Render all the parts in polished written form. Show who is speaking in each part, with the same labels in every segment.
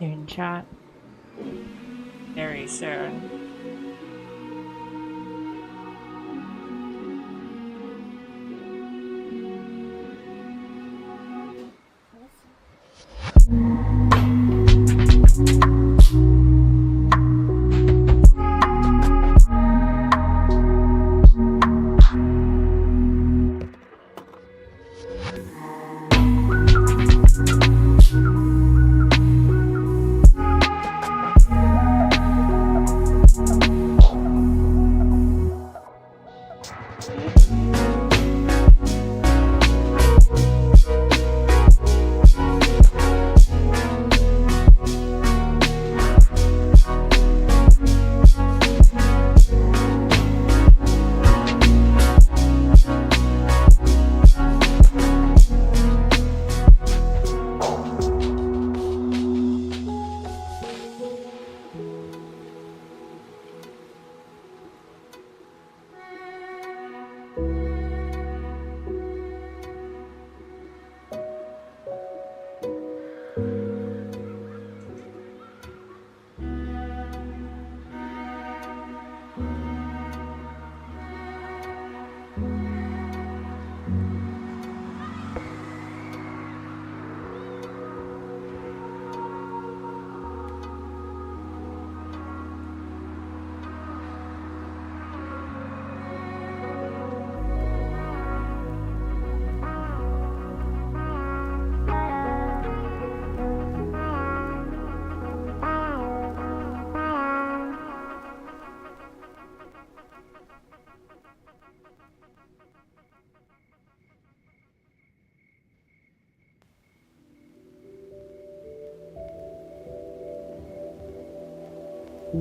Speaker 1: Soon, chat. Very soon.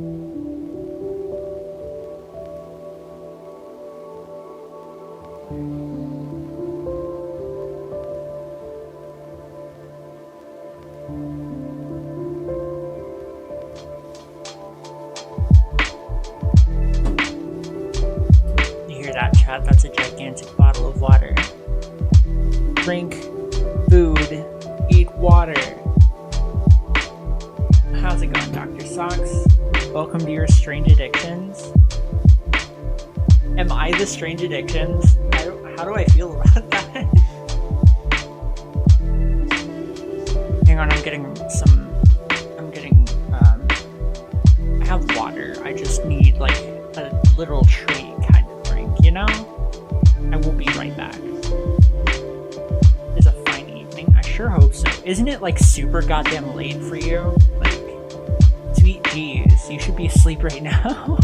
Speaker 1: You hear that, chat? That's a gigantic bottle of water. Drink food, eat water. How's it going, Dr. Socks? Welcome to your strange addictions. Am I the strange addictions? How do I feel about that? Hang on, I have water. I just need like a little treat kind of drink, you know? I will be right back. It's a fine evening. I sure hope so. Isn't it like super goddamn late for you? Like, sweet jeez, you should be asleep right now.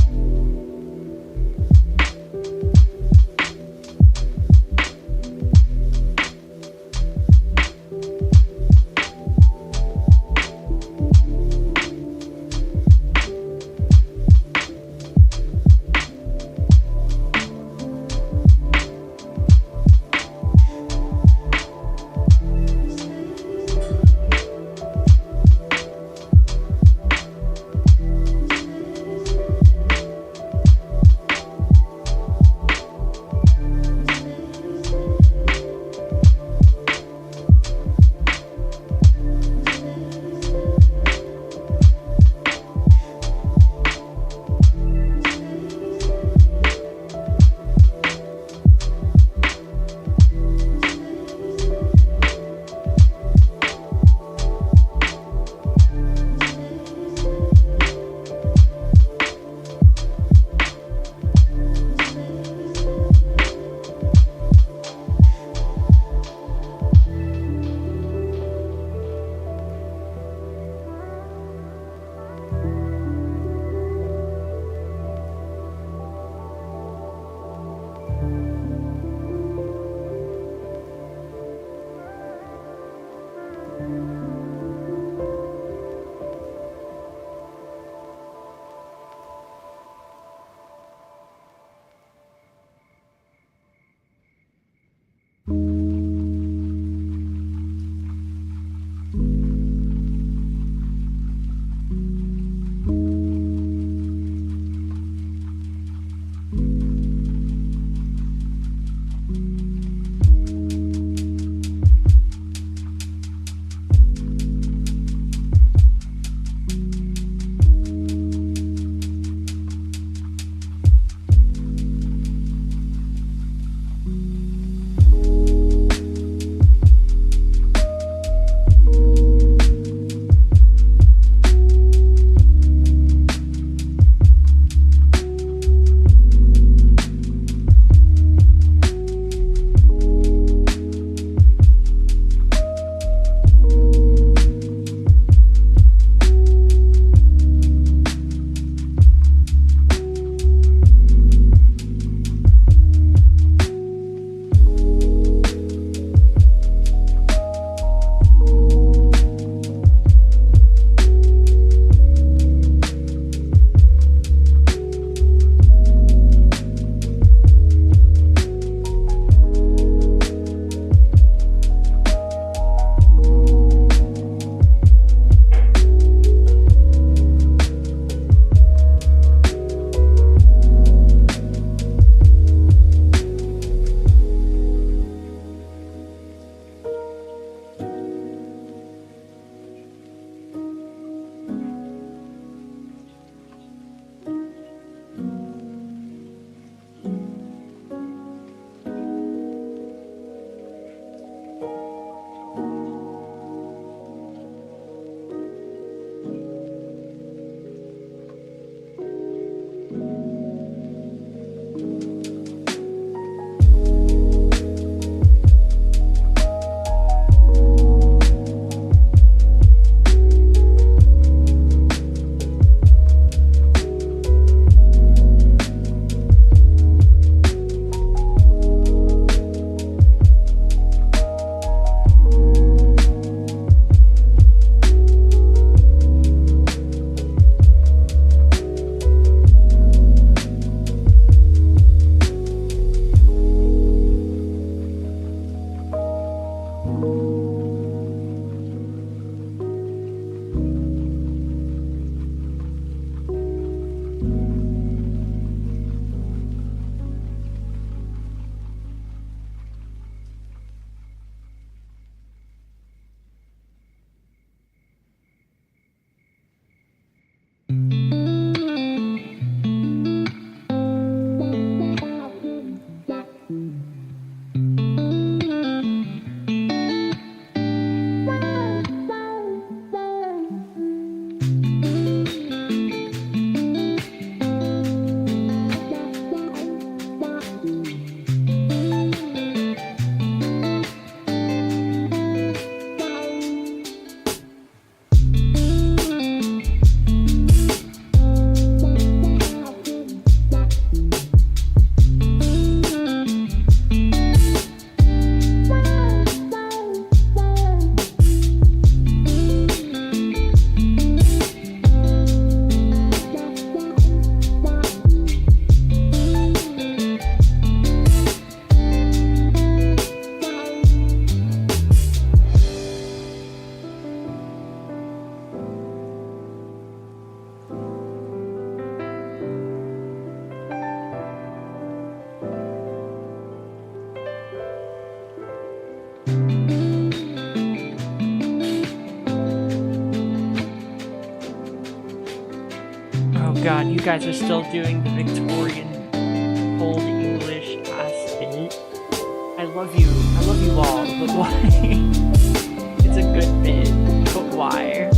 Speaker 1: god, you guys are still doing the Victorian Old English ass bit. I love you all, but why? It's a good bit, but why?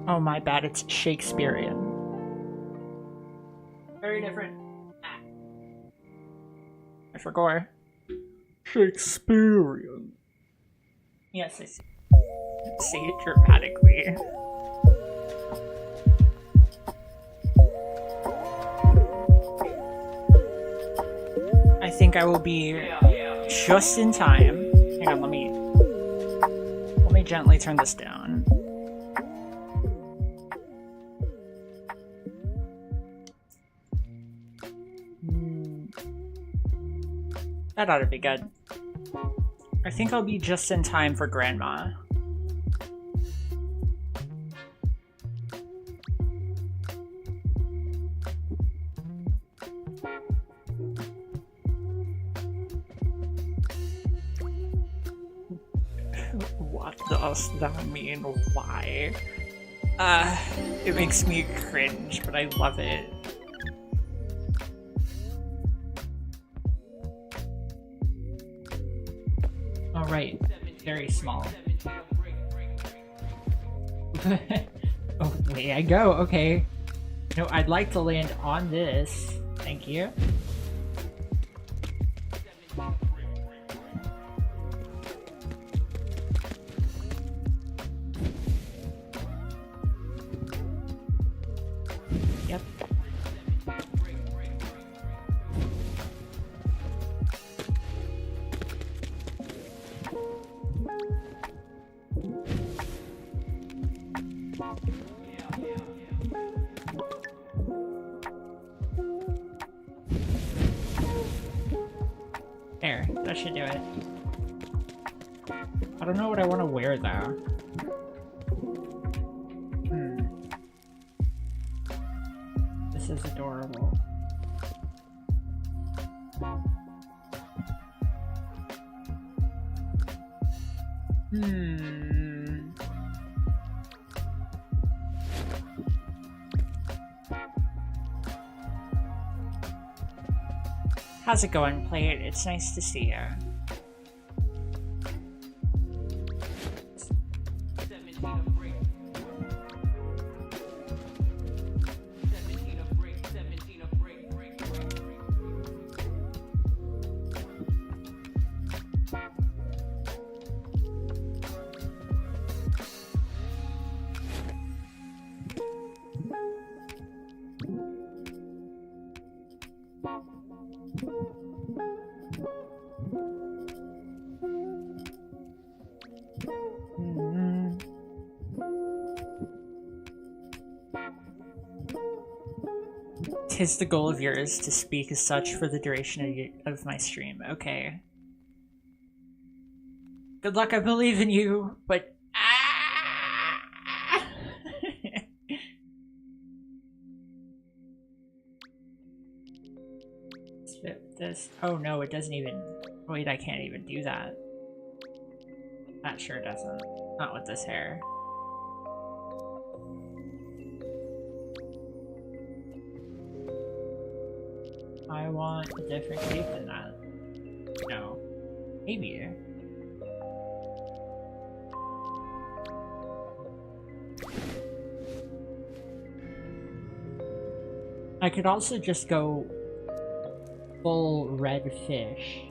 Speaker 1: Oh, my bad, it's Shakespearean. Very different. I forgot. Shakespearean. Yes, I say it dramatically. I think I will be just in time. Hang on, let me gently turn this down. That ought to be good. I think I'll be just in time for Grandma. What does that mean? Why? It makes me cringe, but I love it. All right, very small. Away I go, okay. No, I'd like to land on this. Thank you. Yep. There, that should do it. I don't know what I want to wear though. This is adorable. How's it going, Plate? It's nice to see you. Tis the goal of yours to speak as such for the duration of my stream. Okay. Good luck, I believe in you, but... Flip this. Oh no, it doesn't even... Wait, I can't even do that. That sure doesn't. Not with this hair. I want a different cape than that. No. Maybe. I could also just go full red fish.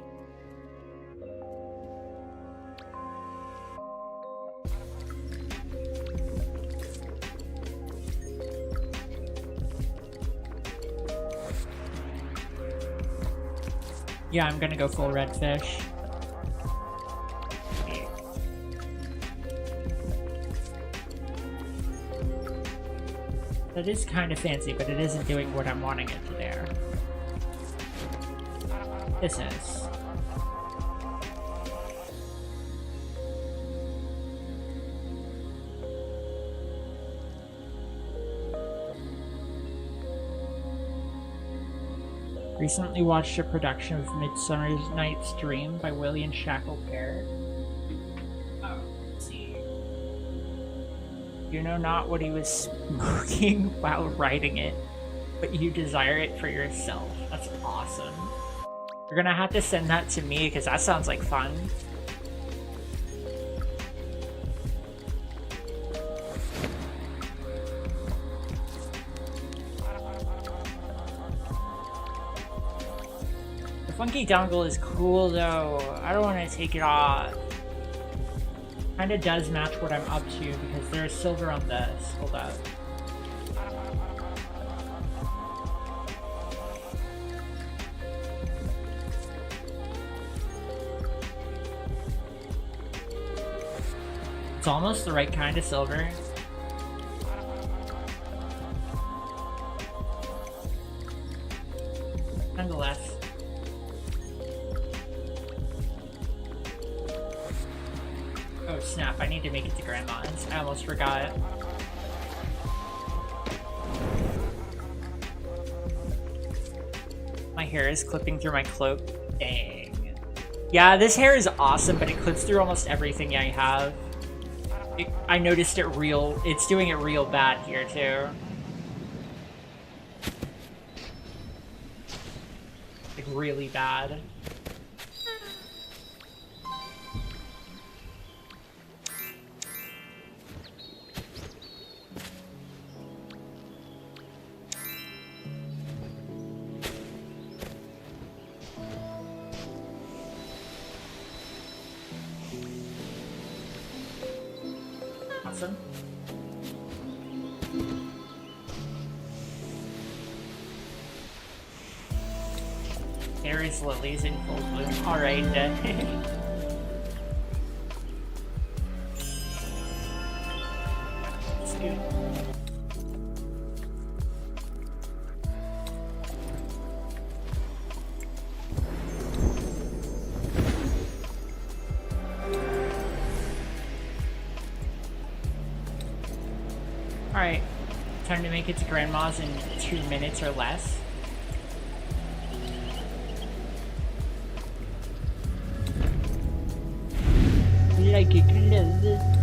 Speaker 1: Yeah, I'm gonna go full red fish. That is kind of fancy, but it isn't doing what I'm wanting it to do. This is. Recently watched a production of Midsummer Night's Dream by William Shackelford. Oh, let's see. You know not what he was smoking while writing it, but you desire it for yourself. That's awesome. You're gonna have to send that to me because that sounds like fun. The funky dongle is cool though. I don't want to take it off. Kinda does match what I'm up to because there's silver on this. Hold up. It's almost the right kind of silver. Nonetheless. Oh snap, I need to make it to Grandma's. I almost forgot. My hair is clipping through my cloak. Dang. Yeah, this hair is awesome, but it clips through almost everything I have. I noticed it's doing it real bad here too. Like really bad. Awesome. Aries lilies in full bloom. Alright. That's good. Alright. Time to make it to Grandma's in 2 minutes or less. Like a glove.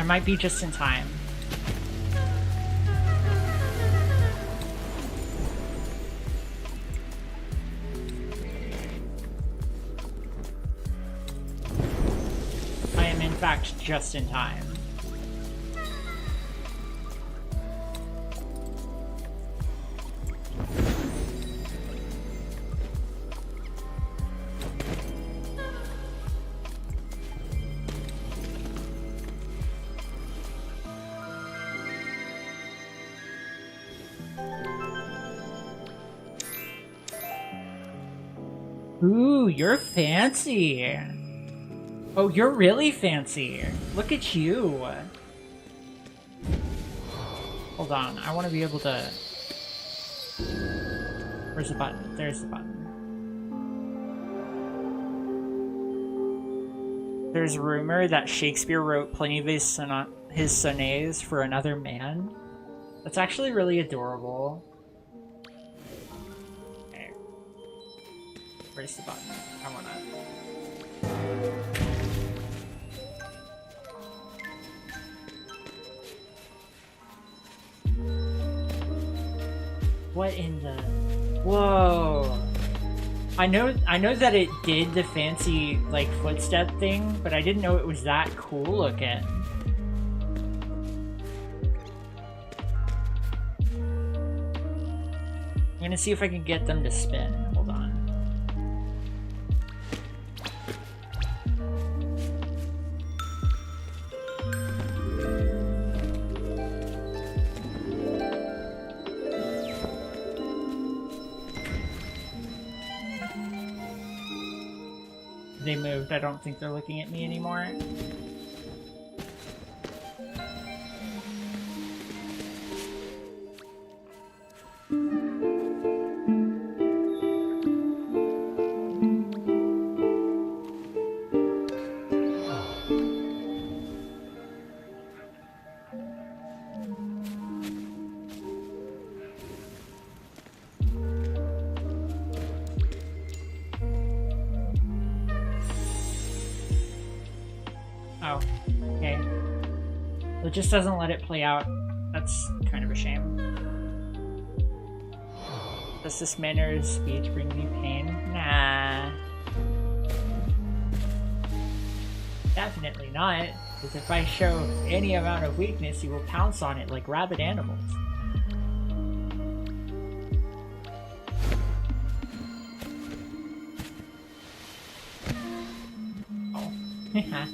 Speaker 1: Might be just in time. I am in fact just in time. Ooh, you're fancy. Oh, you're really fancy. Look at you. Hold on, I want to be able to... Where's the button? There's the button. There's a rumor that Shakespeare wrote plenty of his sonnets for another man. That's actually really adorable. Where's the button? I wanna... What in the... Whoa! I know that it did the fancy, like, footstep thing, but I didn't know it was that cool looking. I'm gonna see if I can get them to spin. Hold on. They moved. I don't think they're looking at me anymore. Oh, okay. It just doesn't let it play out. That's kind of a shame. Does this manner of speech bring me pain? Nah. Definitely not. Because if I show any amount of weakness, you will pounce on it like rabid animals. Oh. Yes.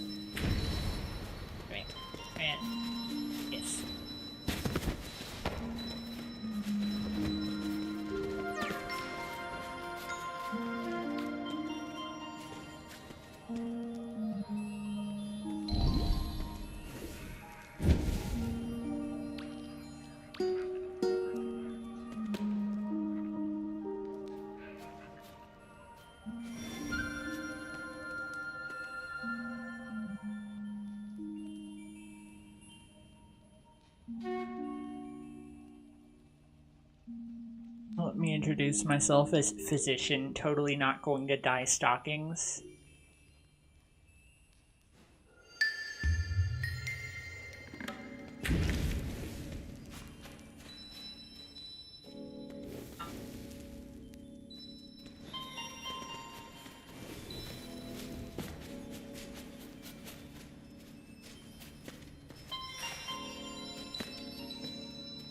Speaker 1: introduce myself as physician, totally not going to dye stockings.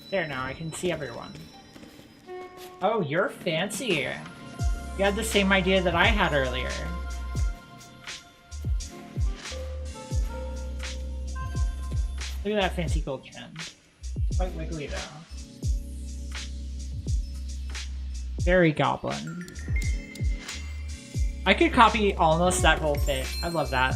Speaker 1: There, now I can see everyone. Oh, you're fancy. You had the same idea that I had earlier. Look at that fancy gold trend. Quite wiggly though. Very goblin. I could copy almost that whole fit. I love that.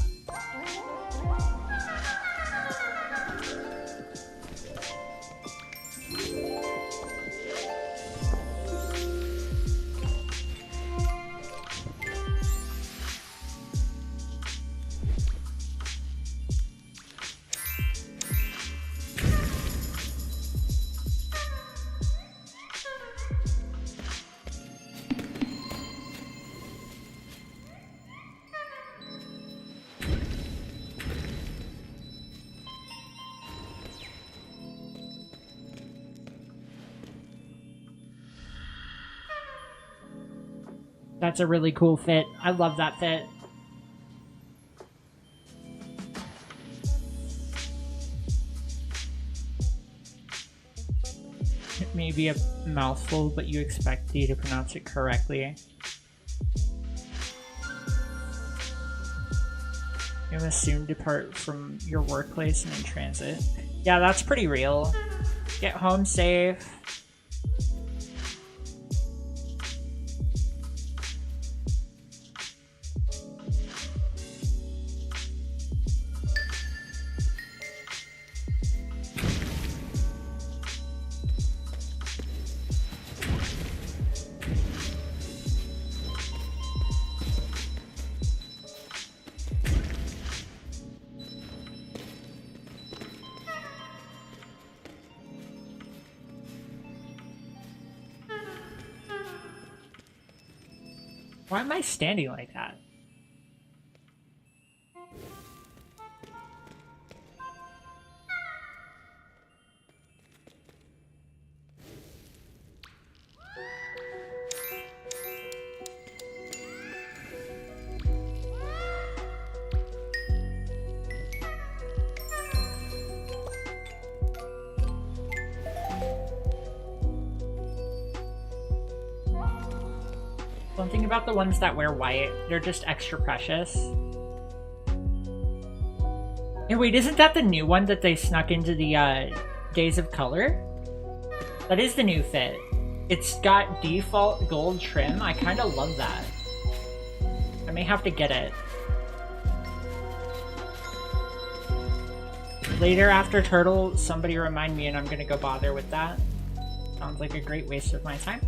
Speaker 1: That's a really cool fit. I love that fit. It may be a mouthful, but you expect me to pronounce it correctly. You must soon depart from your workplace and in transit. Yeah, that's pretty real. Get home safe. Why am I standing like that? Something about the ones that wear white, they're just extra precious. Hey, wait, isn't that the new one that they snuck into the Days of Color? That is the new fit. It's got default gold trim. I kind of love that. I may have to get it. Later after Turtle, somebody remind me and I'm gonna go bother with that. Sounds like a great waste of my time.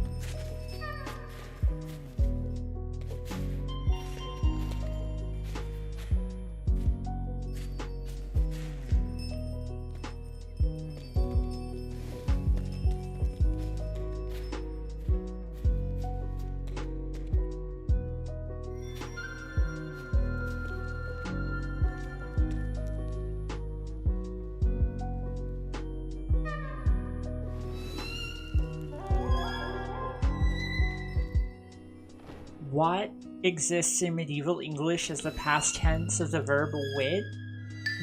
Speaker 1: What exists in medieval English as the past tense of the verb wit?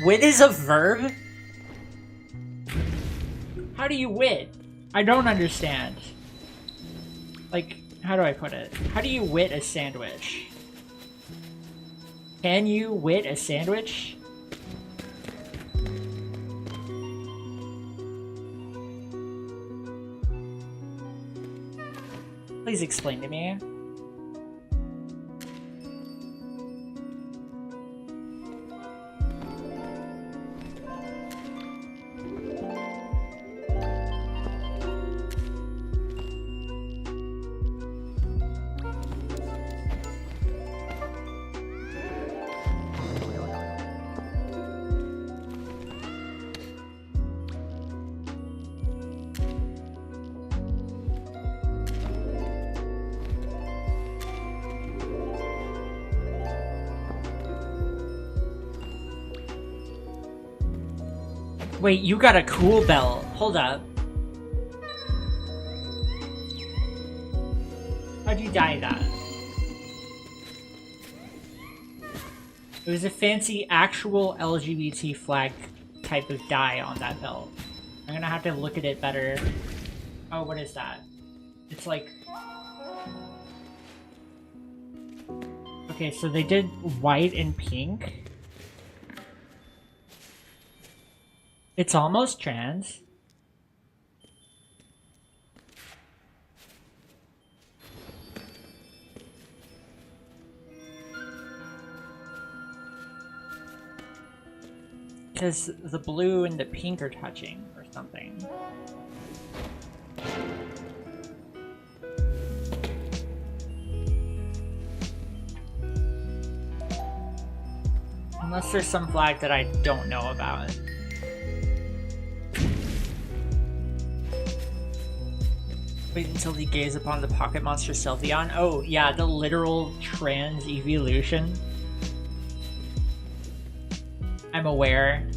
Speaker 1: Wit is a verb? How do you wit? I don't understand. Like, how do I put it? How do you wit a sandwich? Can you wit a sandwich? Please explain to me. Wait, you got a cool belt. Hold up. How'd you dye that? It was a fancy actual LGBT flag type of dye on that belt. I'm gonna have to look at it better. Oh, what is that? It's like... Okay, so they did white and pink. It's almost trans. Because the blue and the pink are touching or something. Unless there's some flag that I don't know about. Wait until he gaze upon the pocket monster Sylveon. Oh, yeah, the literal trans evolution. I'm aware.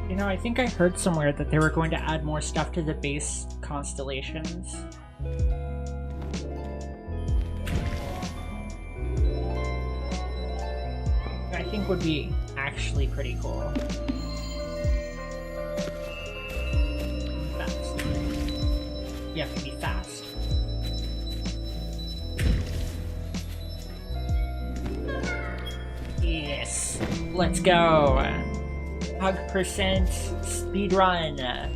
Speaker 1: You know, I think I heard somewhere that they were going to add more stuff to the base constellations. I think would be actually pretty cool. Fast. You have to be fast. Yes, let's go. Hug percent speedrun.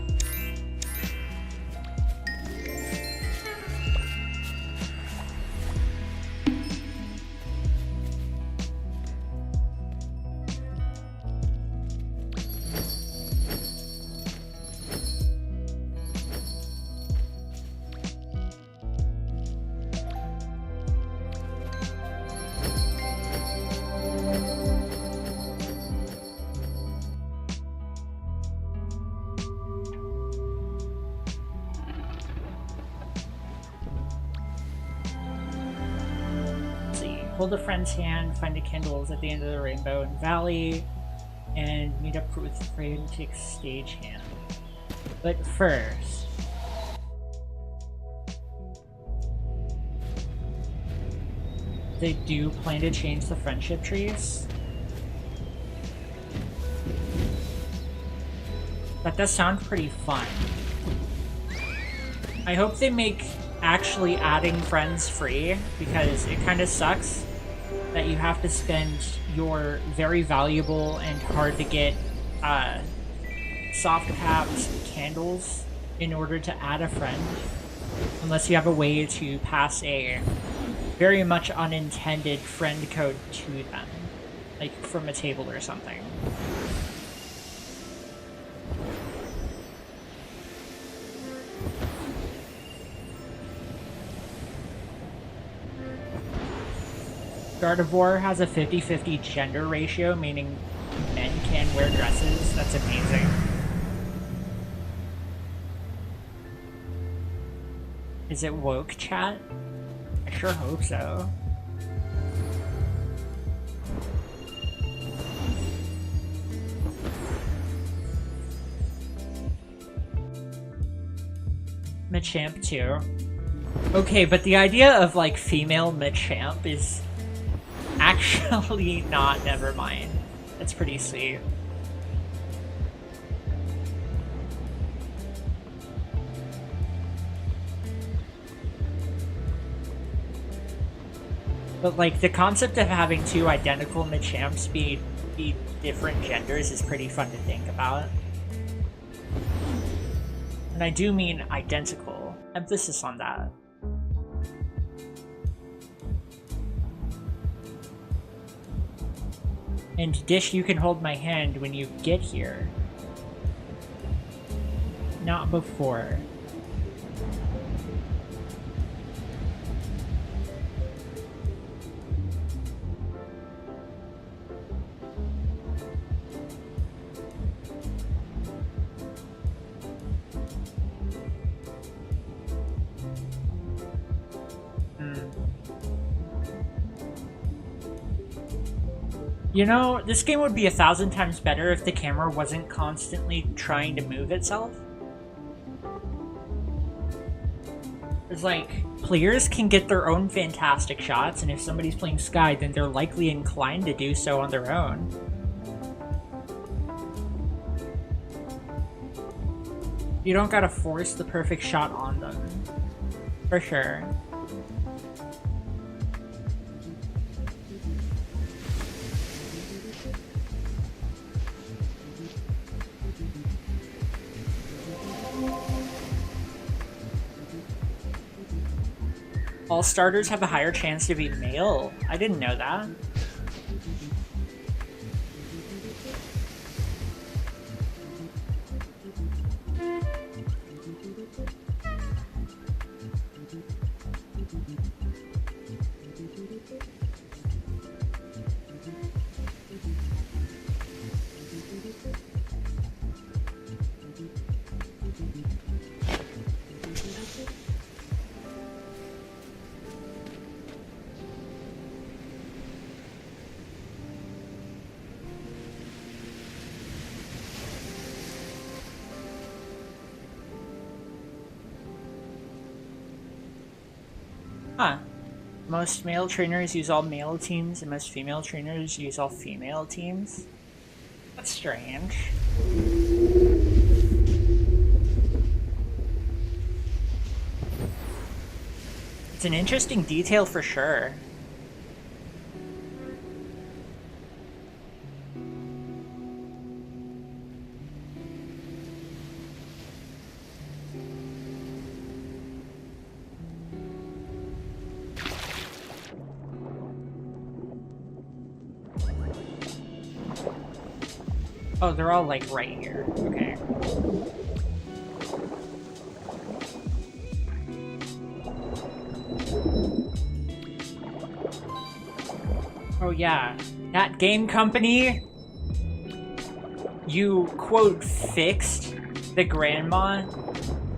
Speaker 1: Hold a friend's hand, find the candles at the end of the rainbow and valley, and meet up with frantic stagehand. But first... they do plan to change the friendship trees? That does sound pretty fun. I hope they make actually adding friends free, because it kind of sucks that you have to spend your very valuable and hard to get soft papped candles in order to add a friend, unless you have a way to pass a very much unintended friend code to them, like from a table or something. Gardevoir has a 50-50 gender ratio, meaning men can wear dresses. That's amazing. Is it woke, chat? I sure hope so. Machamp too. Okay, but the idea of like female Machamp is actually not, never mind. That's pretty sweet. But like the concept of having two identical Machamps be different genders is pretty fun to think about. And I do mean identical. Emphasis on that. And Dish, you can hold my hand when you get here. Not before. You know, this game would be 1,000 times better if the camera wasn't constantly trying to move itself. It's like, players can get their own fantastic shots, and if somebody's playing Sky, then they're likely inclined to do so on their own. You don't gotta force the perfect shot on them. For sure. All starters have a higher chance to be male. I didn't know that. Huh. Most male trainers use all male teams, and most female trainers use all female teams. That's strange. It's an interesting detail for sure. Oh, they're all like right here. Okay. Oh yeah, that game company, you quote fixed the grandma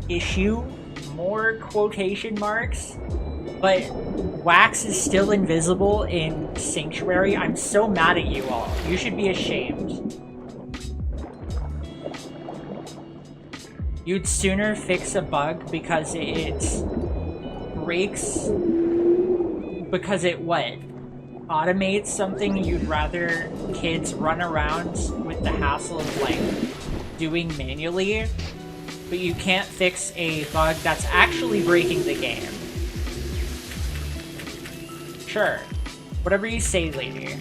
Speaker 1: issue, more quotation marks, but Wax is still invisible in Sanctuary. I'm so mad at you all. You should be ashamed. You'd sooner fix a bug because it breaks, because it what? Automates something. You'd rather kids run around with the hassle of like doing manually, but you can't fix a bug that's actually breaking the game. Sure. Whatever you say, lady.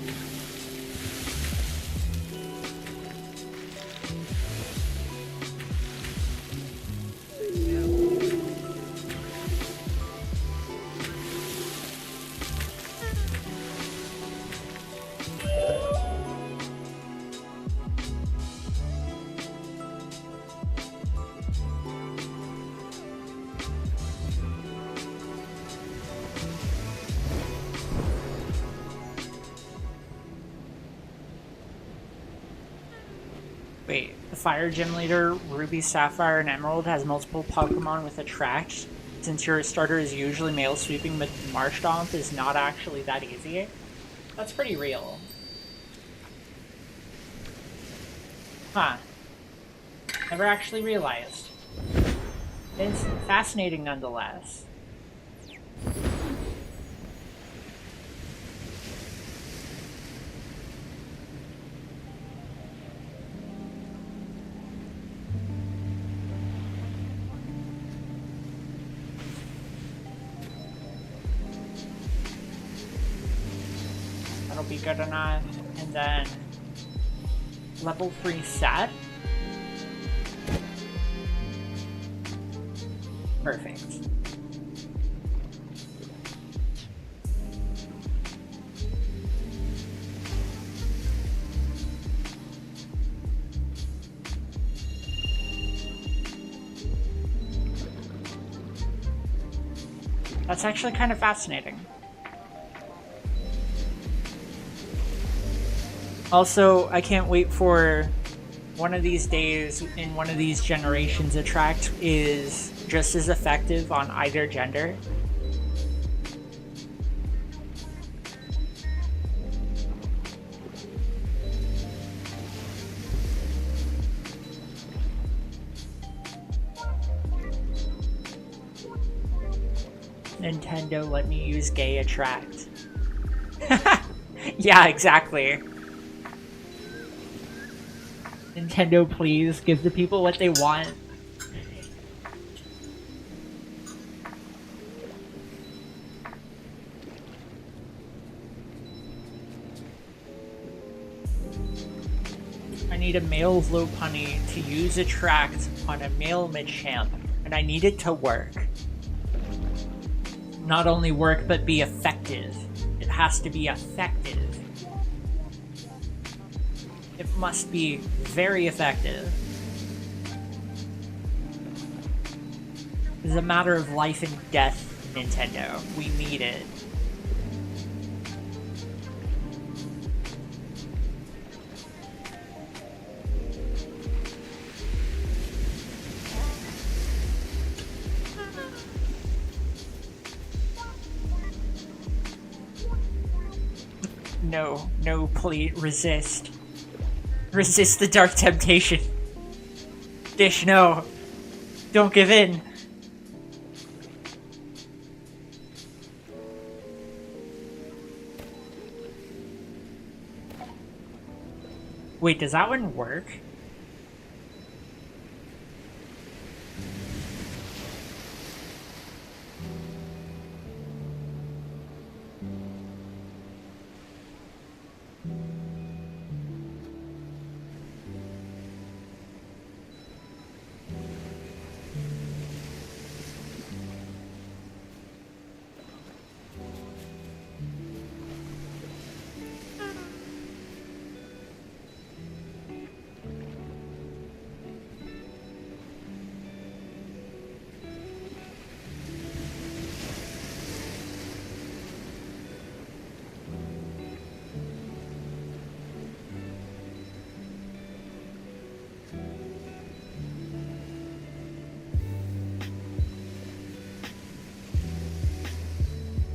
Speaker 1: Wait, the Fire Gym Leader, Ruby, Sapphire, and Emerald has multiple Pokemon with Attract. Since your starter is usually male, sweeping with Marshtomp is not actually that easy. That's pretty real. Huh. Never actually realized. It's fascinating nonetheless. Be good enough, and then level 3 set. Perfect. That's actually kind of fascinating. Also, I can't wait for one of these days in one of these generations a tract is just as effective on either gender. Nintendo, let me use gay attract. Yeah, exactly. Nintendo, please give the people what they want. I need a male Lopunny to use attract on a male Machamp, and I need it to work. Not only work, but be effective. It has to be effective. It must be very effective. It's a matter of life and death, Nintendo. We need it. No, no, please, resist. Resist the dark temptation. Dish, no. Don't give in. Wait, does that one work?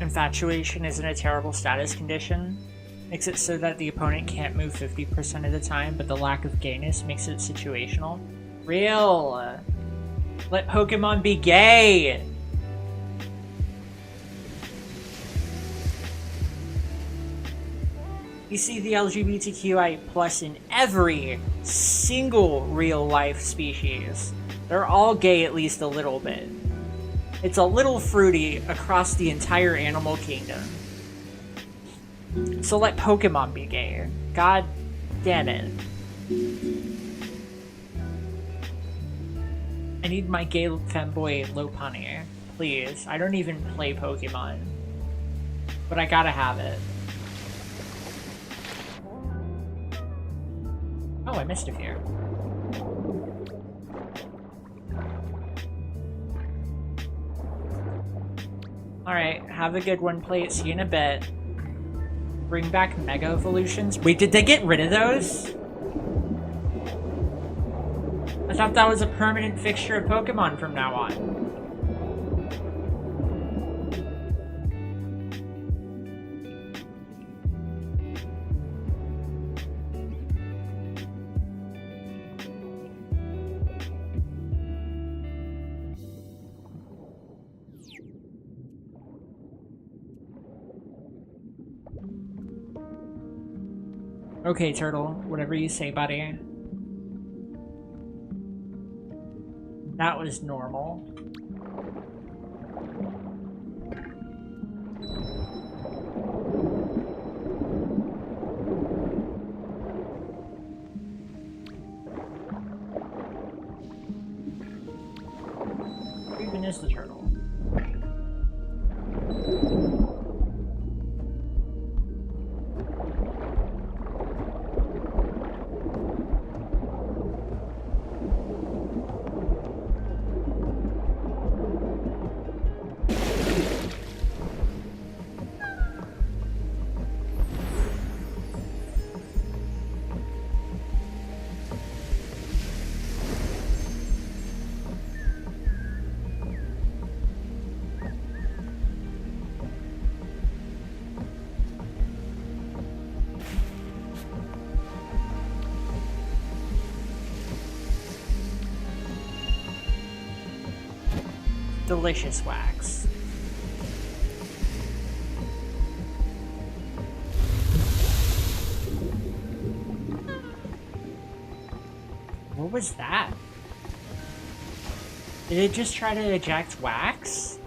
Speaker 1: Infatuation isn't a terrible status condition. Makes it so that the opponent can't move 50% of the time, but the lack of gayness makes it situational. Real! Let Pokemon be gay! You see the LGBTQI plus in every single real-life species. They're all gay at least a little bit. It's a little fruity across the entire animal kingdom. So let Pokemon be gay. God damn it. I need my gay femboy Lopunny. Please. I don't even play Pokemon. But I gotta have it. Oh, I missed a few. Alright, have a good one, plate. See you in a bit. Bring back Mega Evolutions. Wait, did they get rid of those? I thought that was a permanent fixture of Pokemon from now on. Okay, Turtle. Whatever you say, buddy. That was normal. Where even is the turtle? delicious wax. What was that? Did it just try to eject wax?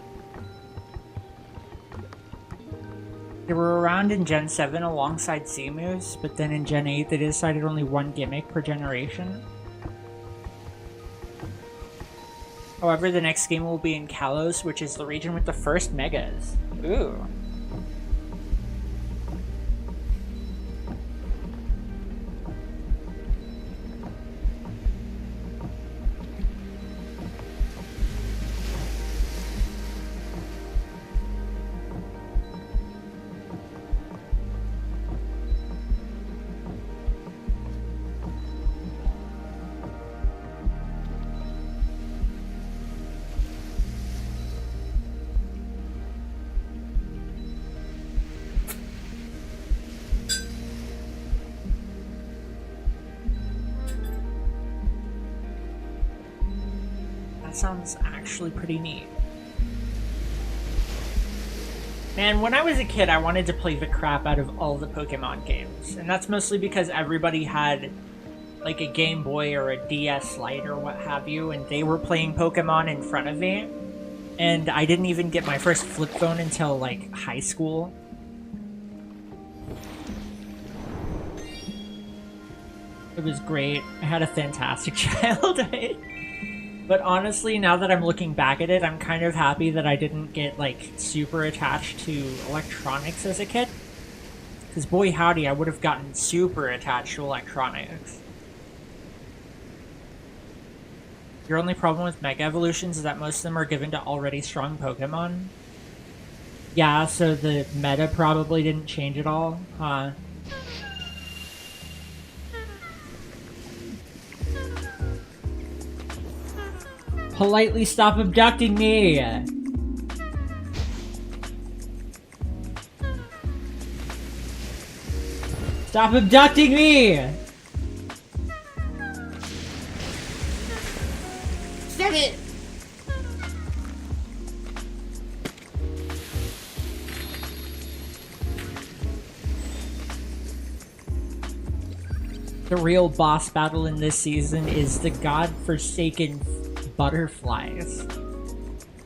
Speaker 1: They were around in Gen 7 alongside Seamoose, but then in Gen 8 they decided only one gimmick per generation. However, the next game will be in Kalos, which is the region with the first megas. Ooh. Sounds actually pretty neat. Man, when I was a kid, I wanted to play the crap out of all the Pokemon games. And that's mostly because everybody had like a Game Boy or a DS Lite or what have you, and they were playing Pokemon in front of me. And I didn't even get my first flip phone until like high school. It was great. I had a fantastic childhood. But honestly, now that I'm looking back at it, I'm kind of happy that I didn't get, like, super attached to electronics as a kid. Because boy howdy, I would have gotten super attached to electronics. Your only problem with Mega Evolutions is that most of them are given to already strong Pokemon? Yeah, so the meta probably didn't change at all, huh? Politely stop abducting me! Stop abducting me! Stop it! The real boss battle in this season is the godforsaken butterflies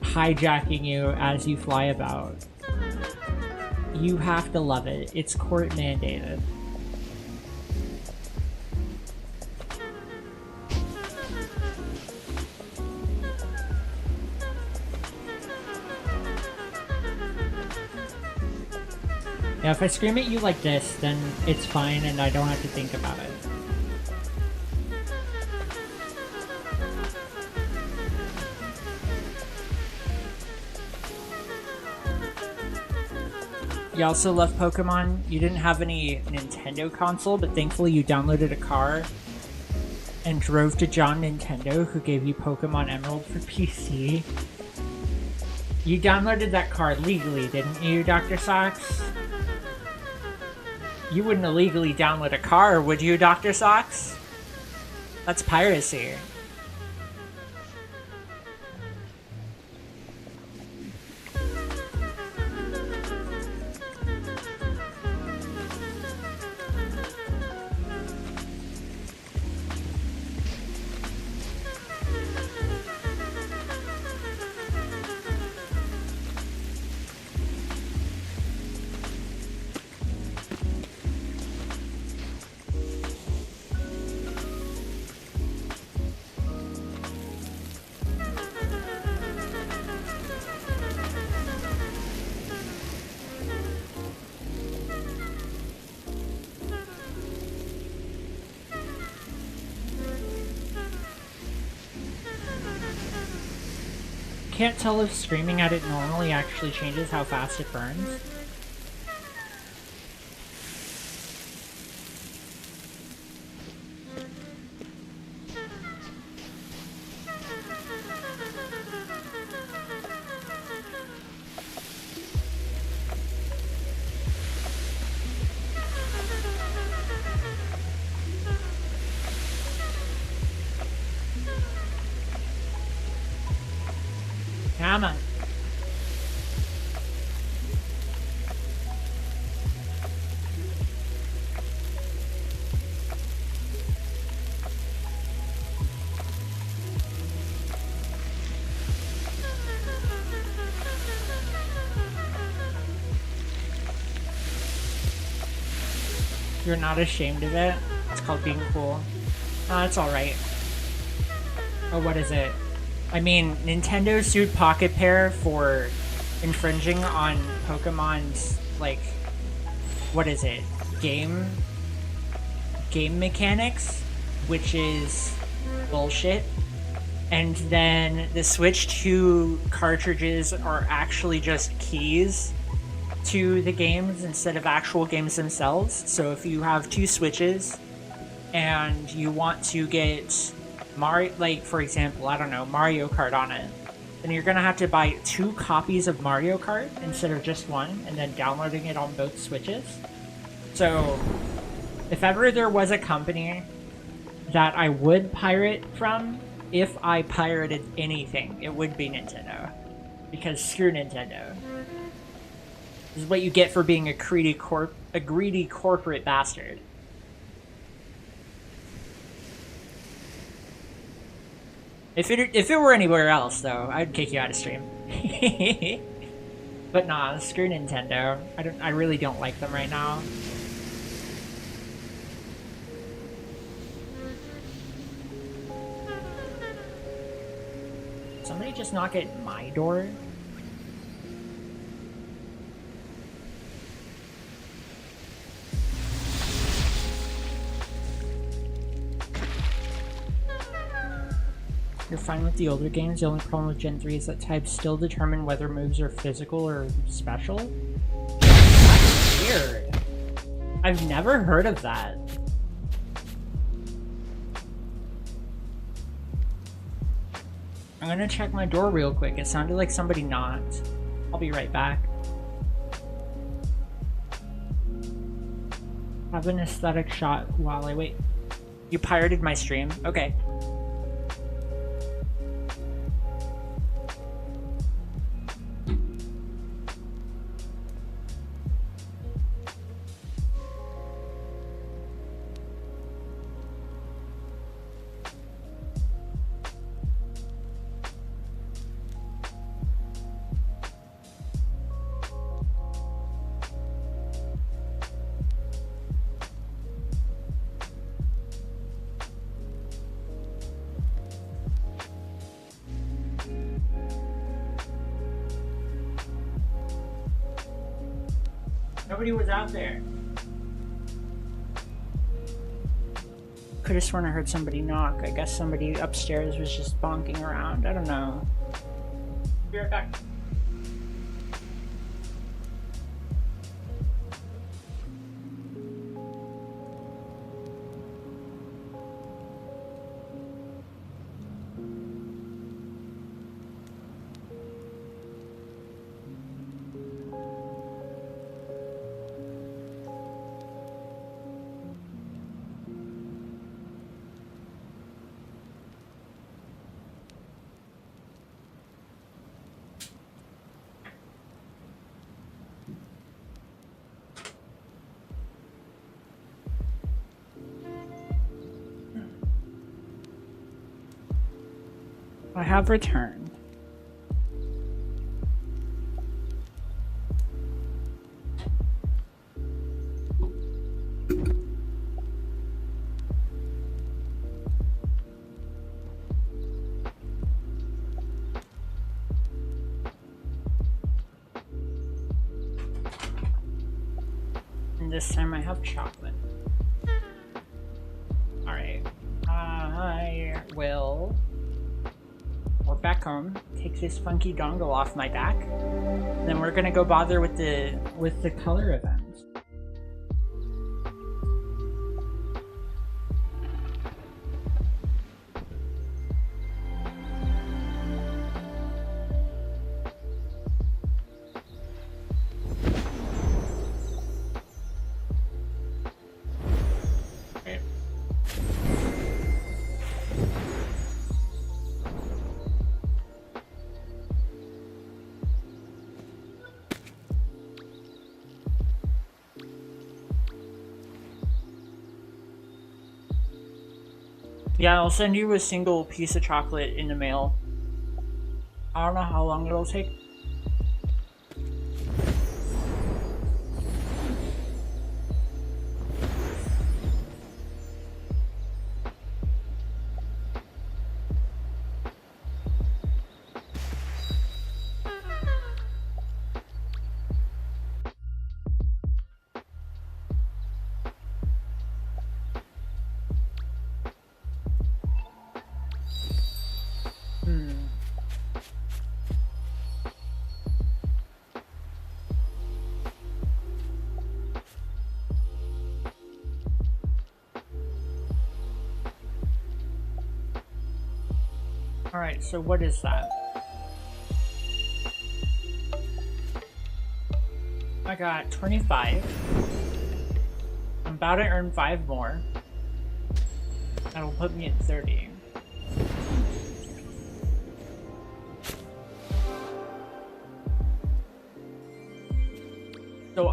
Speaker 1: hijacking you as you fly about. You have to love it. It's court mandated. Yeah, if I scream at you like this, then it's fine and I don't have to think about it. You also love Pokemon. You didn't have any Nintendo console, but thankfully you downloaded a car and drove to John Nintendo, who gave you Pokemon Emerald for PC. You downloaded that car legally, didn't you, Dr. Socks? You wouldn't illegally download a car, would you, Dr. Socks? That's piracy. Can't tell if screaming at it normally actually changes how fast it burns. Come on. You're not ashamed of it? It's called being cool. It's alright. Oh, what is it? I mean, Nintendo sued Pocket Pair for infringing on Pokemon's, like, what is it? Game mechanics, which is bullshit. And then the Switch 2 cartridges are actually just keys to the games instead of actual games themselves. So if you have two Switches and you want to get Mario, like for example, I don't know, Mario Kart on it, then you're gonna have to buy 2 copies of Mario Kart instead of just one, and then downloading it on both Switches. So if ever there was a company that I would pirate from, if I pirated anything, it would be Nintendo. Because screw Nintendo. This is what you get for being a greedy corporate bastard. If it were anywhere else, though, I'd kick you out of stream. But nah, screw Nintendo. I really don't like them right now. Somebody just knock at my door? You're fine with the older games. The only problem with Gen 3 is that types still determine whether moves are physical or special. That's weird. I've never heard of that. I'm gonna check my door real quick. It sounded like somebody knocked. I'll be right back. Have an aesthetic shot while I wait. You pirated my stream? Okay. Nobody was out there. Could have sworn I heard somebody knock. I guess somebody upstairs was just bonking around. I don't know. Be right back. I have returned. And this time I have chocolate. Alright. I will... We're back home. Take this funky dongle off my back. And then we're gonna go bother with the color event. Yeah, I'll send you a single piece of chocolate in the mail. I don't know how long it'll take. Alright, so what is that? I got 25. I'm about to earn 5 more. That'll put me at 30. So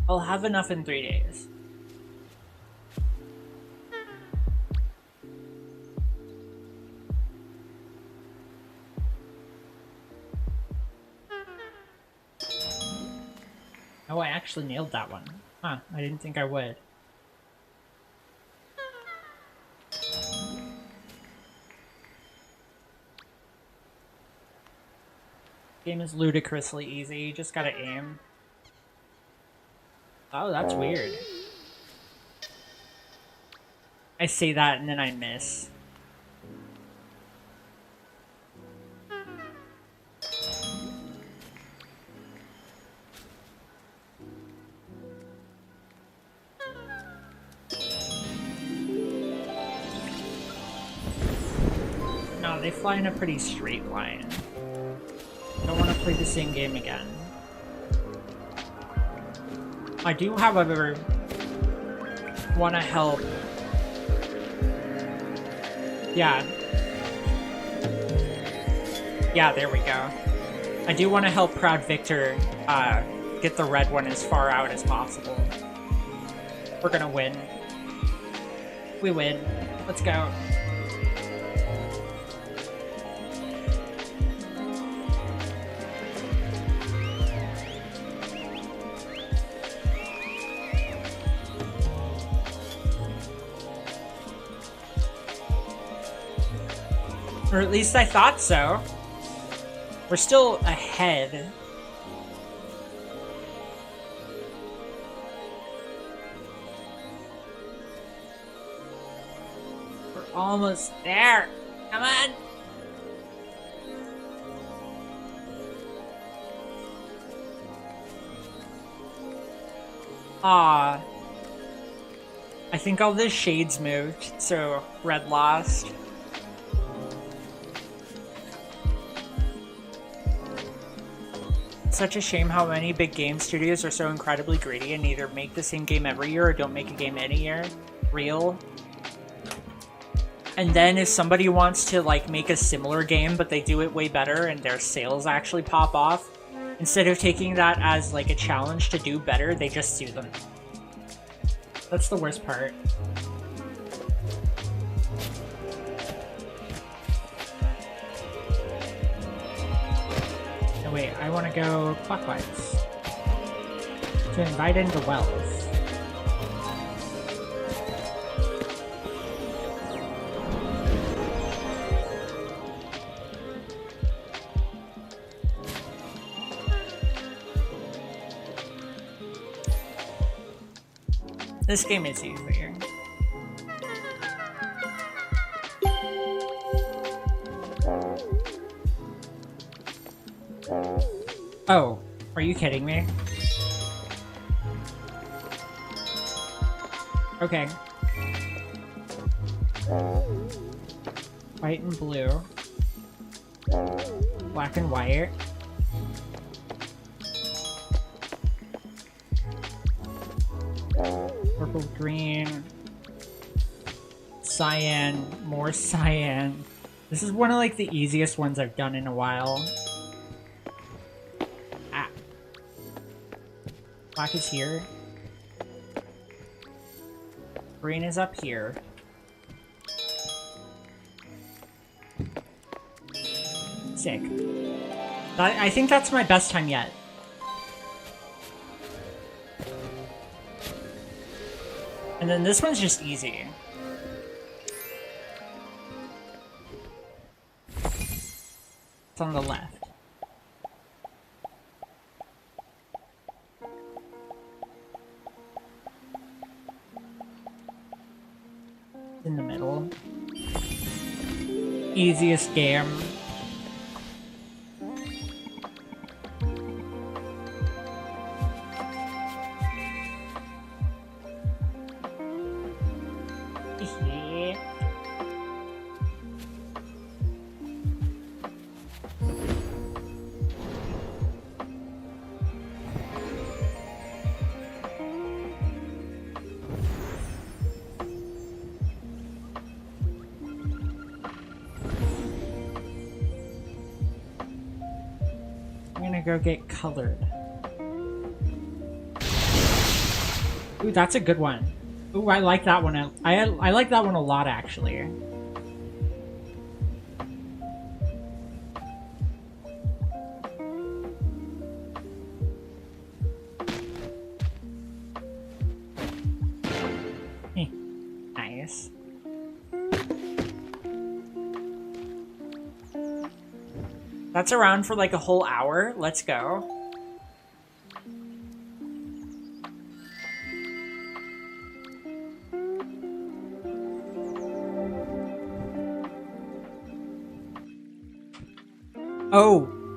Speaker 1: I'll have enough in 3 days. Oh, I actually nailed that one. Huh, I didn't think I would. Game is ludicrously easy, you just gotta aim. Oh, that's weird. I say that and then I miss. No, they fly in a pretty straight line. I don't want to play the same game again. I do, however, want to help. Yeah. Yeah, there we go. I do want to help Proud Victor get the red one as far out as possible. We're gonna win. We win. Let's go. Or at least I thought so. We're still ahead. We're almost there. Come on. Ah. I think all the shades moved, so red lost. Such a shame how many big game studios are so incredibly greedy and either make the same game every year or don't make a game any year. Real. And then if somebody wants to like make a similar game but they do it way better and their sales actually pop off, instead of taking that as like a challenge to do better, they just sue them. That's the worst part. No, wait, I want to go clockwise. To invite into wells. This game is easier. Oh, are you kidding me? Okay. White and blue. Black and white. Purple, green, cyan, more cyan. This is one of like the easiest ones I've done in a while. Ah. Black is here. Green is up here. Sick. I think that's my best time yet. And then this one's just easy. It's on the left. In the middle. Easiest game. Go get colored. Ooh, that's a good one. Ooh, I like that one. I like that one a lot, actually. Nice. That's around for like a whole hour. Let's go.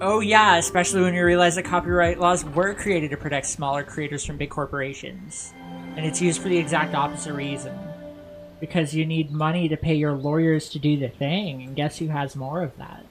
Speaker 1: Oh yeah, especially when you realize that copyright laws were created to protect smaller creators from big corporations. And it's used for the exact opposite reason. Because you need money to pay your lawyers to do the thing, and guess who has more of that?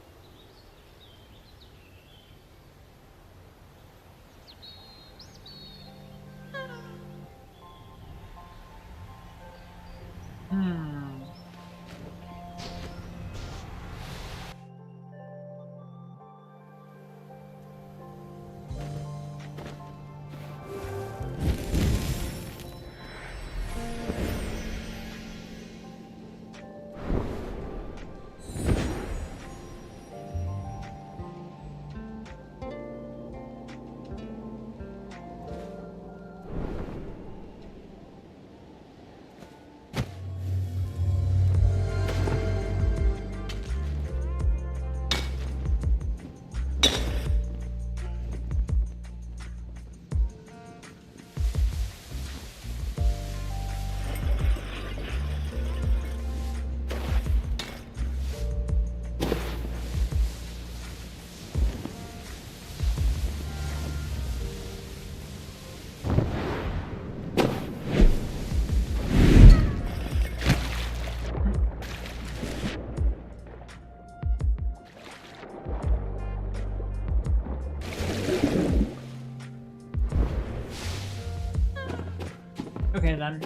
Speaker 1: Okay then.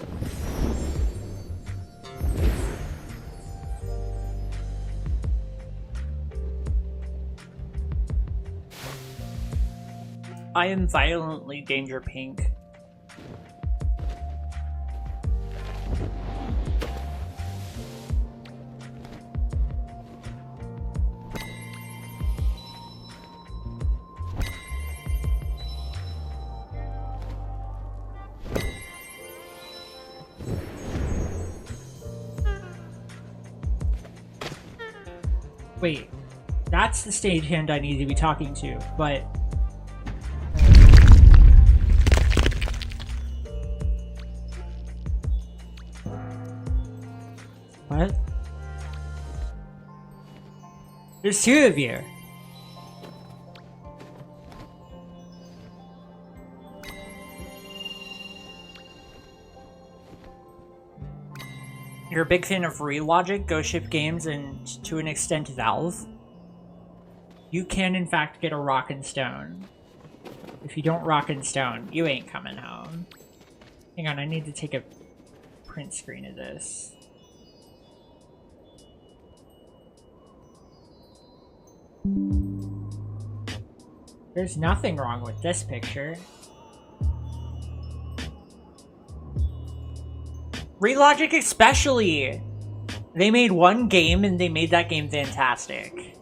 Speaker 1: I am violently danger pink. Wait, that's the stagehand I need to be talking to, but... What? There's two of you! You're a big fan of Relogic, Ghost Ship Games, and to an extent Valve. You can in fact get a rock and stone. If you don't rock and stone, you ain't coming home. Hang on, I need to take a print screen of this. There's nothing wrong with this picture. Relogic especially! They made one game and they made that game fantastic.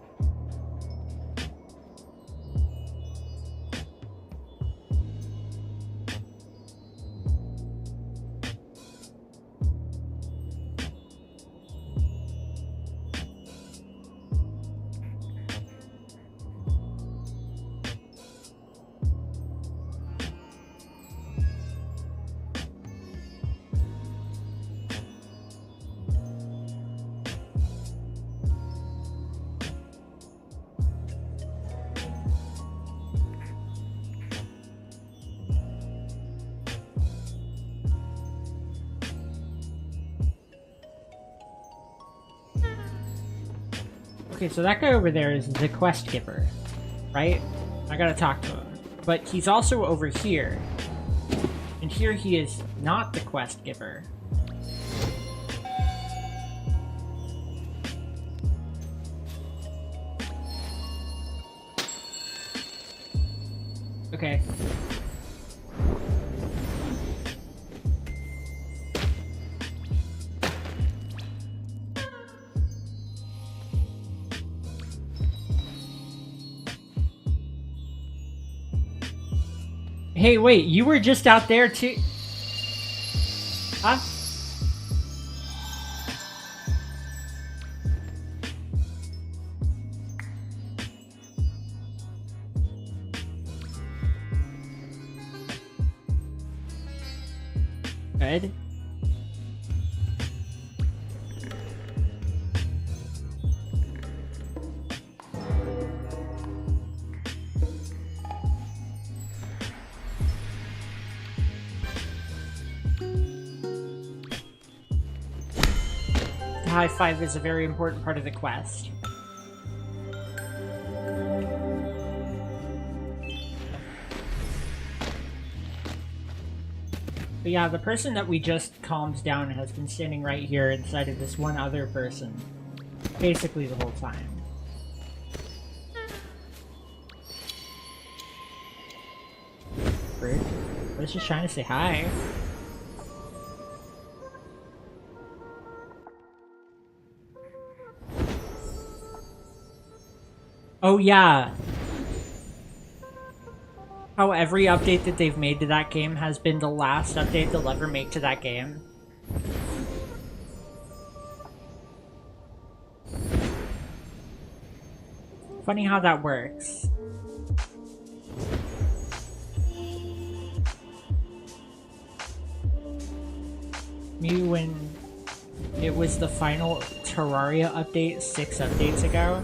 Speaker 1: Okay, so that guy over there is the quest giver, right? I gotta talk to him. But he's also over here. And here he is not the quest giver. Okay. Hey, wait, you were just out there too? Huh? Good. High five is a very important part of the quest. But yeah, the person that we just calmed down has been standing right here inside of this one other person. Basically the whole time. Rude. I was just trying to say hi. Oh yeah. How every update that they've made to that game has been the last update they'll ever make to that game. Funny how that works. Maybe when it was the final Terraria update 6 updates ago.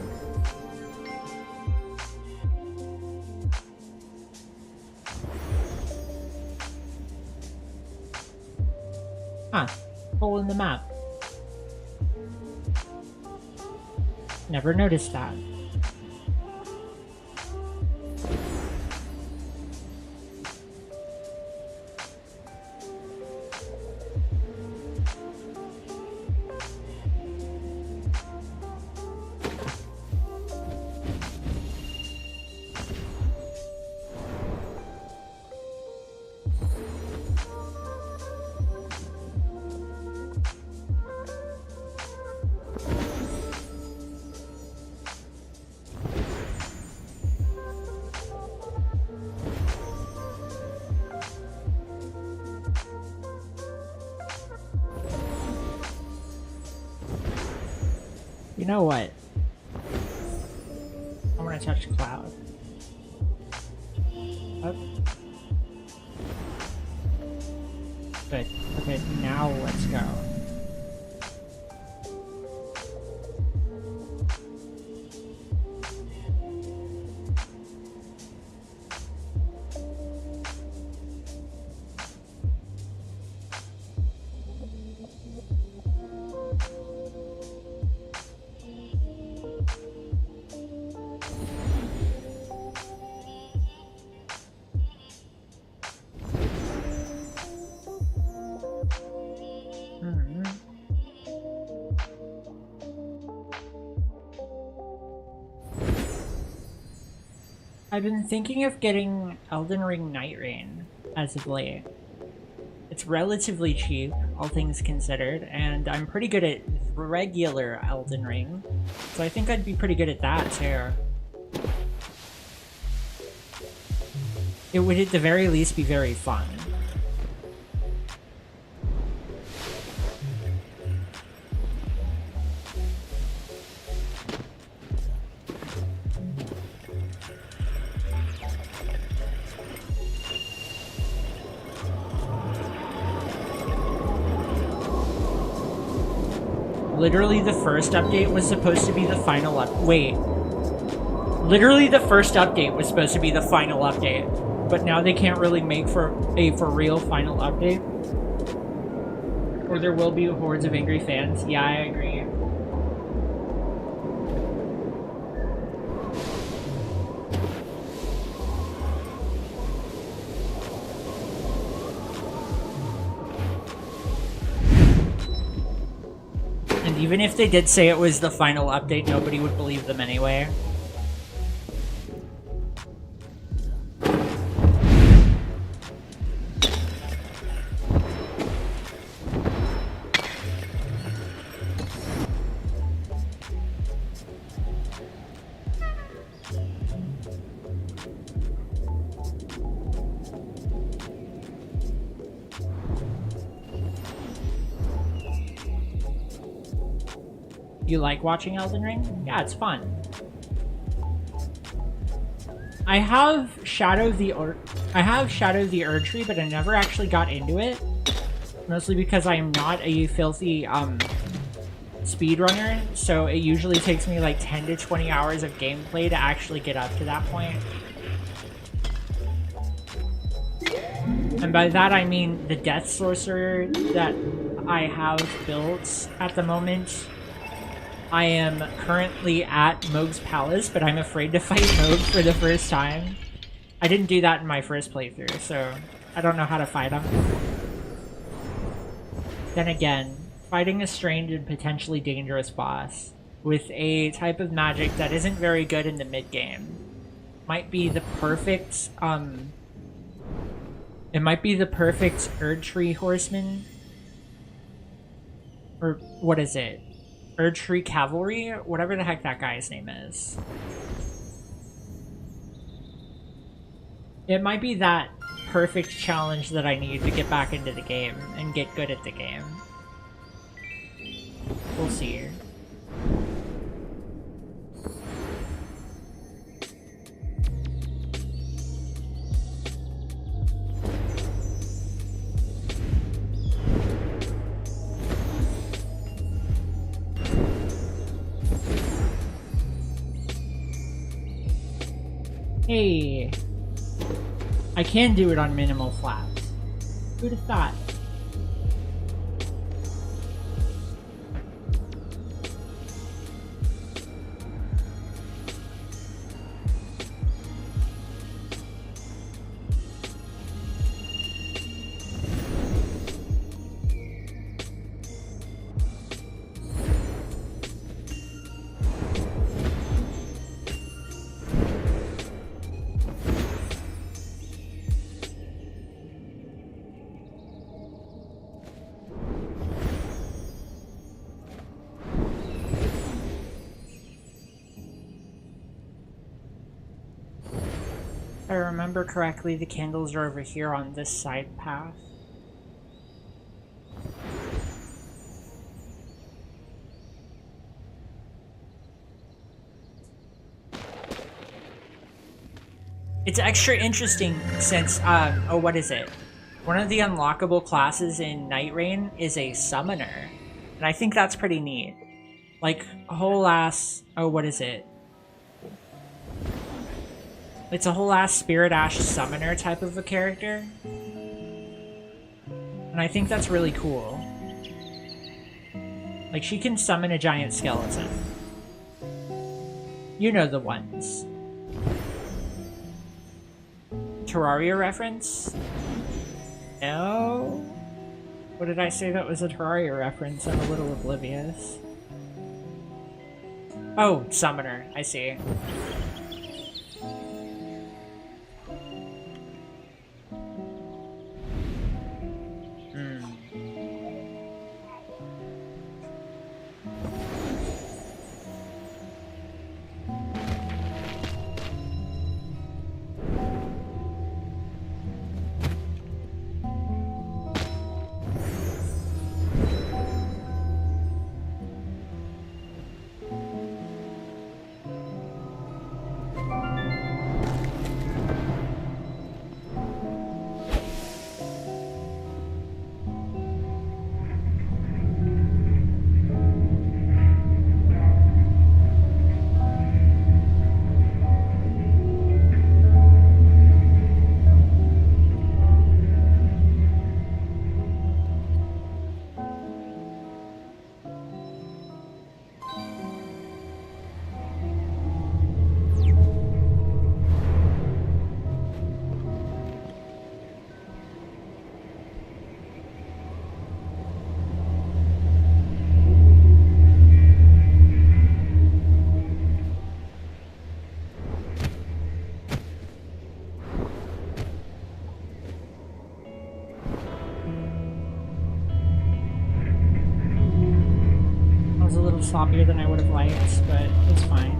Speaker 1: Huh. Hole in the map. Never noticed that. You know what? I want to touch Cloud. Up. Good. Okay, now let's go. I've been thinking of getting Elden Ring Night Rain as of late. It's relatively cheap, all things considered, and I'm pretty good at regular Elden Ring, so I think I'd be pretty good at that too. It would at the very least be very fun. Literally the first update was supposed to be the final wait. Literally the first update was supposed to be the final update, but now they can't really make for real final update. Or there will be hordes of angry fans. Yeah, I agree. Even if they did say it was the final update, nobody would believe them anyway. You like watching Elden Ring? Yeah, it's fun. I have shadowed the Erd Tree, but I never actually got into it. Mostly because I am not a filthy speedrunner, so it usually takes me like 10 to 20 hours of gameplay to actually get up to that point. And by that I mean the Death Sorcerer that I have built at the moment. I am currently at Mohg's Palace, but I'm afraid to fight Mohg for the first time. I didn't do that in my first playthrough, so I don't know how to fight him. Then again, fighting a strange and potentially dangerous boss with a type of magic that isn't very good in the mid-game might be the perfect, it might be the perfect Erd Tree Horseman. Or what is it? Erd Tree Cavalry? Whatever the heck that guy's name is. It might be that perfect challenge that I need to get back into the game and get good at the game. We'll see. Hey, I can do it on minimal flaps. Who'd have thought? If I remember correctly, the candles are over here on this side path. It's extra interesting since, oh, what is it? One of the unlockable classes in Night Rain is a summoner. And I think that's pretty neat. Like, a whole ass, oh, what is it? It's a whole ass Spirit Ash summoner type of a character. And I think that's really cool. Like, she can summon a giant skeleton. You know the ones. Terraria reference? No? What did I say that was a Terraria reference? I'm a little oblivious. Oh, summoner. I see. little sloppier than I would have liked, but it's fine.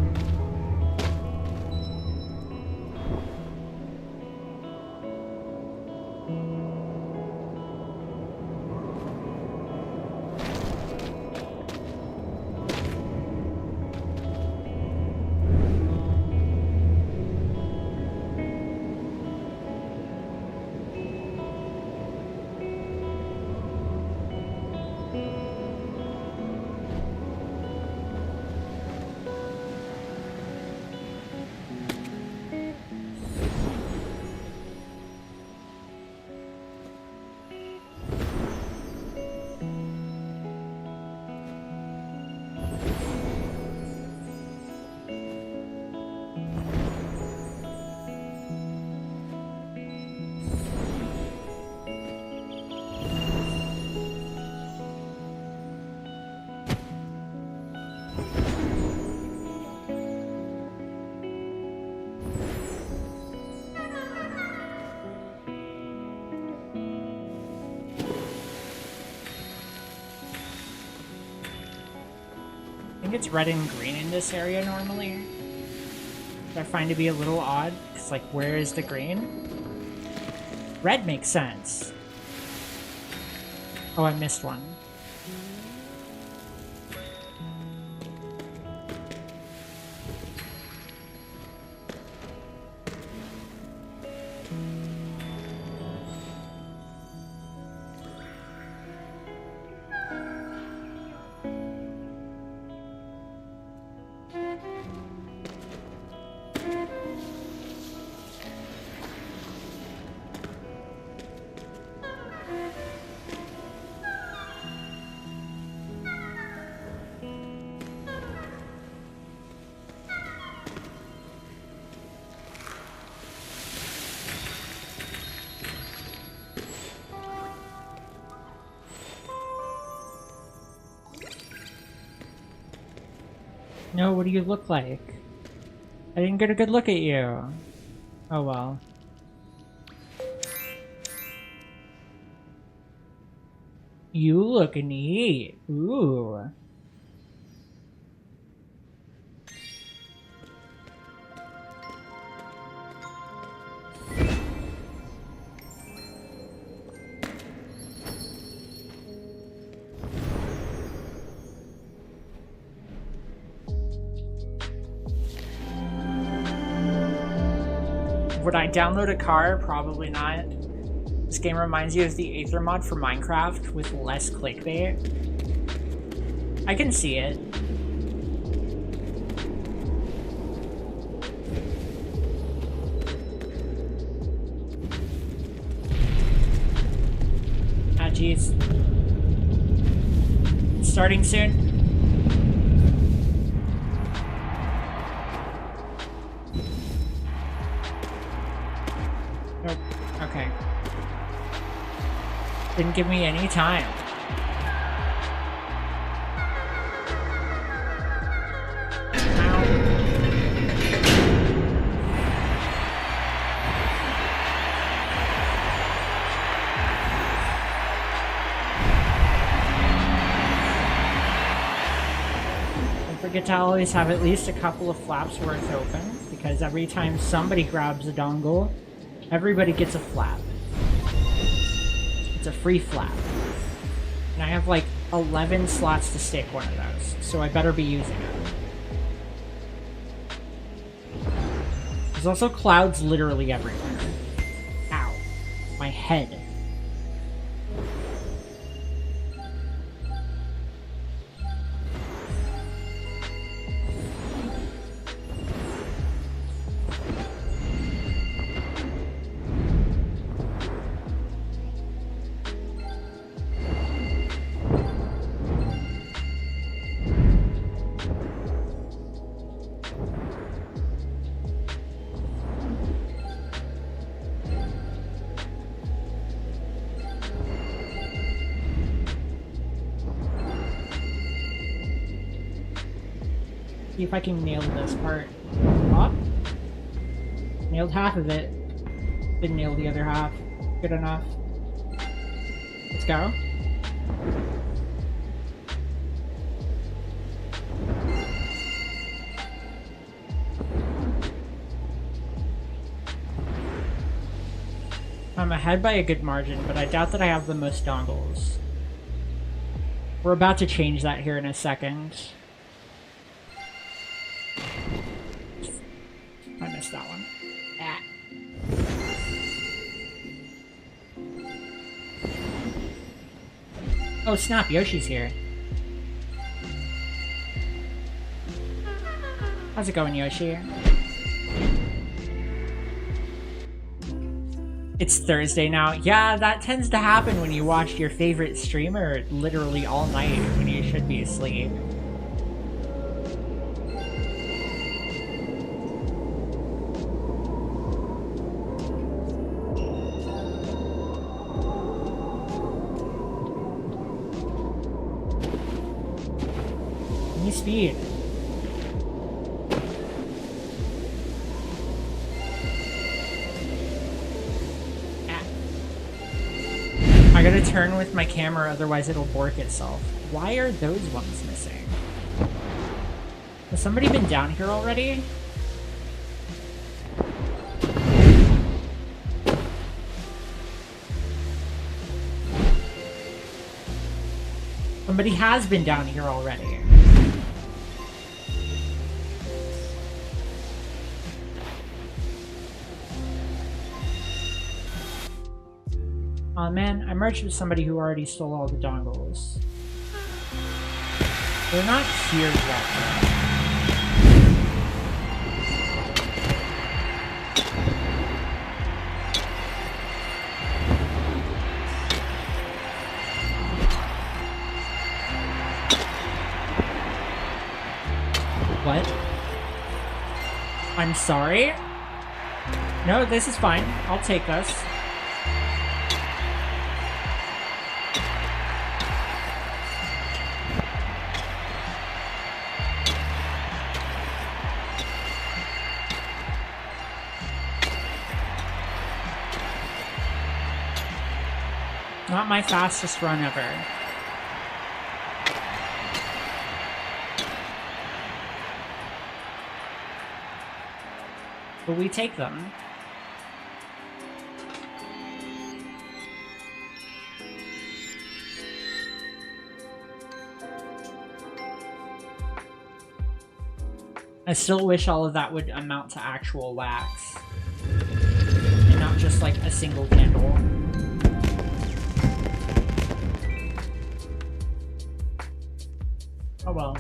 Speaker 1: I think it's red and green in this area normally, which I find to be a little odd, because like, where is the green? Red makes sense. Oh, I missed one. No, what do you look like? I didn't get a good look at you. Oh well. You look neat. Ooh. Would I download a car? Probably not. This game reminds you of the Aether mod for Minecraft with less clickbait. I can see it. Ah, jeez. Starting soon. Nope. Okay. Didn't give me any time. Don't forget to always have at least a couple of flaps worth open, because every time somebody grabs a dongle, everybody gets a flap. It's a free flap. And I have like 11 slots to stick one of those, so I better be using it. There's also clouds literally everywhere. Ow. My head. See if I can nail this part. Oh. Nailed half of it. Didn't nail the other half. Good enough. Let's go. I'm ahead by a good margin, but I doubt that I have the most dongles. We're about to change that here in a second. I missed that one. Ah. Oh snap, Yoshi's here. How's it going, Yoshi? It's Thursday now. Yeah, that tends to happen when you watch your favorite streamer literally all night when you should be asleep. Give me speed. I gotta turn with my camera, otherwise it'll bork itself. Why are those ones missing? Has somebody been down here already? Somebody has been down here already. Aw man, I merged with somebody who already stole all the dongles. They're not here yet though. What? I'm sorry? No, this is fine. I'll take this. Not my fastest run ever. But we take them. I still wish all of that would amount to actual wax. And not just like a single candle. Oh well.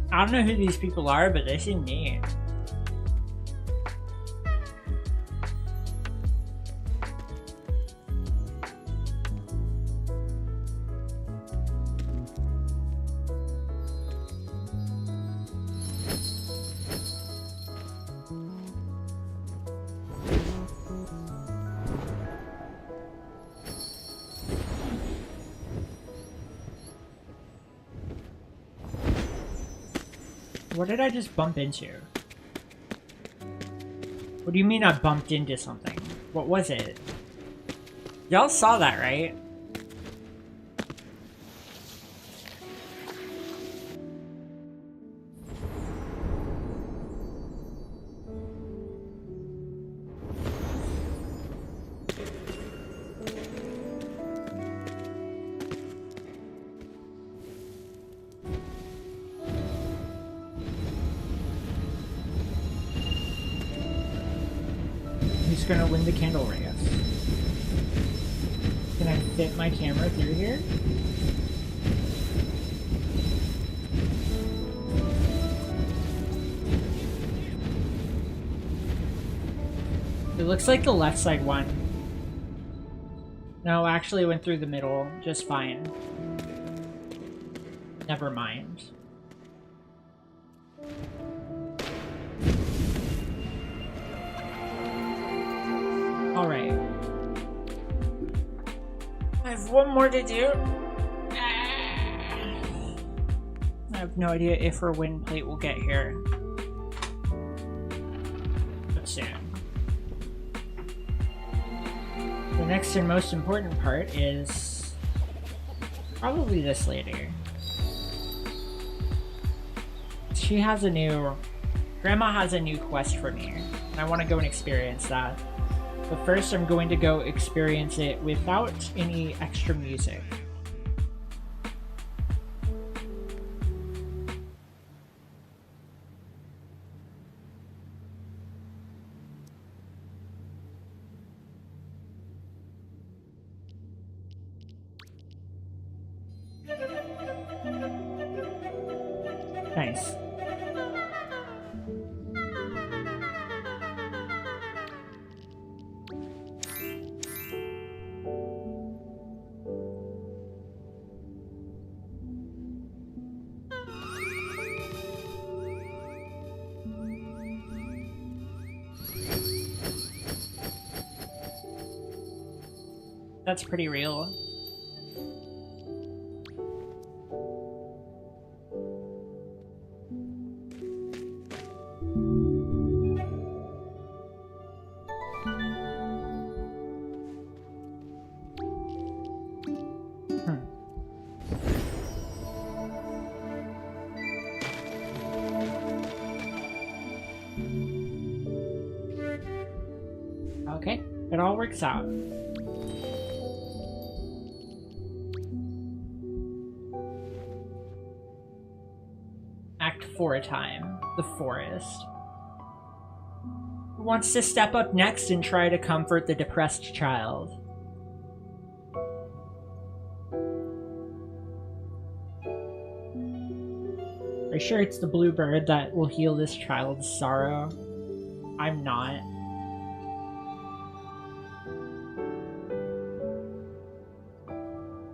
Speaker 1: I don't know who these people are, but they seem neat. What did I just bump into? What do you mean I bumped into something? What was it? Y'all saw that, right? gonna win the candle race. Can I fit my camera through here? It looks like the left side won. No, actually it went through the middle just fine. Never mind. Alright. I have one more to do. I have no idea if or when plate will get here. But soon. The next and most important part is probably this lady. She has a new... Grandma has a new quest for me, and I want to go and experience that. But first I'm going to go experience it without any extra music. Nice. That's pretty real. Okay, it all works out. Act 4 time. The forest. Who wants to step up next and try to comfort the depressed child? Are you sure it's the bluebird that will heal this child's sorrow? I'm not.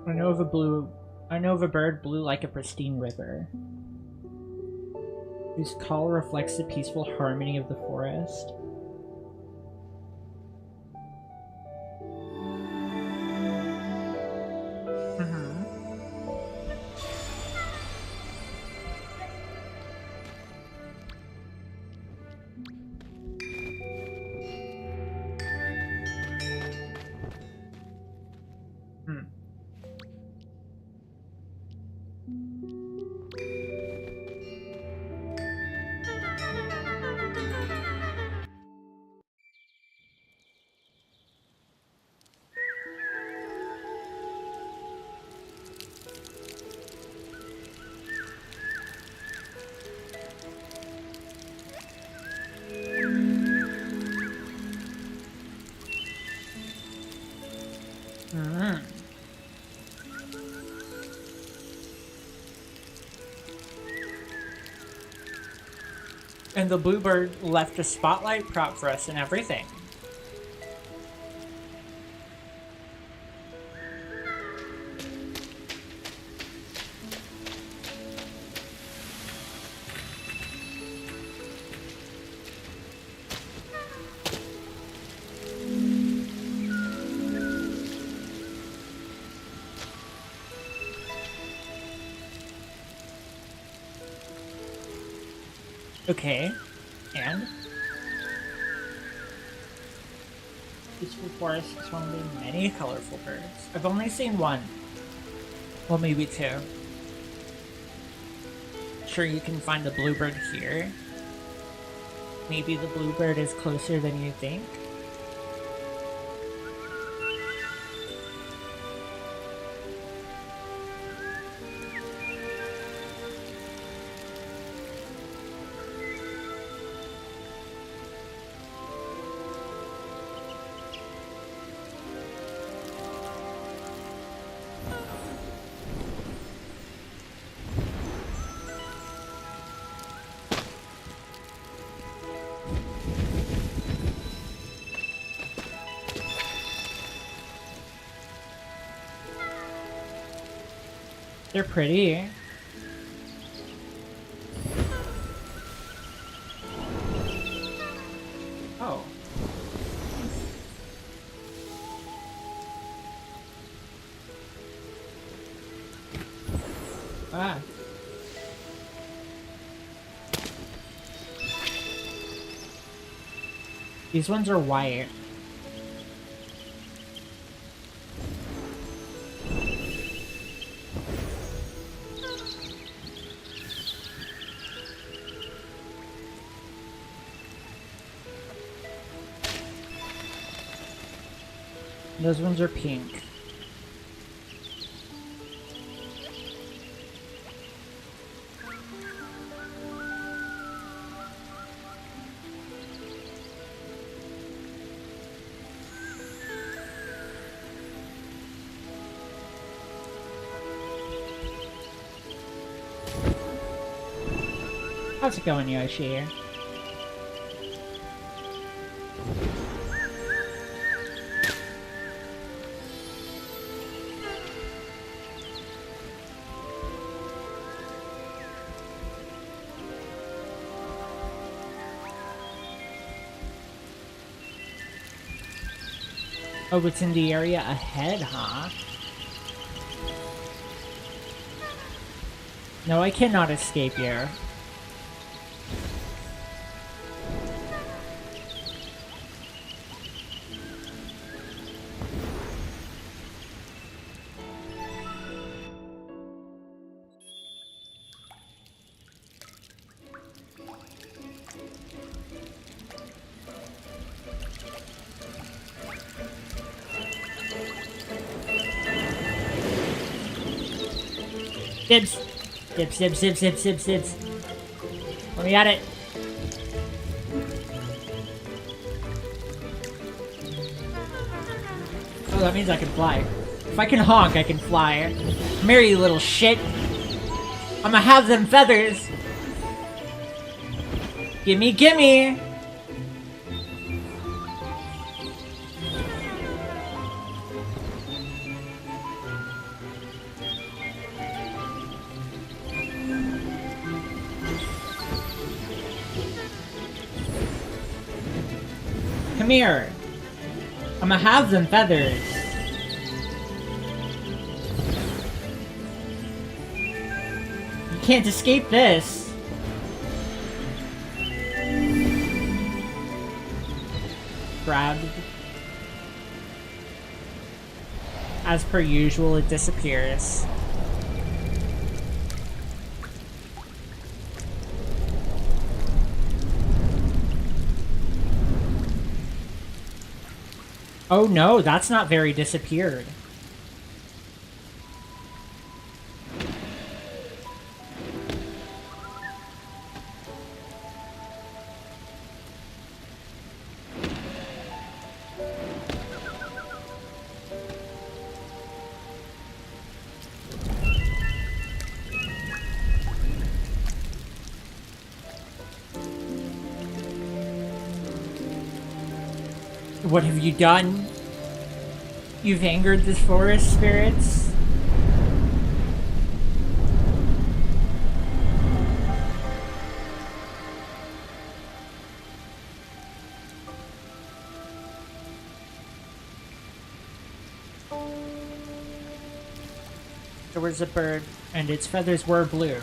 Speaker 1: I know of a bird blue like a pristine river, whose call reflects the peaceful harmony of the forest. And the bluebird left a spotlight prop for us and everything. Okay, and? Peaceful forest is one of the many colorful birds. I've only seen one. Well, maybe two. Sure, you can find the bluebird here. Maybe the bluebird is closer than you think. They're pretty. Oh. Ah. These ones are white. Those ones are pink. How's it going, Yoshi? Oh, it's in the area ahead, huh? No, I cannot escape here. Dibs! Dibs, dibs, dibs, dibs, dibs, dibs. Let me at it. Oh, that means I can fly. If I can honk, I can fly. Come here, you little shit. I'ma have them feathers. Gimme, gimme! Come here. I'ma have them feathers. You can't escape this. Grabbed. As per usual, it disappears. Oh no, that's not very disappeared. What have you done? You've angered the forest spirits? There was a bird, and its feathers were blue.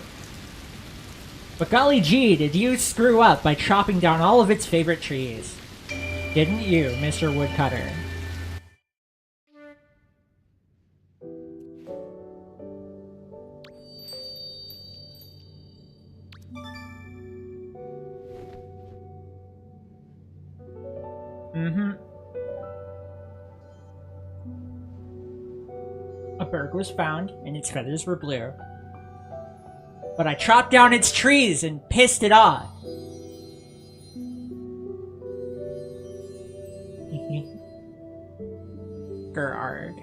Speaker 1: But golly gee, did you screw up by chopping down all of its favorite trees? Didn't you, Mr. Woodcutter? Mm-hmm. A bird was found, and its feathers were blue. But I chopped down its trees and pissed it off. Gerard.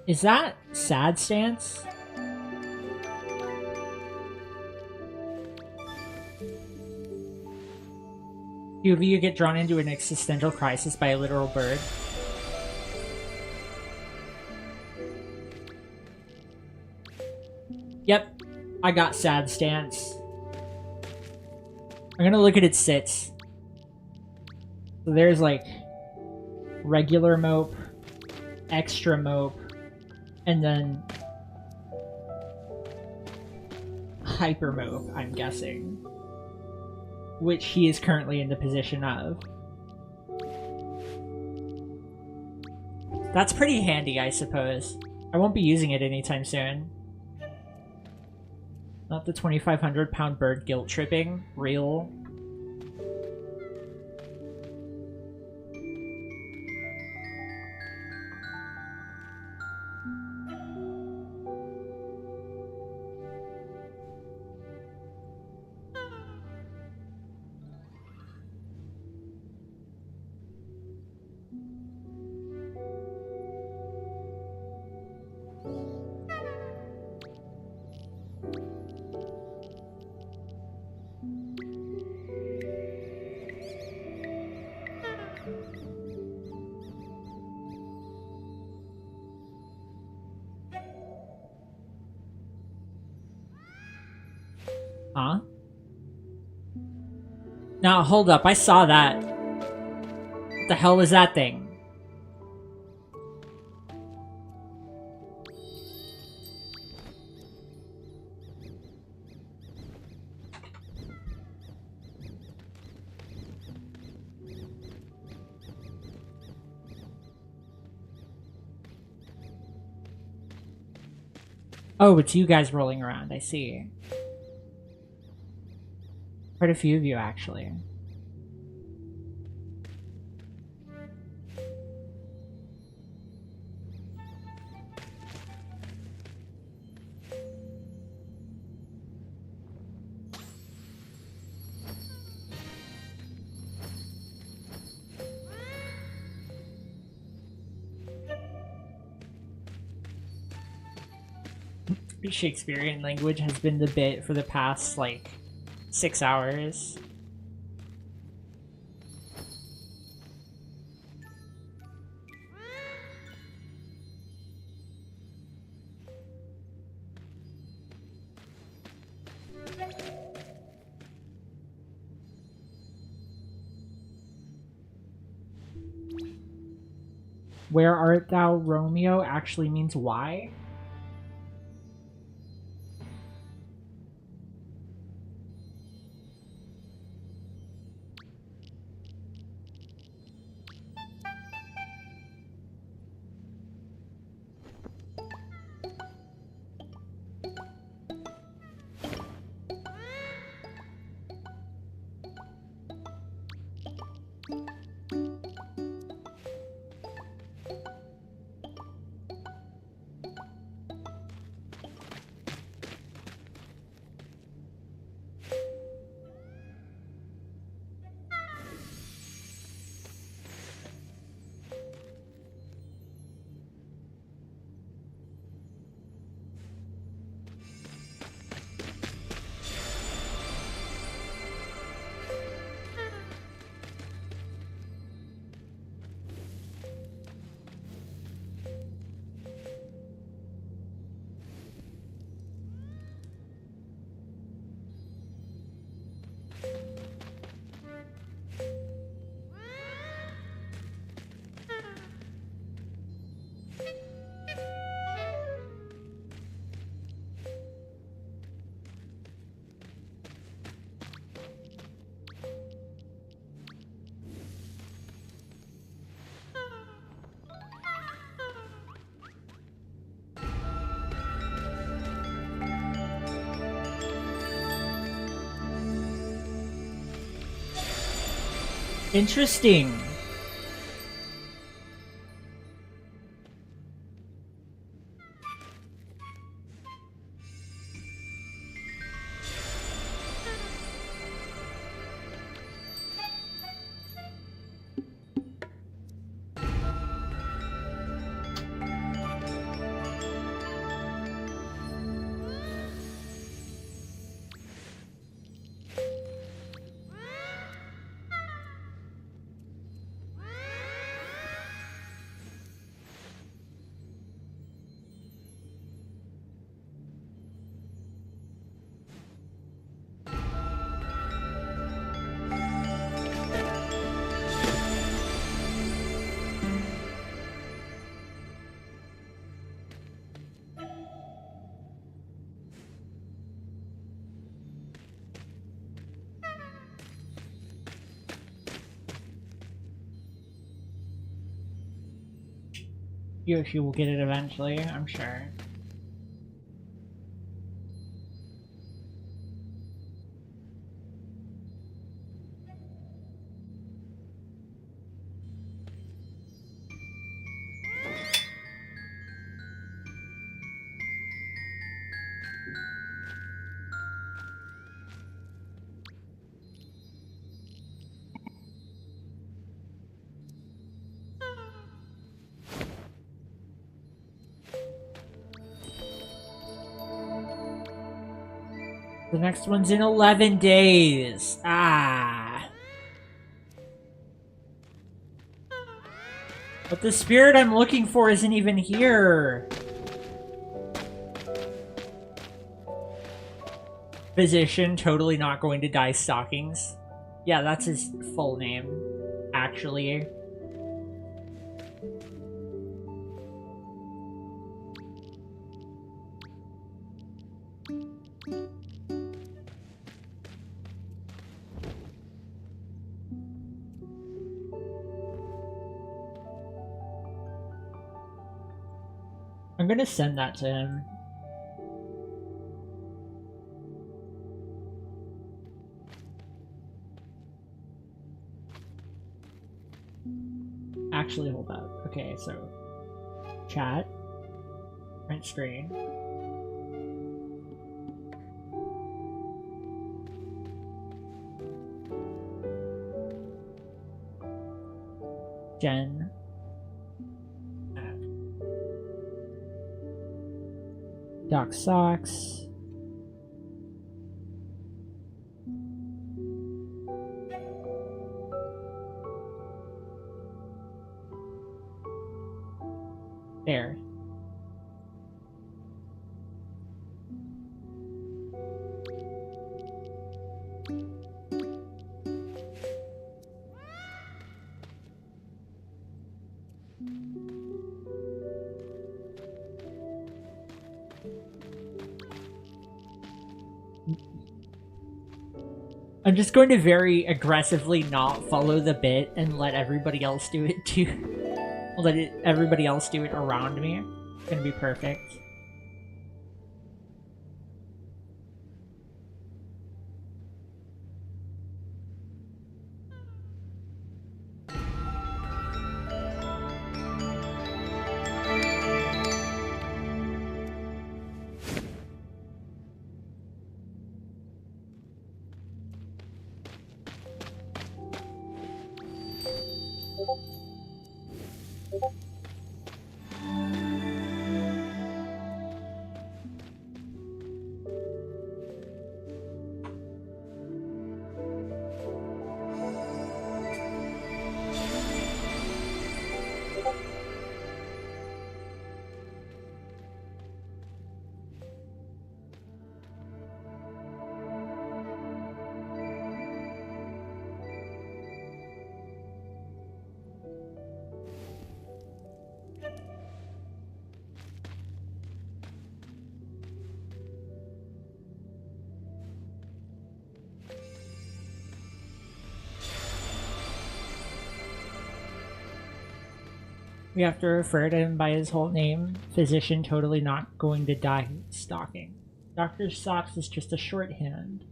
Speaker 1: Is that
Speaker 2: Sad stance? Few of you get drawn into an existential crisis by a literal bird. Yep, I got sad stance. I'm gonna look at its sits. So there's like regular mope, extra mope, and then hyper mope, I'm guessing. Which he is currently in the position of. That's pretty handy, I suppose. I won't be using it anytime soon. Not the 2,500 pound bird guilt tripping. Real. Huh? Now, hold up. I saw that. What the hell was that thing? Oh, it's you guys rolling around. I see. Quite a few of you, actually. Shakespearean language has been the bit for the past, like, 6 hours. Where art thou, Romeo actually means why? Interesting. Yoshi will get it eventually, I'm sure. The next one's in 11 days. Ah. But the spirit I'm looking for isn't even here. Physician, totally not going to dye stockings. Yeah, that's his full name, actually. I'm gonna send that to him. Actually, hold up. Okay, so chat, print screen. Jen. Doc Socks. There. I'm just going to very aggressively not follow the bit and let everybody else do it too. Everybody else do it around me. It's gonna be perfect. We have to refer to him by his whole name. Physician, totally not going to die stalking. Dr. Socks is just a shorthand.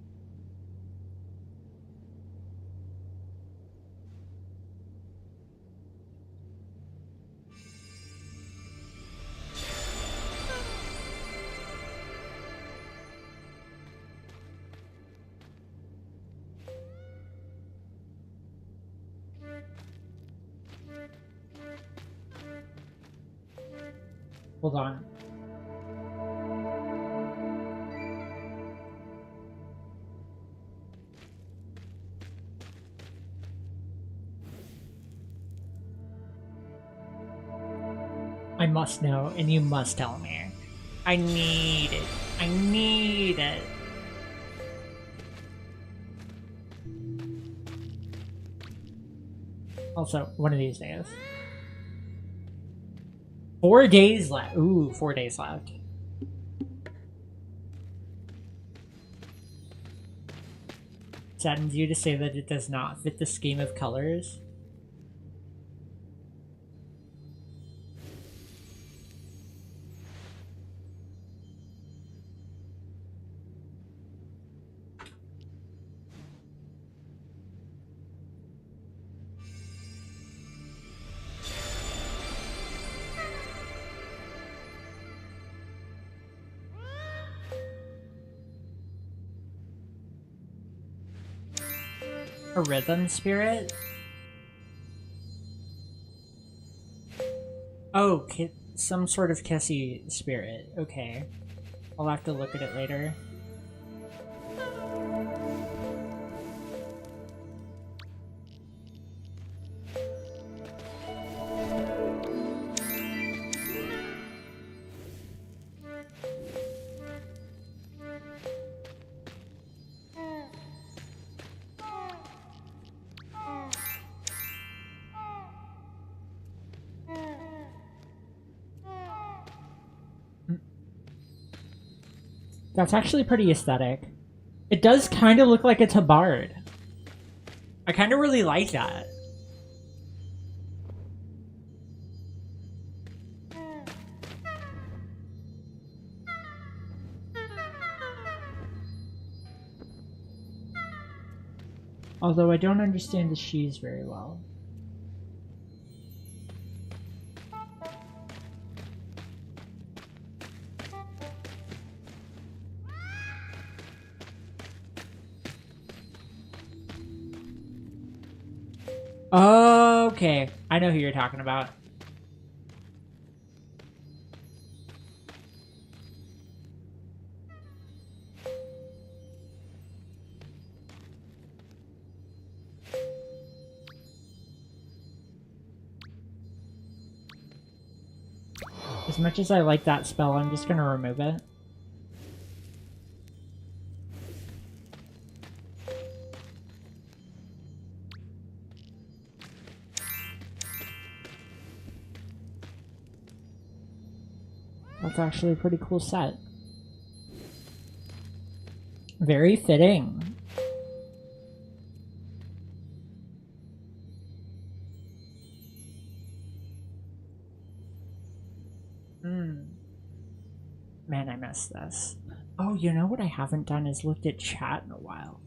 Speaker 2: Hold on. I must know, and you must tell me. I need it. I need it. Also, one of these days. 4 days left. Ooh, 4 days left. Saddens you to say that it does not fit the scheme of colors. A rhythm spirit? Oh, some sort of kissy spirit. Okay. I'll have to look at it later. That's actually pretty aesthetic. It does kind of look like a tabard. I kind of really like that. Although I don't understand the she's very well. Okay, I know who you're talking about. As much as I like that spell, I'm just gonna remove it. That's actually a pretty cool set. Very fitting. Man, I missed this. Oh, you know what I haven't done is looked at chat in a while.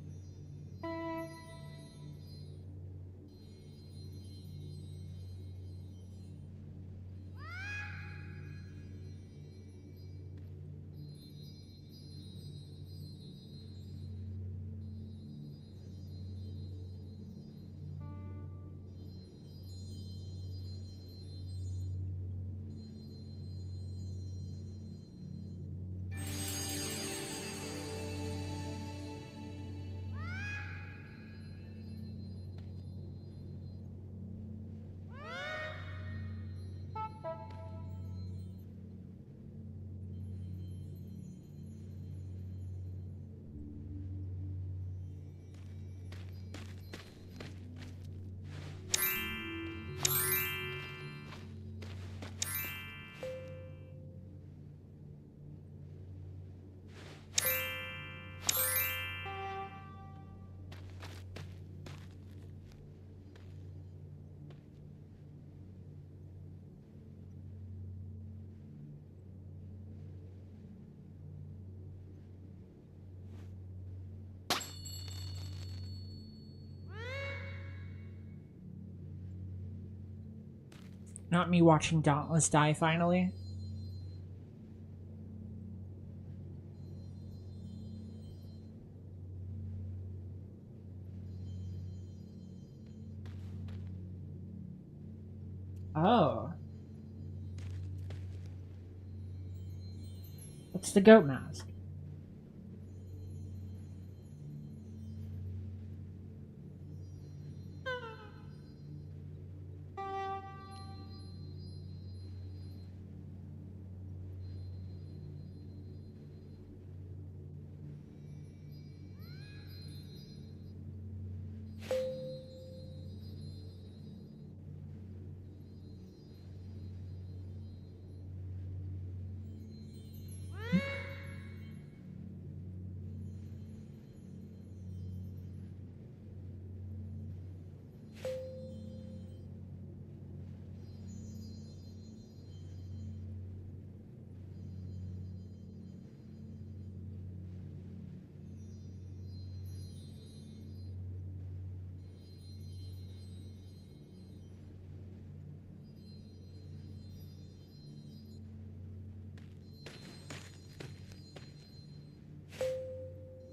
Speaker 2: Not me watching Dauntless die finally. Oh. What's the goat mask?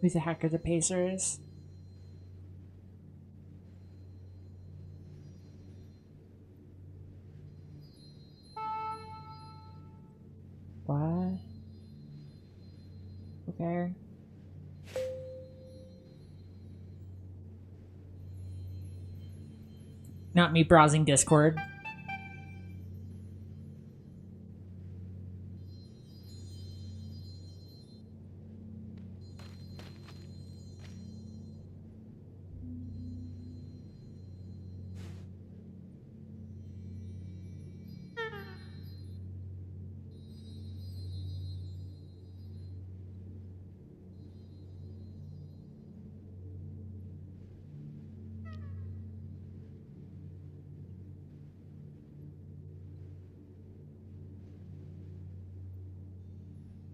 Speaker 2: Who the heck are the Pacers? Not me browsing Discord.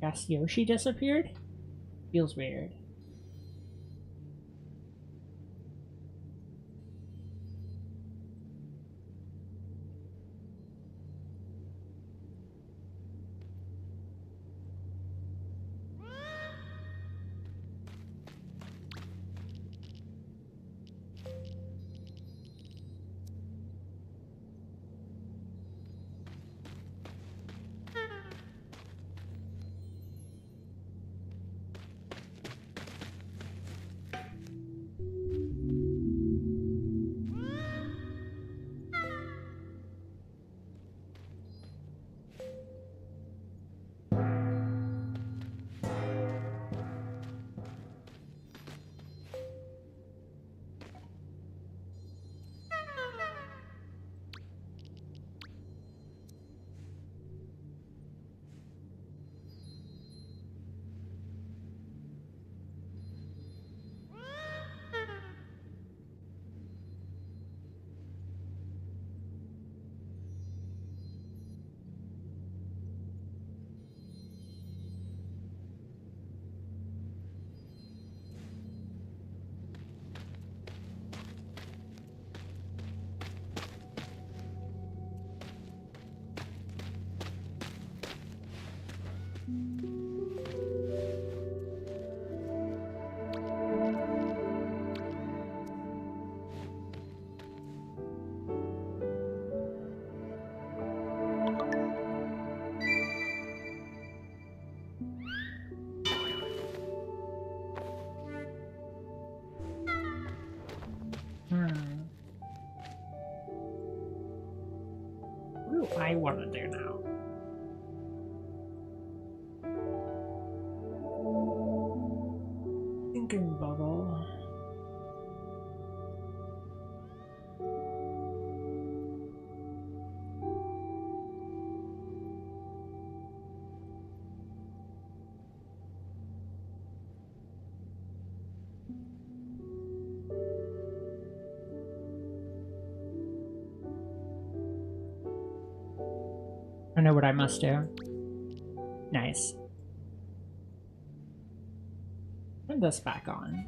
Speaker 2: Guess Yoshi disappeared? Feels weird. What do I want to do now? Thinking bubble. I know what I must do. Nice. Turn this back on.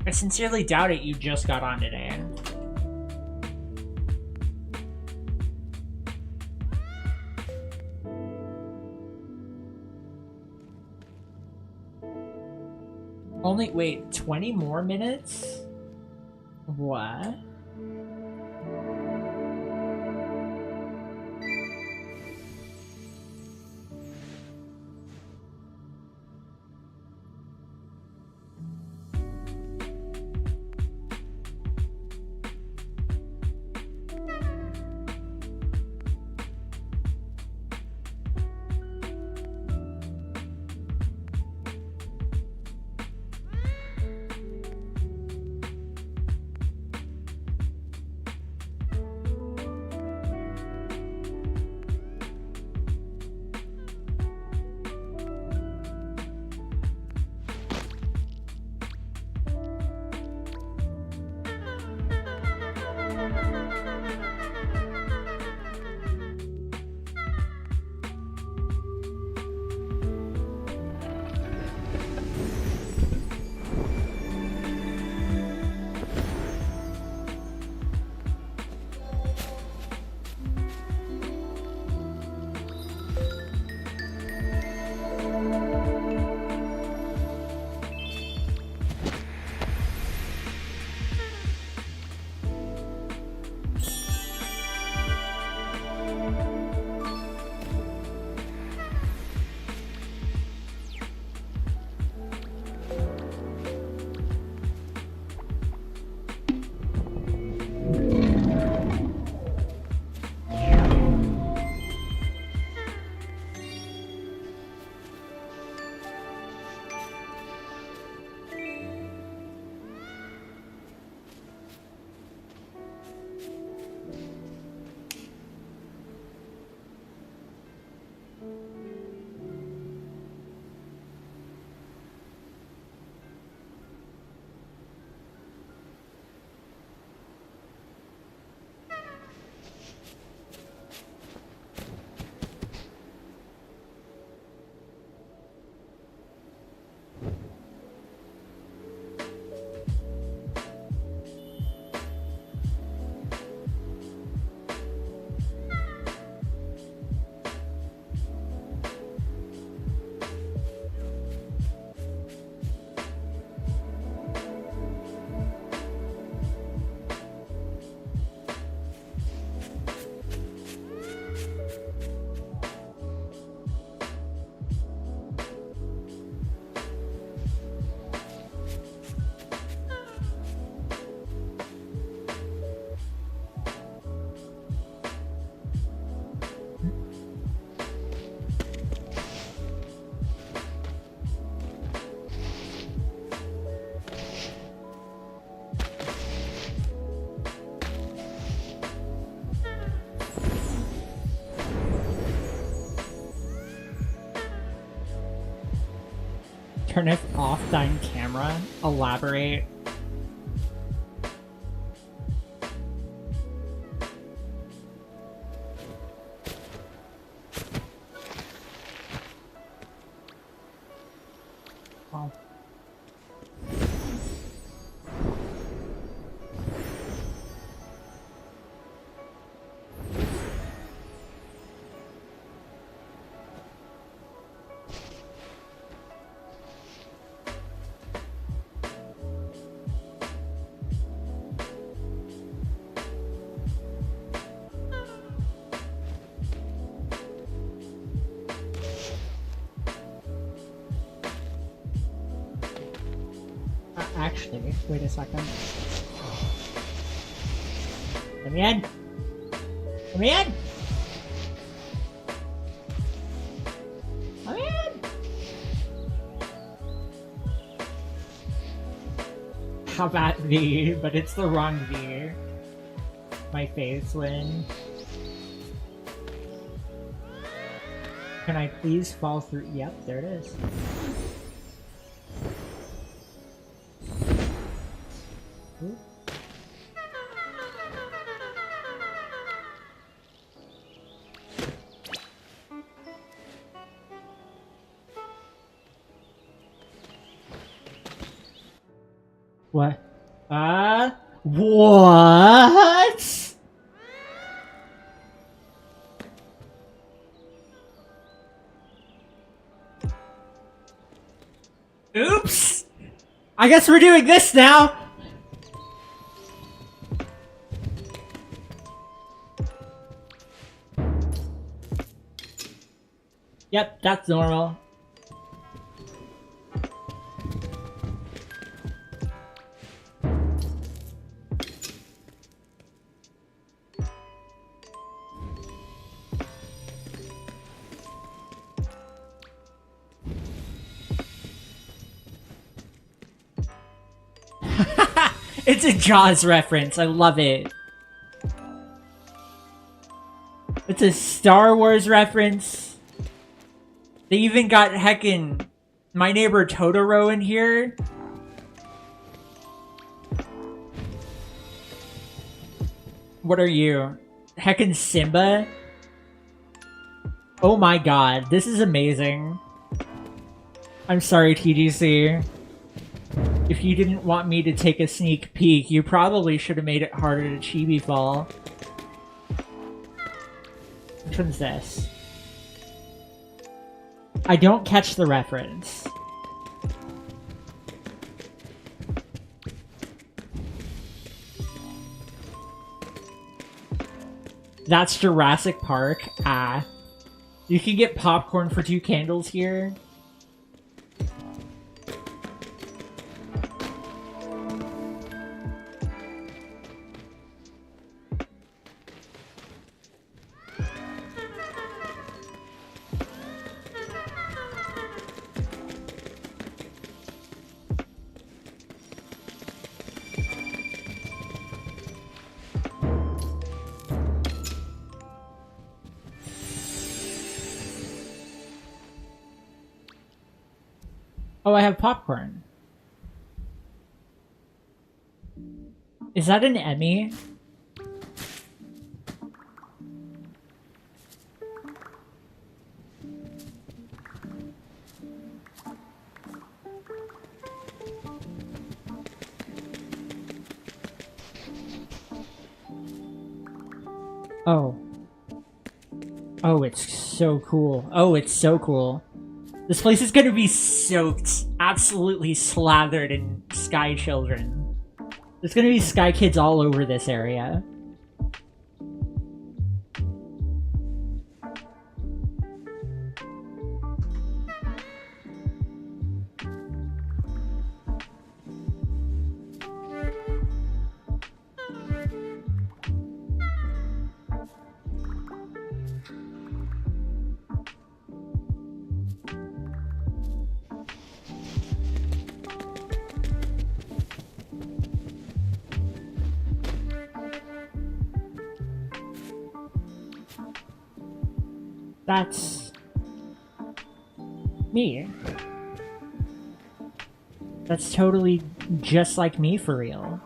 Speaker 2: I sincerely doubt it you just got on today. Only, wait, 20 more minutes? What? Turn it off thine camera. Elaborate. Wow. Actually, wait a second. Let me in! Let me in! Let me in! How about V? But it's the wrong V. My face when... Can I please fall through? Yep, there it is. Ooh. What? What? Oops! I guess we're doing this now! Yep, that's normal. It's a Jaws reference. I love it. It's a Star Wars reference. They even got heckin' My Neighbor Totoro in here. What are you? Heckin' Simba? Oh my god, this is amazing. I'm sorry, TGC. If you didn't want me to take a sneak peek, you probably should have made it harder to chibi fall. Which one's this? I don't catch the reference. That's Jurassic Park. Ah. You can get popcorn for 2 candles here. Oh, I have popcorn. Is that an Emmy? Oh. Oh, it's so cool. Oh, it's so cool. This place is gonna be soaked, absolutely slathered in Sky Children. There's gonna be Sky Kids all over this area. That's me. That's totally just like me for real.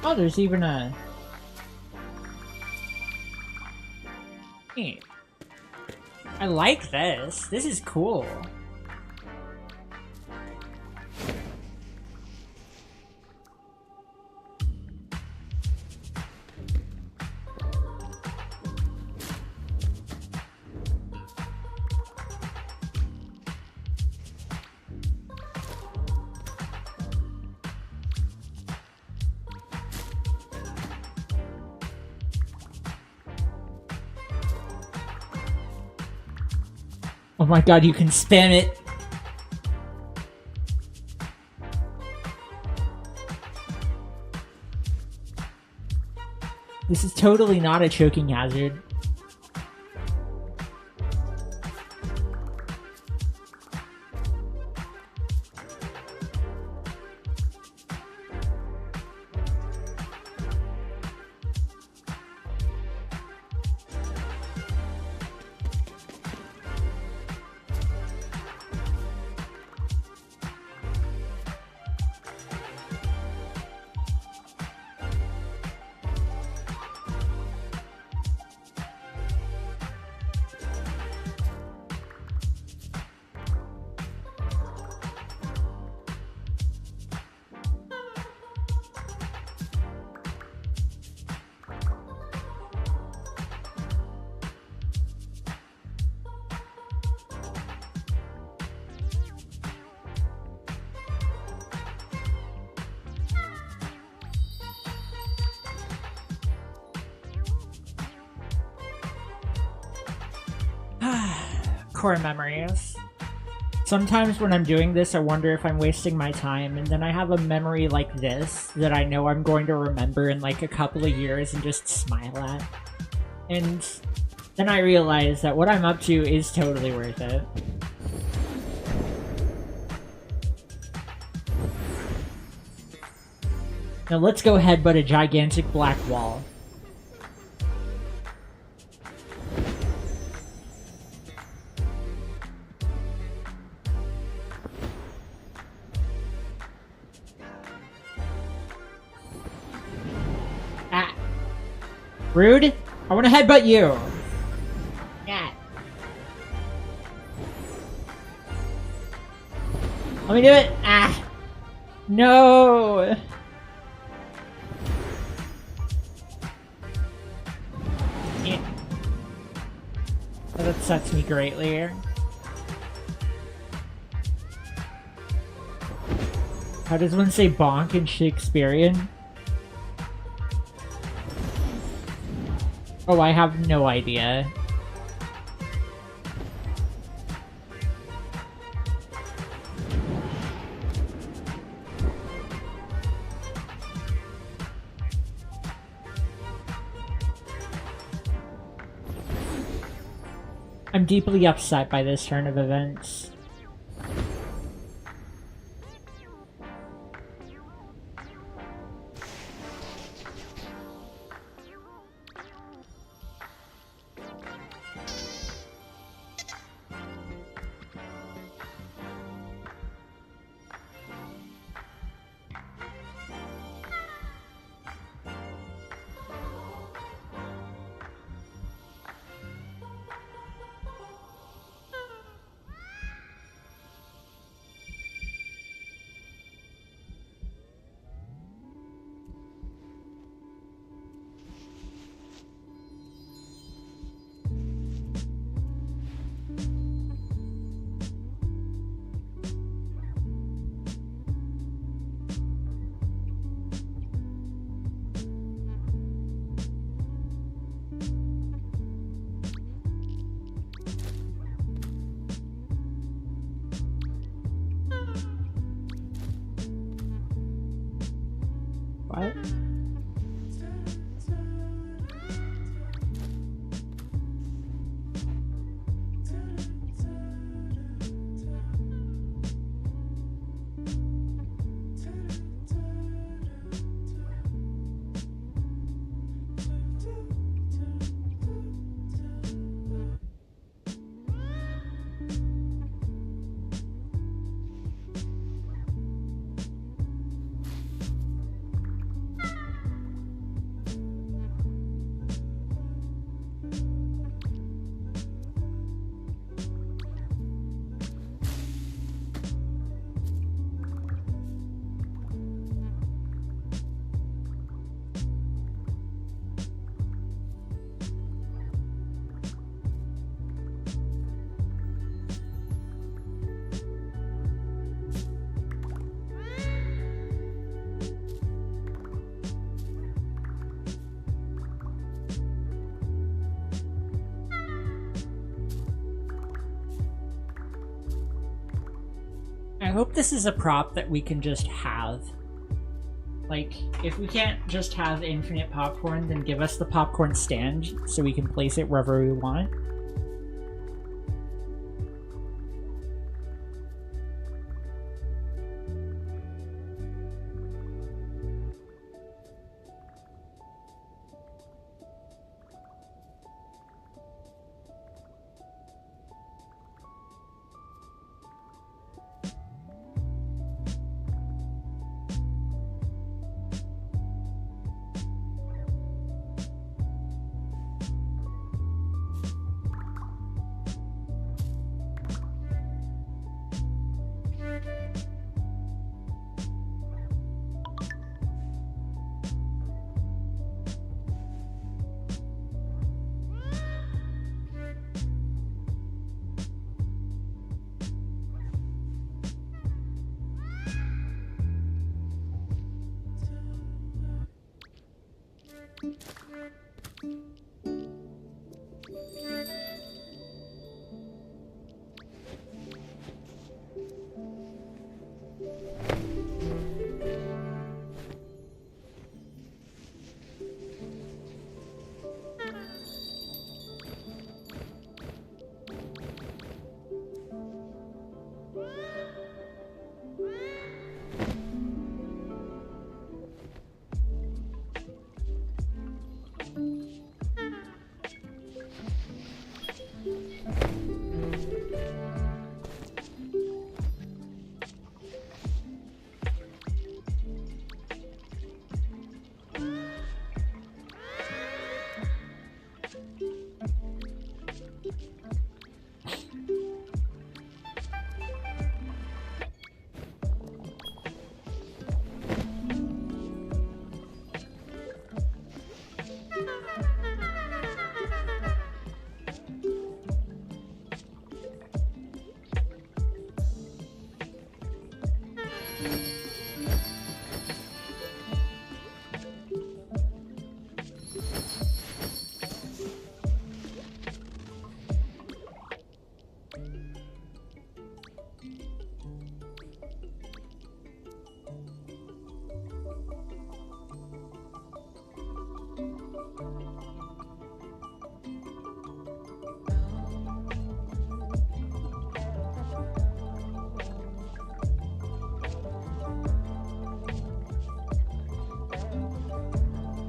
Speaker 2: Oh, there's even a... Hey. I like this. This is cool. Oh my god, you can spam it! This is totally not a choking hazard. Core memories. Sometimes when I'm doing this, I wonder if I'm wasting my time, and then I have a memory like this that I know I'm going to remember in like a couple of years and just smile at. And then I realize that what I'm up to is totally worth it. Now let's go headbutt a gigantic black wall. Rude? I want to headbutt you! Yeah. Let me do it! Ah! No! Yeah. That upsets me greatly here. How does one say bonk in Shakespearean? Oh, I have no idea. I'm deeply upset by this turn of events. What? I hope this is a prop that we can just have. Like, if we can't just have infinite popcorn, then give us the popcorn stand so we can place it wherever we want.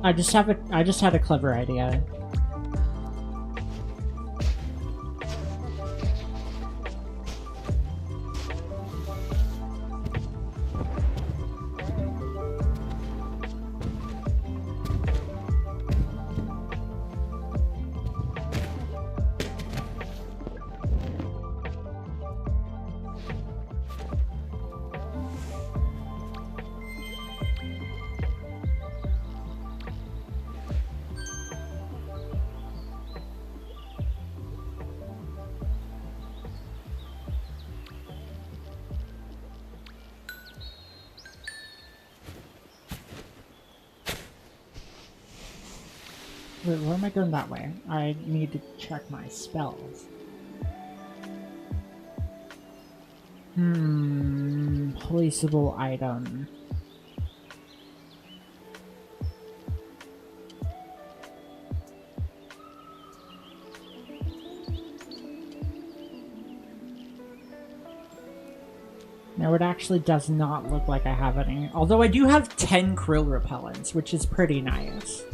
Speaker 2: I just had a clever idea. Wait, where am I going that way? I need to check my spells. Placeable item. No, it actually does not look like I have any. Although I do have 10 krill repellents, which is pretty nice.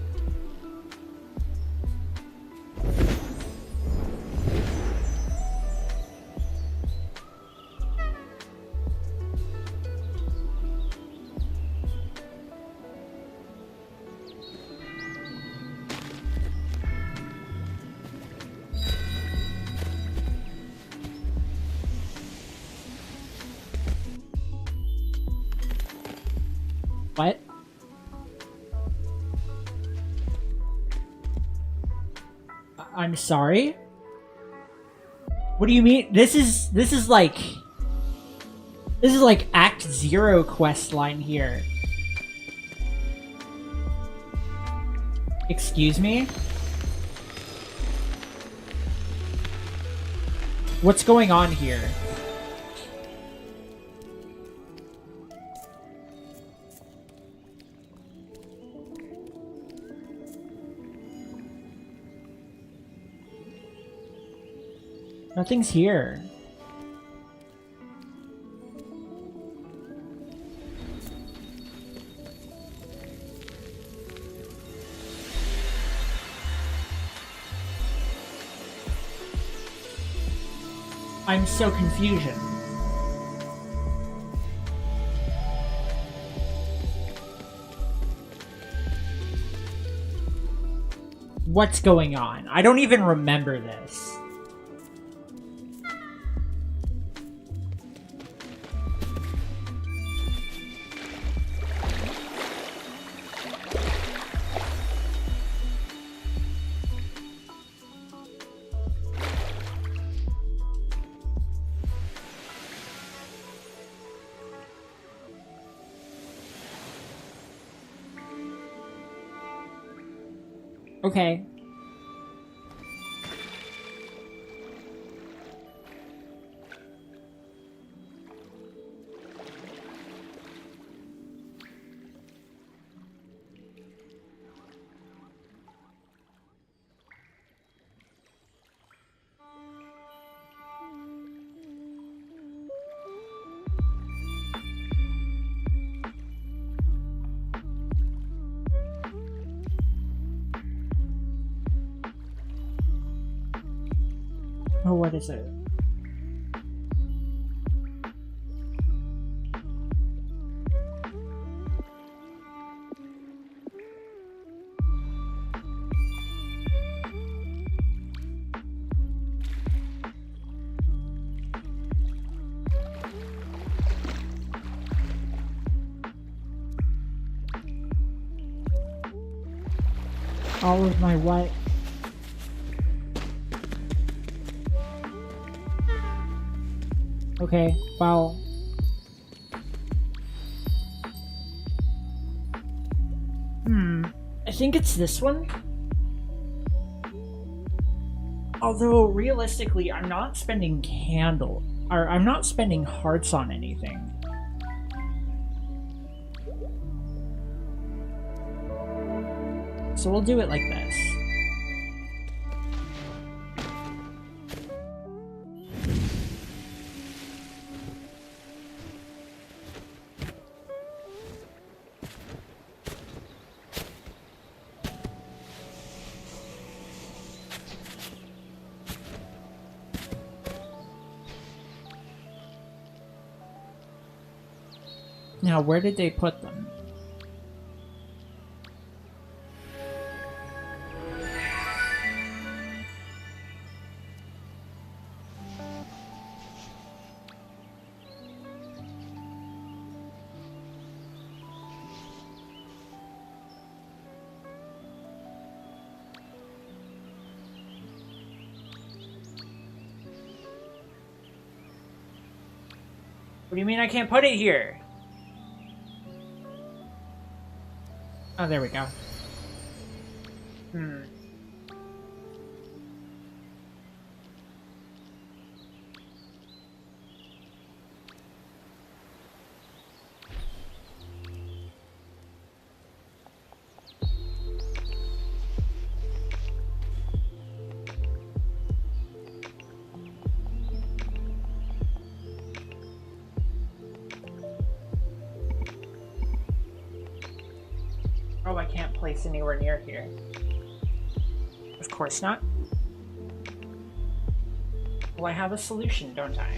Speaker 2: What? I'm sorry? What do you mean? This is like Act 0 quest line here. Excuse me? What's going on here? Nothing's here. I'm so confusion. What's going on? I don't even remember this. Okay. Oh, what is it? All of my what? Okay, well. I think it's this one. Although, realistically, I'm not spending I'm not spending hearts on anything. So we'll do it like this. Now, where did they put them? What do you mean I can't put it here? Oh, there we go. Oh, I can't place anywhere near here. Of course not. Well, I have a solution, don't I?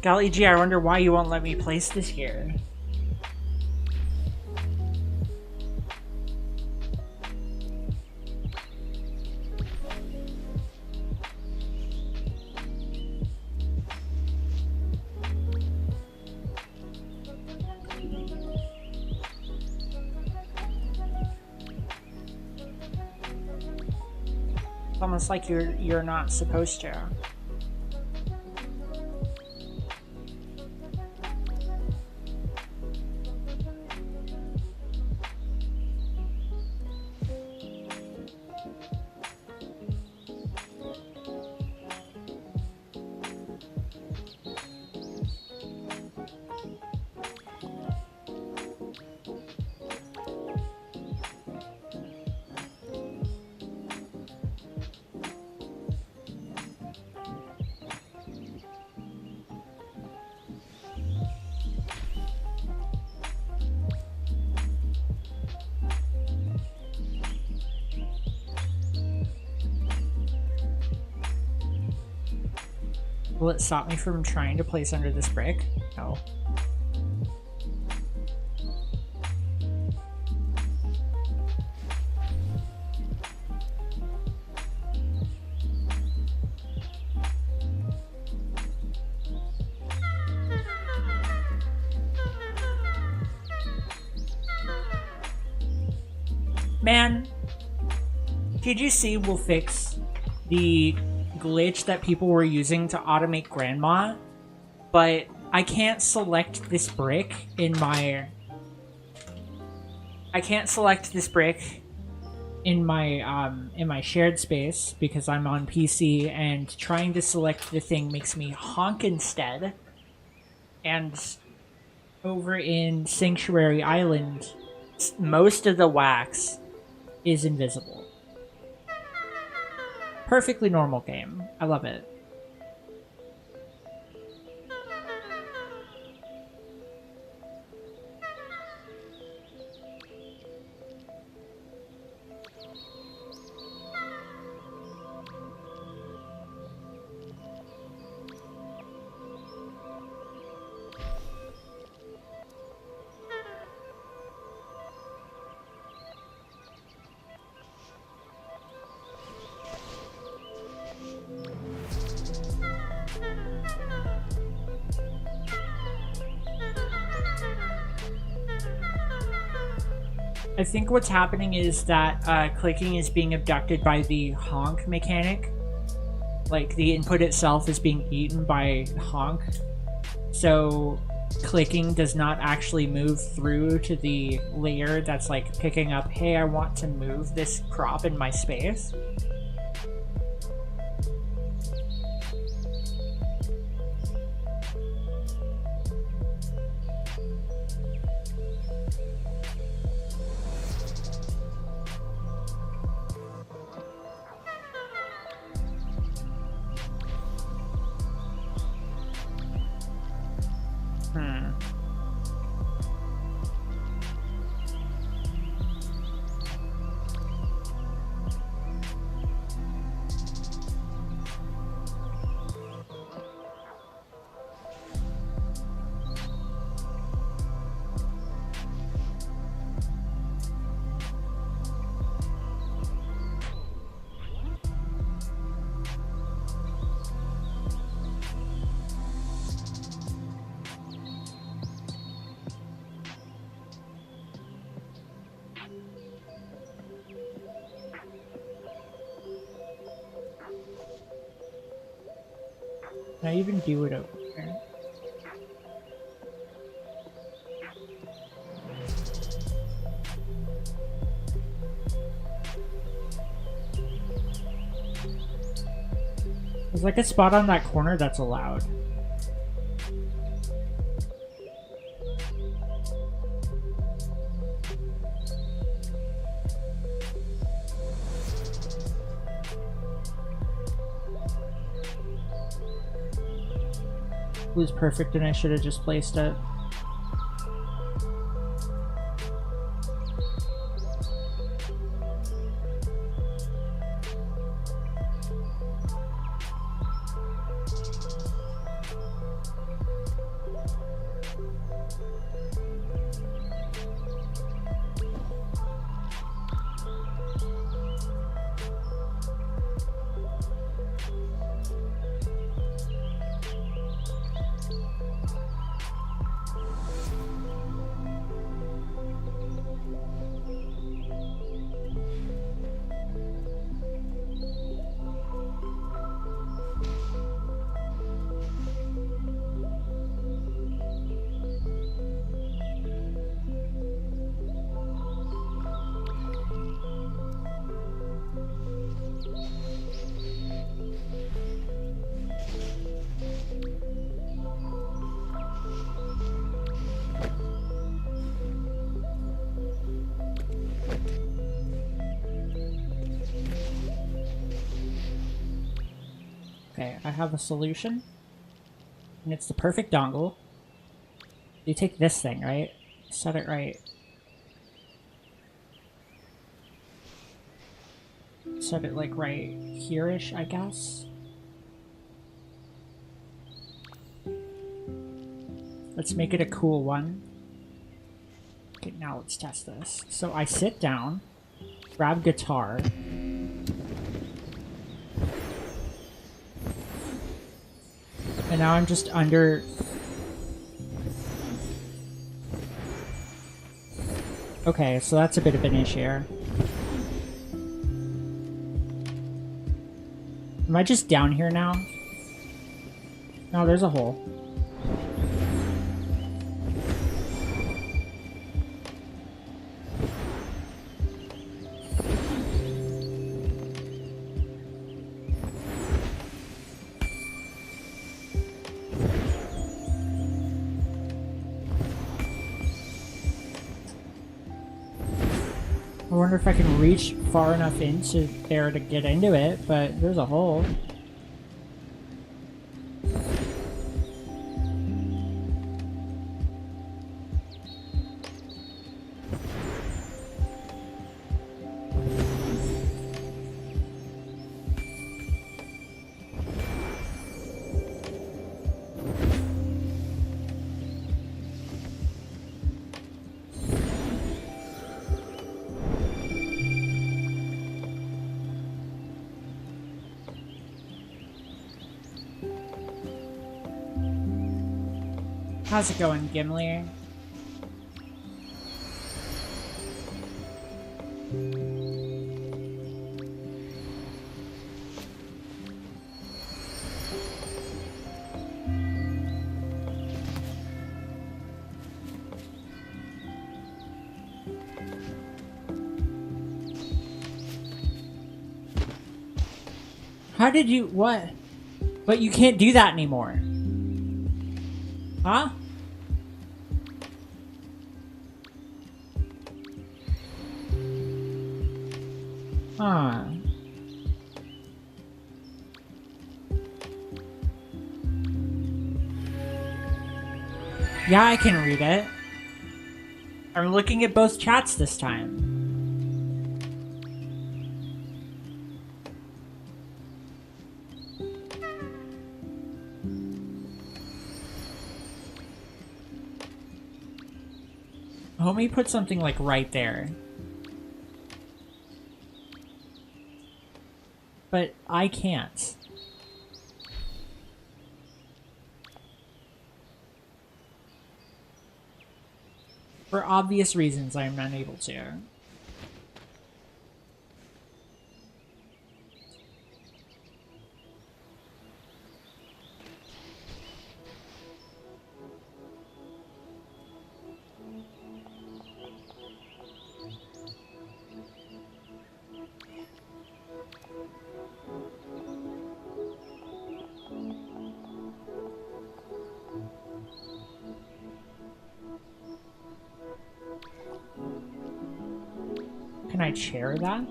Speaker 2: Golly gee, I wonder why you won't let me place this here. It's almost like you're not supposed to. Will it stop me from trying to place under this brick? No. Man, TGC will fix the glitch that people were using to automate grandma, but I can't select this brick in my in my shared space because I'm on PC, and trying to select the thing makes me honk instead. And over in Sanctuary Island, most of the wax is invisible. Perfectly normal game. I love it. I think what's happening is that clicking is being abducted by the honk mechanic. Like, the input itself is being eaten by honk. So clicking does not actually move through to the layer that's like picking up, hey, I want to move this prop in my space. Can I even do it over here? There's like a spot on that corner that's allowed. It was perfect and I should have just placed it. Okay, I have a solution. And it's the perfect dongle. You take this thing, right? Set it right. Set it like right here-ish, I guess. Let's make it a cool one. Okay, now let's test this. So I sit down, grab guitar. And now I'm just under... Okay, so that's a bit of an issue. Am I just down here now? No, there's a hole. I wonder if I can reach far enough into there to get into it, but there's a hole. How's it going, Gimli? How did you... what? But you can't do that anymore. Huh? Huh. Yeah, I can read it. I'm looking at both chats this time. Homie put something like right there. But I can't. For obvious reasons, I am unable to. Can I chair that?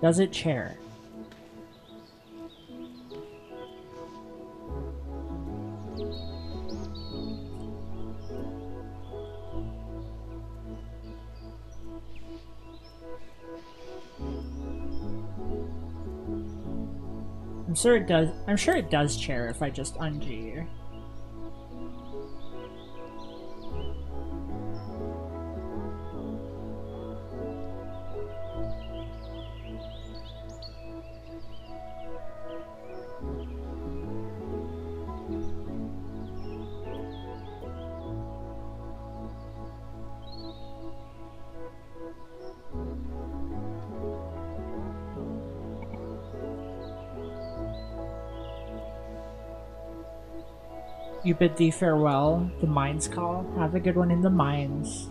Speaker 2: Does it chair? I'm sure it does. I'm sure it does chair if I just ung. You bid thee farewell. The mines call. Have a good one in the mines.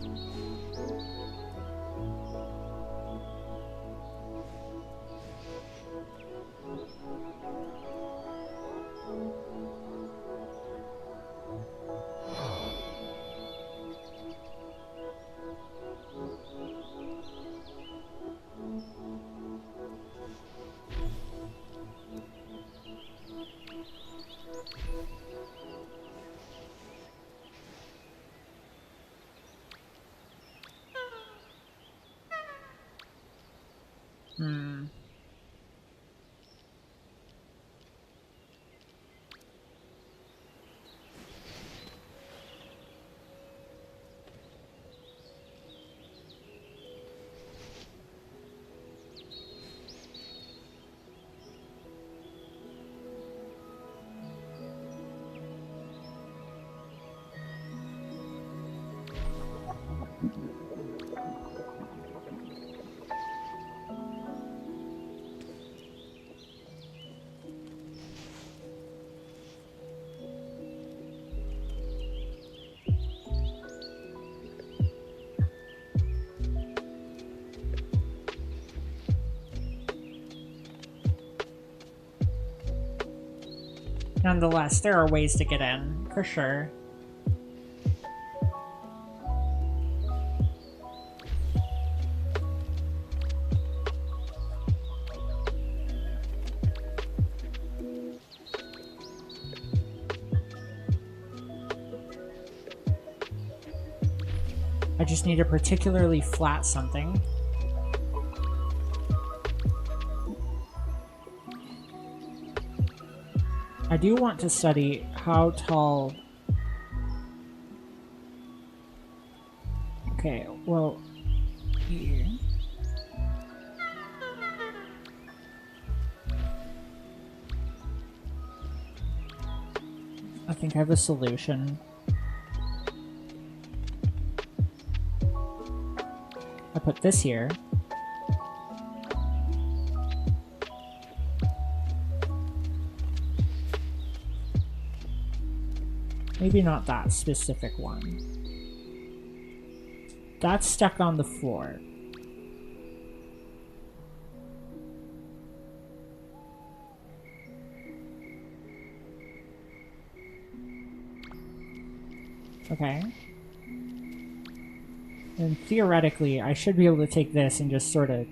Speaker 2: Nonetheless, there are ways to get in, for sure. I just need a particularly flat something. I do want to study how tall... Okay, well, here. I think I have a solution. I put this here. Maybe not that specific one. That's stuck on the floor. Okay. And theoretically, I should be able to take this and just sort of...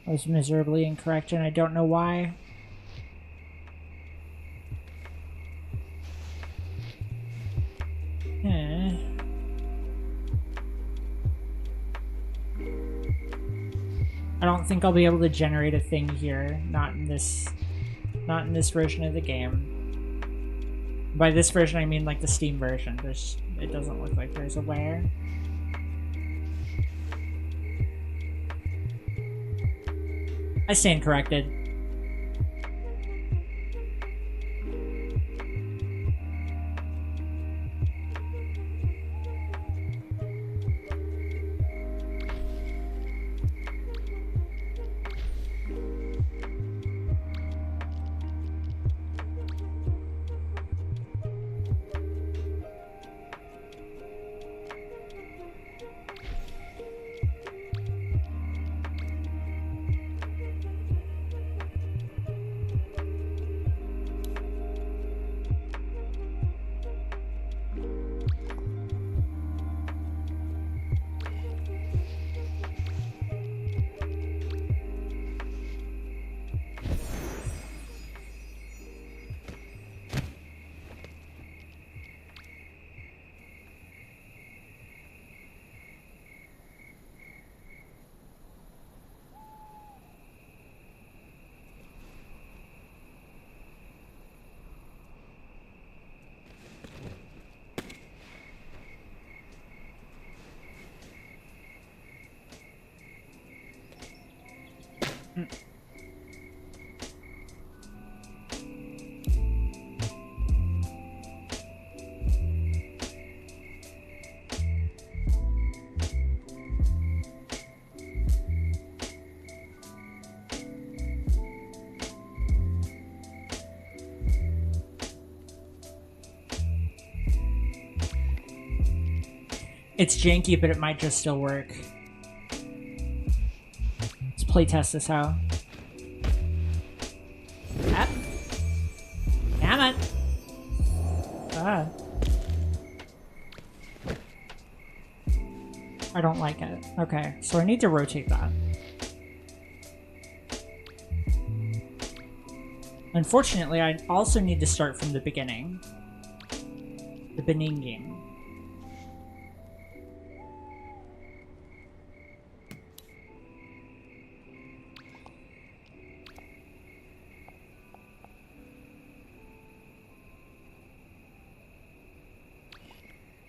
Speaker 2: I was miserably incorrect and I don't know why. I don't think I'll be able to generate a thing here. Not in this version of the game. By this version, I mean like the Steam version. It doesn't look like there's a way. I stand corrected. It's janky, but it might just still work. Let's playtest this out. Ah. Damn it! Ah. I don't like it. Okay, so I need to rotate that. Unfortunately, I also need to start from the beginning. The beginning.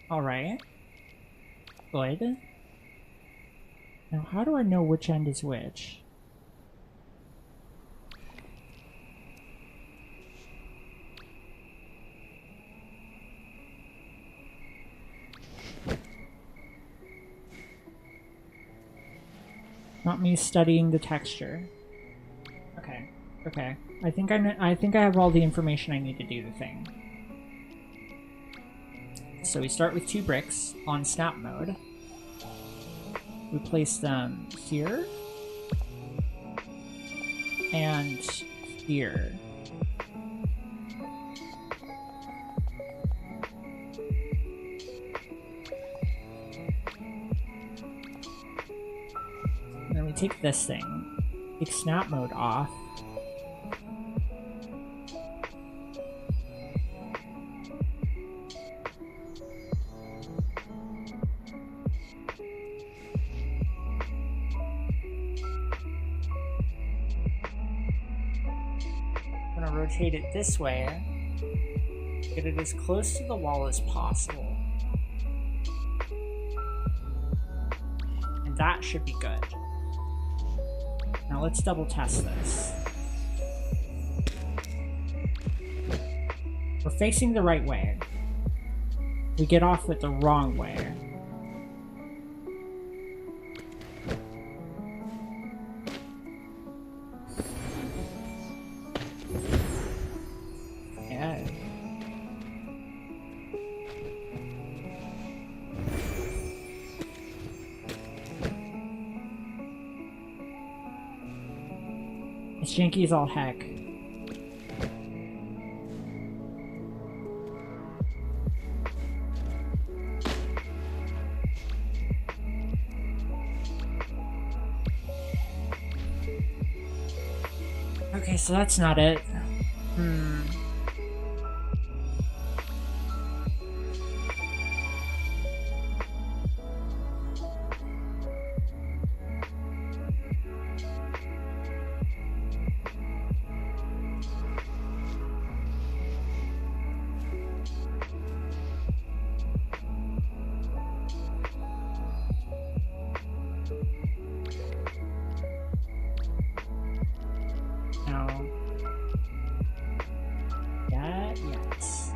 Speaker 2: Alright. Good. Now, how do I know which end is which? Not me studying the texture. Okay, I think I have all the information I need to do the thing. So we start with 2 bricks on snap mode. We place them here and here. And then we take this thing, take snap mode off. I'm gonna rotate it this way, get it as close to the wall as possible. And that should be good. Now let's double test this. We're facing the right way. We get off with the wrong way. Yeah. It's janky as all heck. Okay, so that's not it. Now, that, yes.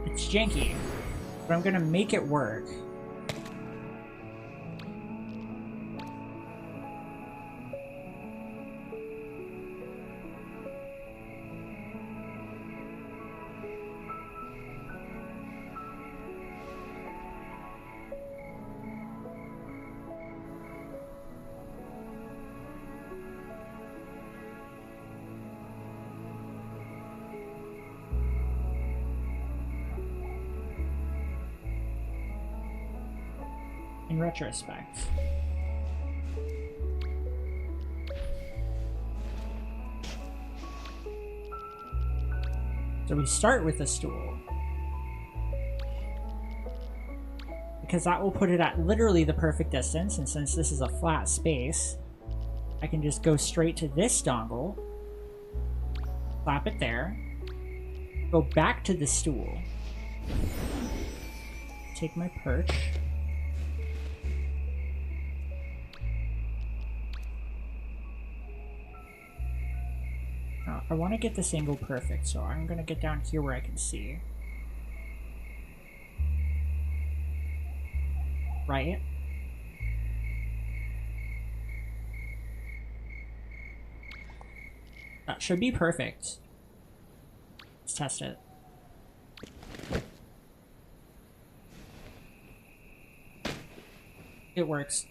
Speaker 2: It's janky, but I'm gonna make it work. In retrospect. So we start with a stool, because that will put it at literally the perfect distance, and since this is a flat space, I can just go straight to this dongle, slap it there, go back to the stool, take my perch, I want to get this angle perfect, so I'm going to get down here where I can see. Right? That should be perfect. Let's test it. It works.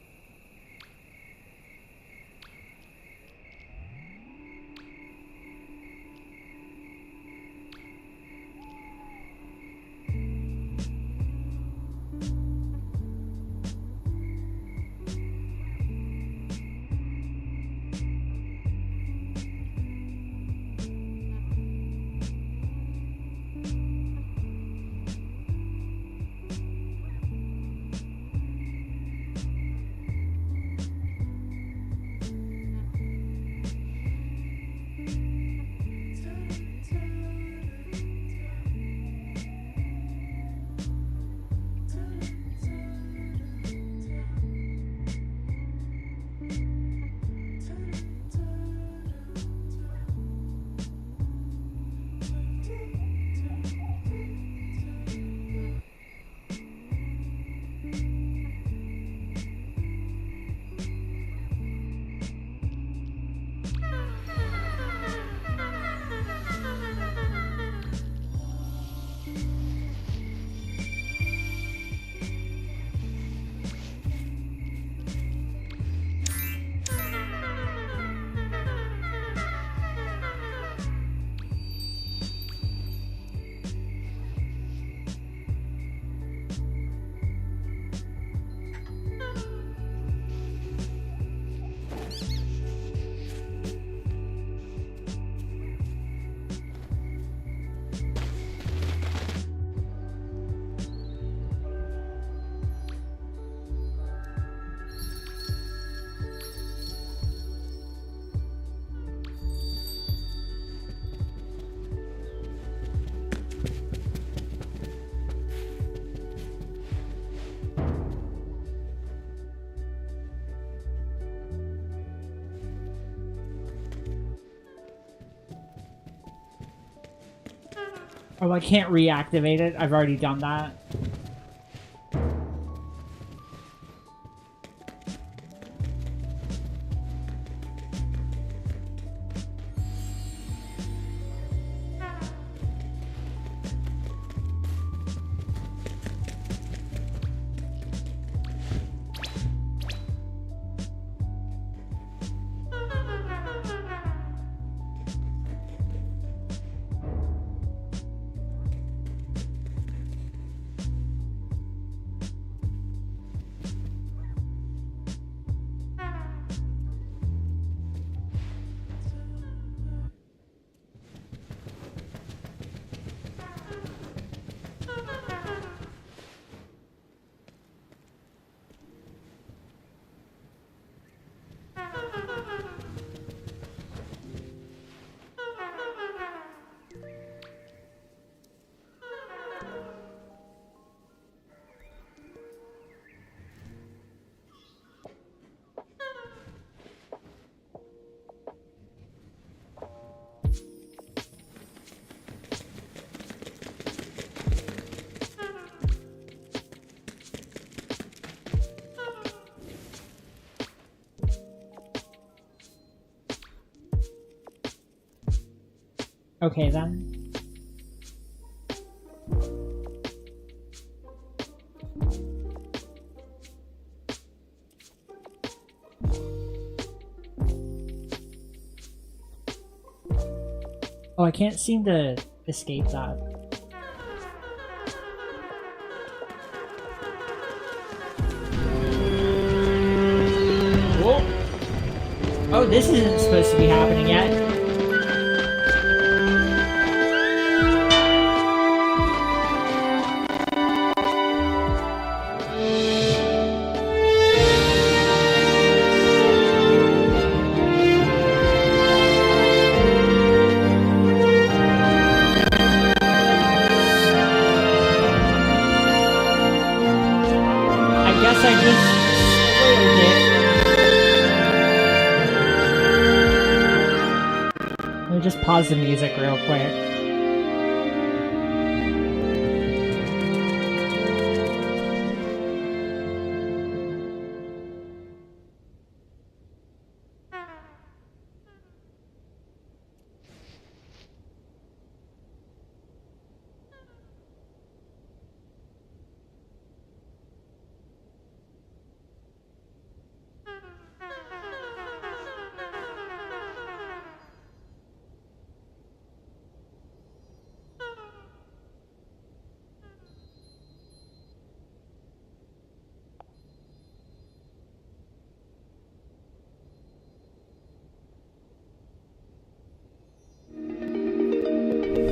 Speaker 2: Oh, I can't reactivate it. I've already done that. Okay, then. Oh, I can't seem to escape that. Whoa! Oh, this isn't supposed to be happening yet. I just spoiled it. Let me just pause the music real quick.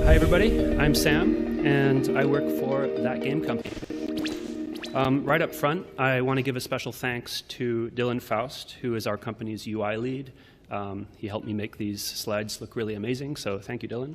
Speaker 3: Hi everybody, I'm Sam, and I work for That Game Company. Right up front, I want to give a special thanks to Dylan Faust, who is our company's UI lead. He helped me make these slides look really amazing, so thank you, Dylan.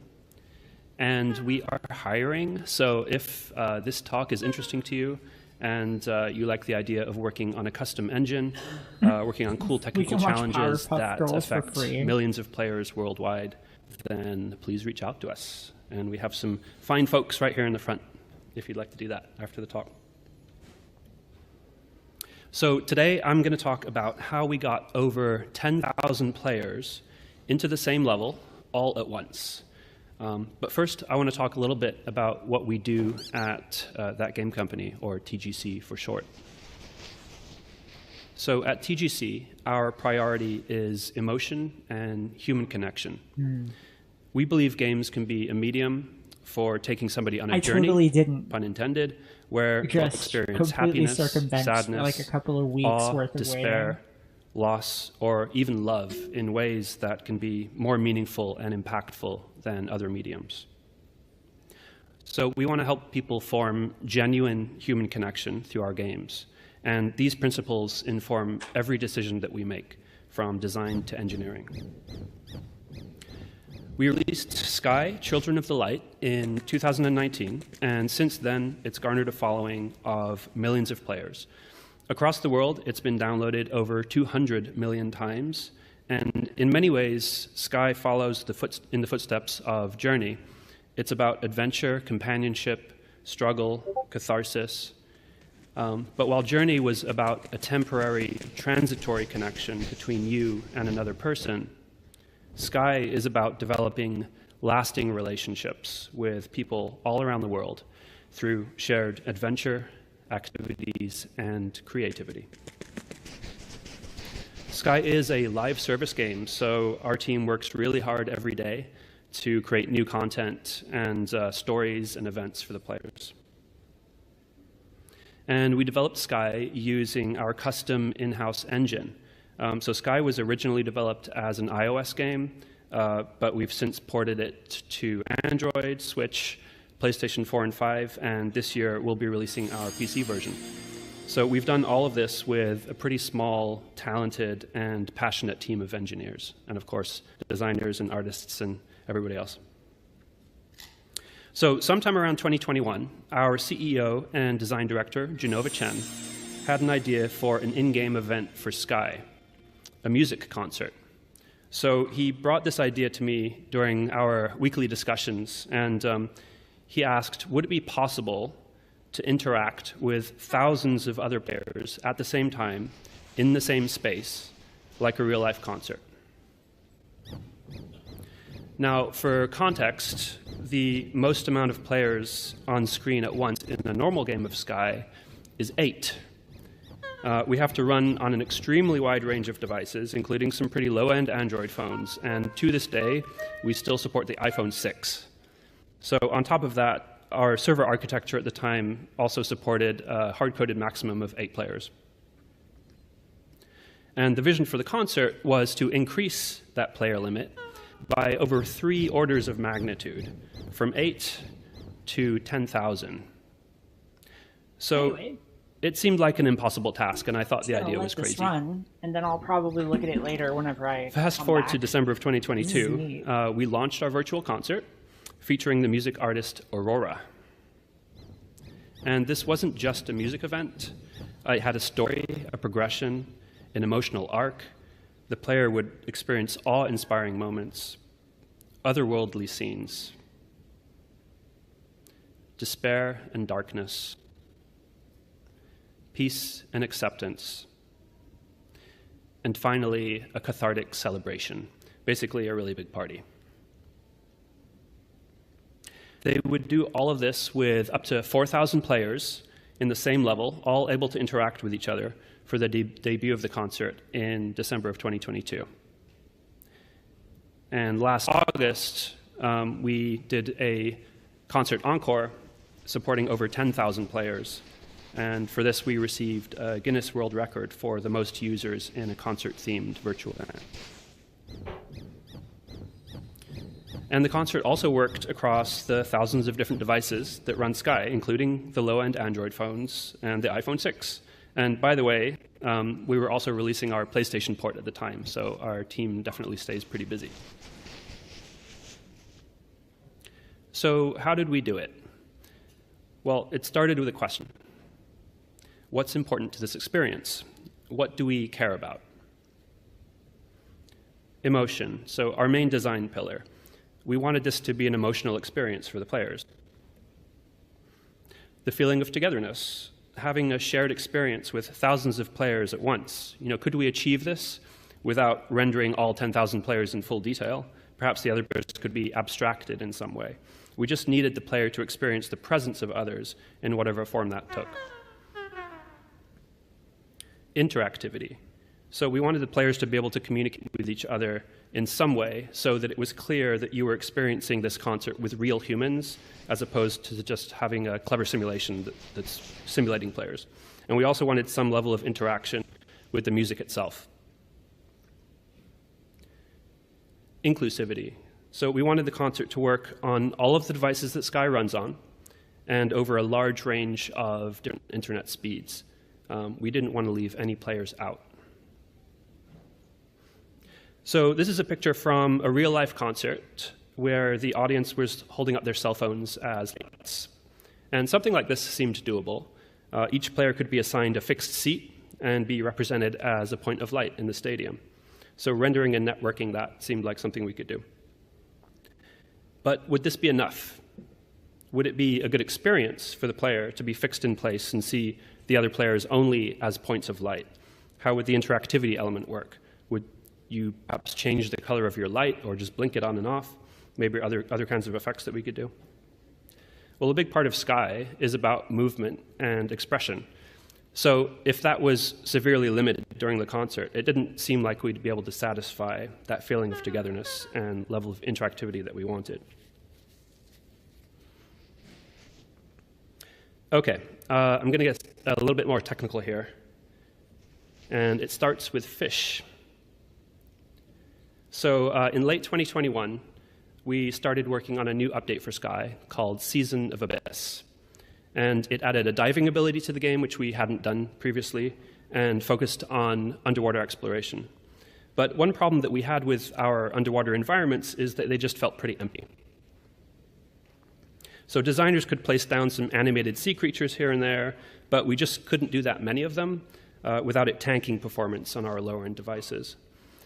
Speaker 3: And we are hiring, so if this talk is interesting to you, and you like the idea of working on a custom engine, working on cool technical challenges that affect millions of players worldwide, then please reach out to us. And we have some fine folks right here in the front, if you'd like to do that after the talk. So today I'm going to talk about how we got over 10,000 players into the same level all at once. But first, I want to talk a little bit about what we do at That Game Company, or TGC for short. So at TGC, our priority is emotion and human connection. We believe games can be a medium for taking somebody on a journey,
Speaker 2: totally didn't
Speaker 3: pun intended, where they'll experience happiness, sadness,
Speaker 2: like a couple of weeks
Speaker 3: awe,
Speaker 2: worth of
Speaker 3: despair, loss, or even love in ways that can be more meaningful and impactful than other mediums. So we want to help people form genuine human connection through our games. And these principles inform every decision that we make, from design to engineering. We released Sky, Children of the Light, in 2019, and since then, it's garnered a following of millions of players. Across the world, it's been downloaded over 200 million times, and in many ways, Sky follows in the footsteps of Journey, It's about adventure, companionship, struggle, catharsis. But while Journey was about a temporary, transitory connection between you and another person, Sky is about developing lasting relationships with people all around the world through shared adventure, activities, and creativity. Sky is a live service game, so our team works really hard every day to create new content and stories and events for the players. And we developed Sky using our custom in-house engine. So Sky was originally developed as an iOS game, but we've since ported it to Android, Switch, PlayStation 4 and 5, and this year we'll be releasing our PC version. So we've done all of this with a pretty small, talented, and passionate team of engineers, and of course, designers and artists and everybody else. So sometime around 2021, our CEO and design director, Genova Chen, had an idea for an in-game event for Sky, a music concert. So he brought this idea to me during our weekly discussions, and he asked, would it be possible to interact with thousands of other players at the same time in the same space, like a real-life concert? Now, for context, the most amount of players on screen at once in a normal game of Sky is 8. We have to run on an extremely wide range of devices, including some pretty low-end Android phones, and to this day, we still support the iPhone 6. So on top of that, our server architecture at the time also supported a hard-coded maximum of 8 players. And the vision for the concert was to increase that player limit by over 3 orders of magnitude, from 8 to 10,000. So
Speaker 2: Anyway,
Speaker 3: it seemed like an impossible task, and I thought the idea was
Speaker 2: let this
Speaker 3: crazy.
Speaker 2: run, and then I'll probably look at it later whenever I
Speaker 3: Fast
Speaker 2: come
Speaker 3: forward
Speaker 2: back.
Speaker 3: to December of
Speaker 2: This is
Speaker 3: 2022,
Speaker 2: neat.
Speaker 3: we launched our virtual concert featuring the music artist Aurora. And this wasn't just a music event. It had a story, a progression, an emotional arc. The player would experience awe-inspiring moments, otherworldly scenes, despair and darkness, peace and acceptance, and finally, a cathartic celebration, basically a really big party. They would do all of this with up to 4,000 players in the same level, all able to interact with each other for the debut of the concert in December of 2022. And last August, we did a concert encore supporting over 10,000 players. And for this, we received a Guinness World Record for the most users in a concert-themed virtual event. And the concert also worked across the thousands of different devices that run Sky, including the low-end Android phones and the iPhone 6. And by the way, we were also releasing our PlayStation port at the time, so our team definitely stays pretty busy. So how did we do it? Well, it started with a question. What's important to this experience? What do we care about? Emotion, so our main design pillar. We wanted this to be an emotional experience for the players. The feeling of togetherness, having a shared experience with thousands of players at once. Could we achieve this without rendering all 10,000 players in full detail? Perhaps the other players could be abstracted in some way. We just needed the player to experience the presence of others in whatever form that took. Interactivity. So we wanted the players to be able to communicate with each other in some way so that it was clear that you were experiencing this concert with real humans as opposed to just having a clever simulation that's simulating players. And we also wanted some level of interaction with the music itself. Inclusivity. So we wanted the concert to work on all of the devices that Sky runs on and over a large range of different internet speeds. We didn't want to leave any players out. So this is a picture from a real-life concert where the audience was holding up their cell phones as lights. And something like this seemed doable. Each player could be assigned a fixed seat and be represented as a point of light in the stadium. So rendering and networking that seemed like something we could do. But would this be enough? would it be a good experience for the player to be fixed in place and see the other players only as points of light? How would the interactivity element work? Would you perhaps change the color of your light or just blink it on and off? Maybe other kinds of effects that we could do. Well, a big part of Sky is about movement and expression. So if that was severely limited during the concert, it didn't seem like we'd be able to satisfy that feeling of togetherness and level of interactivity that we wanted. Okay, I'm going to get a little bit more technical here. And it starts with fish. So in late 2021, we started working on a new update for Sky called Season of Abyss. And it added a diving ability to the game, which we hadn't done previously, and focused on underwater exploration. But one problem that we had with our underwater environments is that they just felt pretty empty. So designers could place down some animated sea creatures here and there, but we just couldn't do that many of them without it tanking performance on our lower-end devices.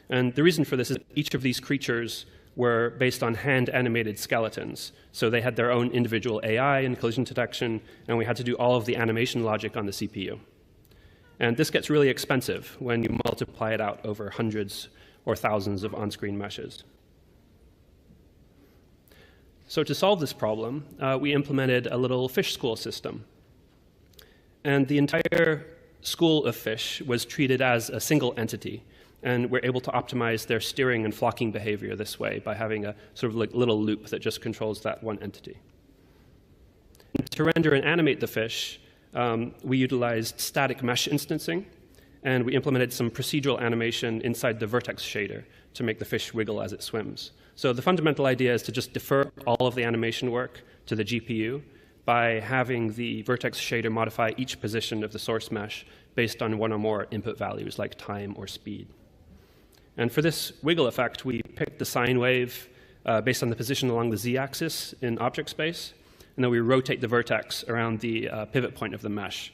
Speaker 3: And the reason for this is that each of these creatures were based on hand-animated skeletons. So they had their own individual AI and collision detection, and we had to do all of the animation logic on the CPU. And this gets really expensive when you multiply it out over hundreds or thousands of on-screen meshes. So to solve this problem, we implemented a little fish school system. And the entire school of fish was treated as a single entity. And we're able to optimize their steering and flocking behavior this way by having a sort of like little loop that just controls that one entity. And to render and animate the fish, we utilized static mesh instancing, and we implemented some procedural animation inside the vertex shader to make the fish wiggle as it swims. So the fundamental idea is to just defer all of the animation work to the GPU by having the vertex shader modify each position of the source mesh based on one or more input values like time or speed. And for this wiggle effect, we picked the sine wave based on the position along the z-axis in object space, and then we rotate the vertex around the pivot point of the mesh.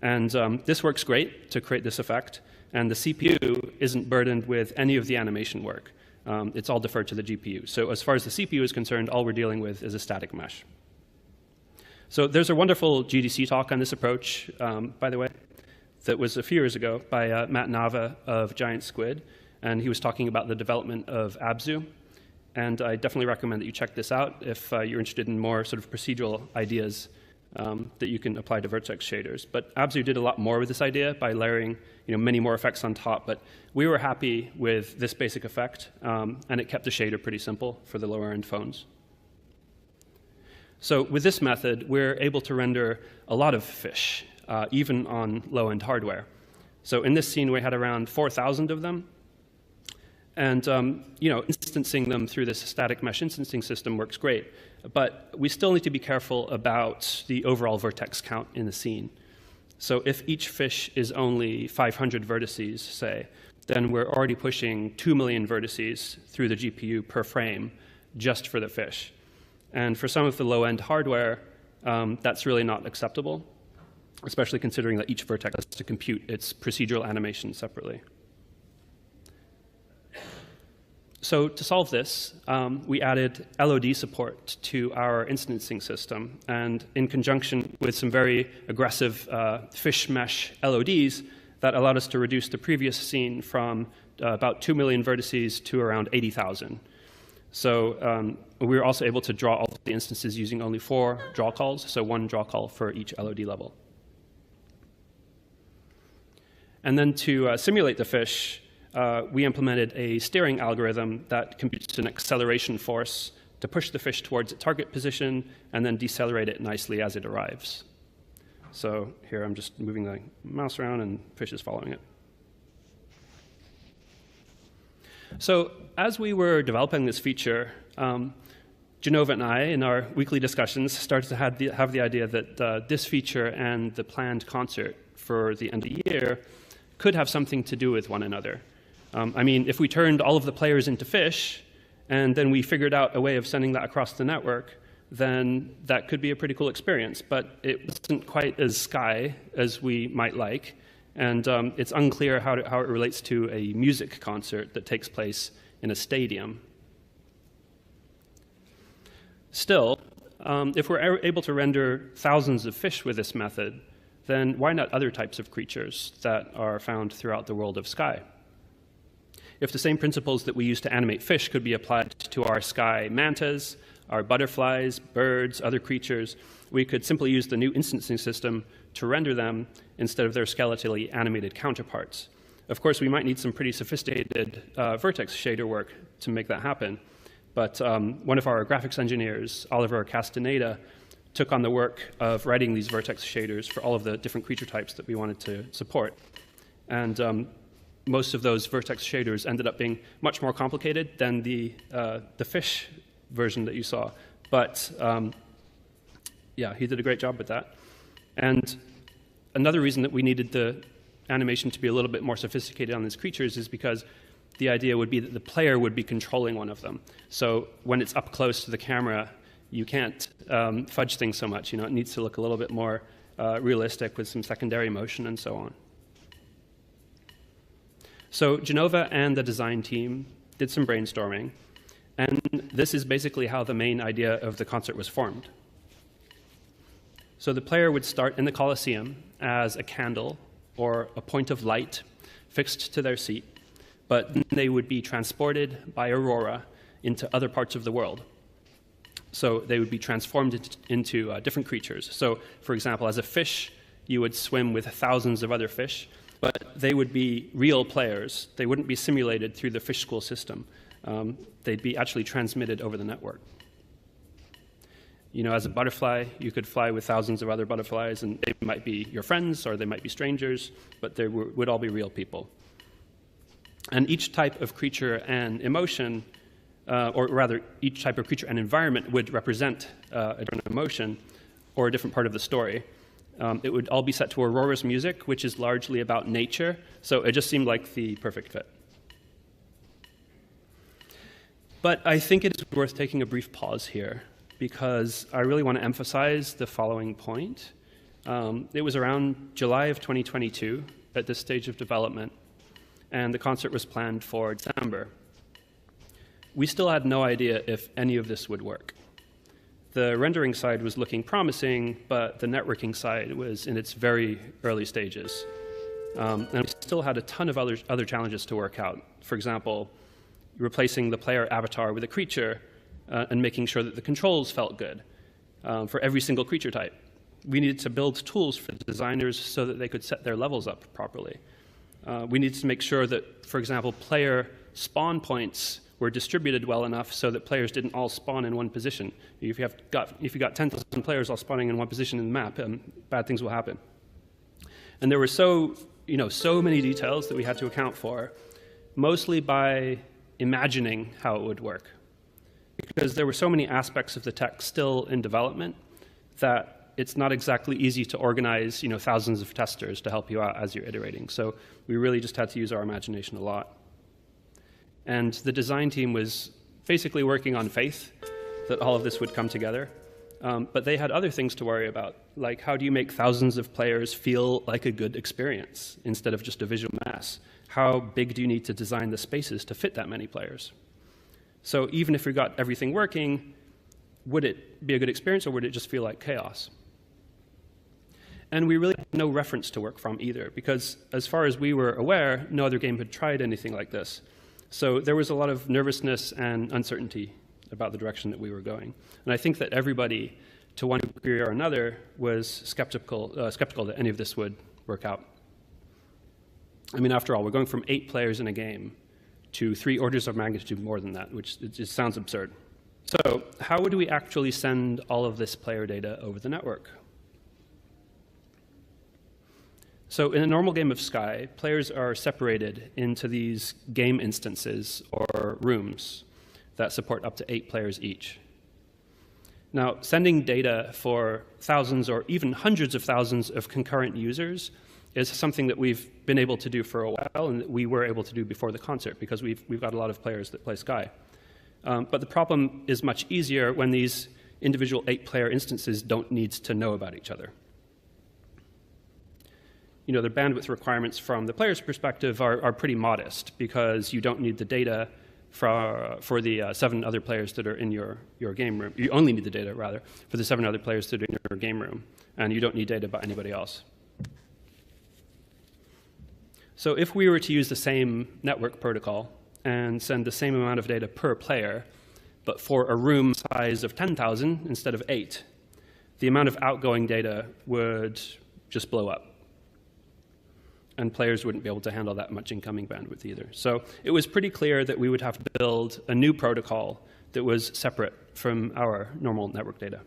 Speaker 3: And this works great to create this effect, and the CPU isn't burdened with any of the animation work. It's all deferred to the GPU. So as far as the CPU is concerned, all we're dealing with is a static mesh. So there's a wonderful GDC talk on this approach, by the way, that was a few years ago by Matt Nava of Giant Squid. And he was talking about the development of Abzu. And I definitely recommend that you check this out if you're interested in more sort of procedural ideas that you can apply to vertex shaders. But Abzu did a lot more with this idea by layering many more effects on top. But we were happy with this basic effect, and it kept the shader pretty simple for the lower-end phones. So with this method, we're able to render a lot of fish, even on low-end hardware. So in this scene, we had around 4,000 of them. And instancing them through this static mesh instancing system works great. But we still need to be careful about the overall vertex count in the scene. So if each fish is only 500 vertices, say, then we're already pushing 2 million vertices through the GPU per frame just for the fish. And for some of the low-end hardware, that's really not acceptable, especially considering that each vertex has to compute its procedural animation separately. So to solve this, we added LOD support to our instancing system. And in conjunction with some very aggressive fish mesh LODs, that allowed us to reduce the previous scene from about 2 million vertices to around 80,000. So we were also able to draw all of the instances using only 4 draw calls, so 1 draw call for each LOD level. And then to simulate the fish, we implemented a steering algorithm that computes an acceleration force to push the fish towards its target position and then decelerate it nicely as it arrives. So here I'm just moving the mouse around and fish is following it. So as we were developing this feature, Genova and I, in our weekly discussions, started to have the idea that this feature and the planned concert for the end of the year could have something to do with one another. I mean, if we turned all of the players into fish, and then we figured out a way of sending that across the network, then that could be a pretty cool experience. But it wasn't quite as Sky as we might like, and it's unclear how it relates to a music concert that takes place in a stadium. Still, if we're able to render thousands of fish with this method, then why not other types of creatures that are found throughout the world of sky? If the same principles that we use to animate fish could be applied to our sky mantas, our butterflies, birds, other creatures, we could simply use the new instancing system to render them instead of their skeletally animated counterparts. Of course, we might need some pretty sophisticated vertex shader work to make that happen. But one of our graphics engineers, Oliver Castaneda, took on the work of writing these vertex shaders for all of the different creature types that we wanted to support. And most of those vertex shaders ended up being much more complicated than the fish version that you saw. But yeah, he did a great job with that. And another reason that we needed the animation to be a little bit more sophisticated on these creatures is because the idea would be that the player would be controlling one of them. So when it's up close to the camera, you can't fudge things so much. You know, it needs to look a little bit more realistic with some secondary motion and so on. So Genova and the design team did some brainstorming, and this is basically how the main idea of the concert was formed. So the player would start in the Colosseum as a candle or a point of light fixed to their seat, but they would be transported by aurora into other parts of the world. So they would be transformed into different creatures. So, for example, as a fish, you would swim with thousands of other fish, but they would be real players. They wouldn't be simulated through the fish school system. They'd be actually transmitted over the network. You know, as a butterfly, you could fly with thousands of other butterflies, and they might be your friends or they might be strangers, but they would all be real people. And each type of creature and emotion, or rather, each type of creature and environment would represent a different emotion or a different part of the story. It would all be set to Aurora's music, which is largely about nature, so it just seemed like the perfect fit. But I think it is worth taking a brief pause here, because I really want to emphasize the following point. It was around July of 2022 at this stage of development, and the concert was planned for December. We still had no idea if any of this would work. The rendering side was looking promising, but the networking side was in its very early stages. And we still had a ton of other challenges to work out. For example, replacing the player avatar with a creature and making sure that the controls felt good for every single creature type. We needed to build tools for the designers so that they could set their levels up properly. We needed to make sure that, for example, player spawn points were distributed well enough so that players didn't all spawn in one position. If you got 10,000 players all spawning in one position in the map, bad things will happen. And there were so many details that we had to account for, mostly by imagining how it would work, because there were so many aspects of the tech still in development that it's not exactly easy to organize, thousands of testers to help you out as you're iterating. So we really just had to use our imagination a lot. And the design team was basically working on faith that all of this would come together. But they had other things to worry about, like how do you make thousands of players feel like a good experience instead of just a visual mass? How big do you need to design the spaces to fit that many players? So even if we got everything working, would it be a good experience or would it just feel like chaos? And we really had no reference to work from either, because as far as we were aware, no other game had tried anything like this. So there was a lot of nervousness and uncertainty about the direction that we were going. And I think that everybody, to one degree or another, was skeptical that any of this would work out. I mean, after all, we're going from 8 players in a game to 3 orders of magnitude more than that, which it just sounds absurd. So how would we actually send all of this player data over the network? So in a normal game of Sky, players are separated into these game instances or rooms that support up to 8 players each. Now, sending data for thousands or even hundreds of thousands of concurrent users is something that we've been able to do for a while and that we were able to do before the concert because we've got a lot of players that play Sky. But the problem is much easier when these individual 8-player instances don't need to know about each other. The bandwidth requirements from the player's perspective are pretty modest because you don't need the data for the 7 other players that are in your game room. You only need the data, rather, for the 7 other players that are in your game room, and you don't need data about anybody else. So if we were to use the same network protocol and send the same amount of data per player, but for a room size of 10,000 instead of 8, the amount of outgoing data would just blow up. And players wouldn't be able to handle that much incoming bandwidth either. So it was pretty clear that we would have to build a new protocol that was separate from our normal network data.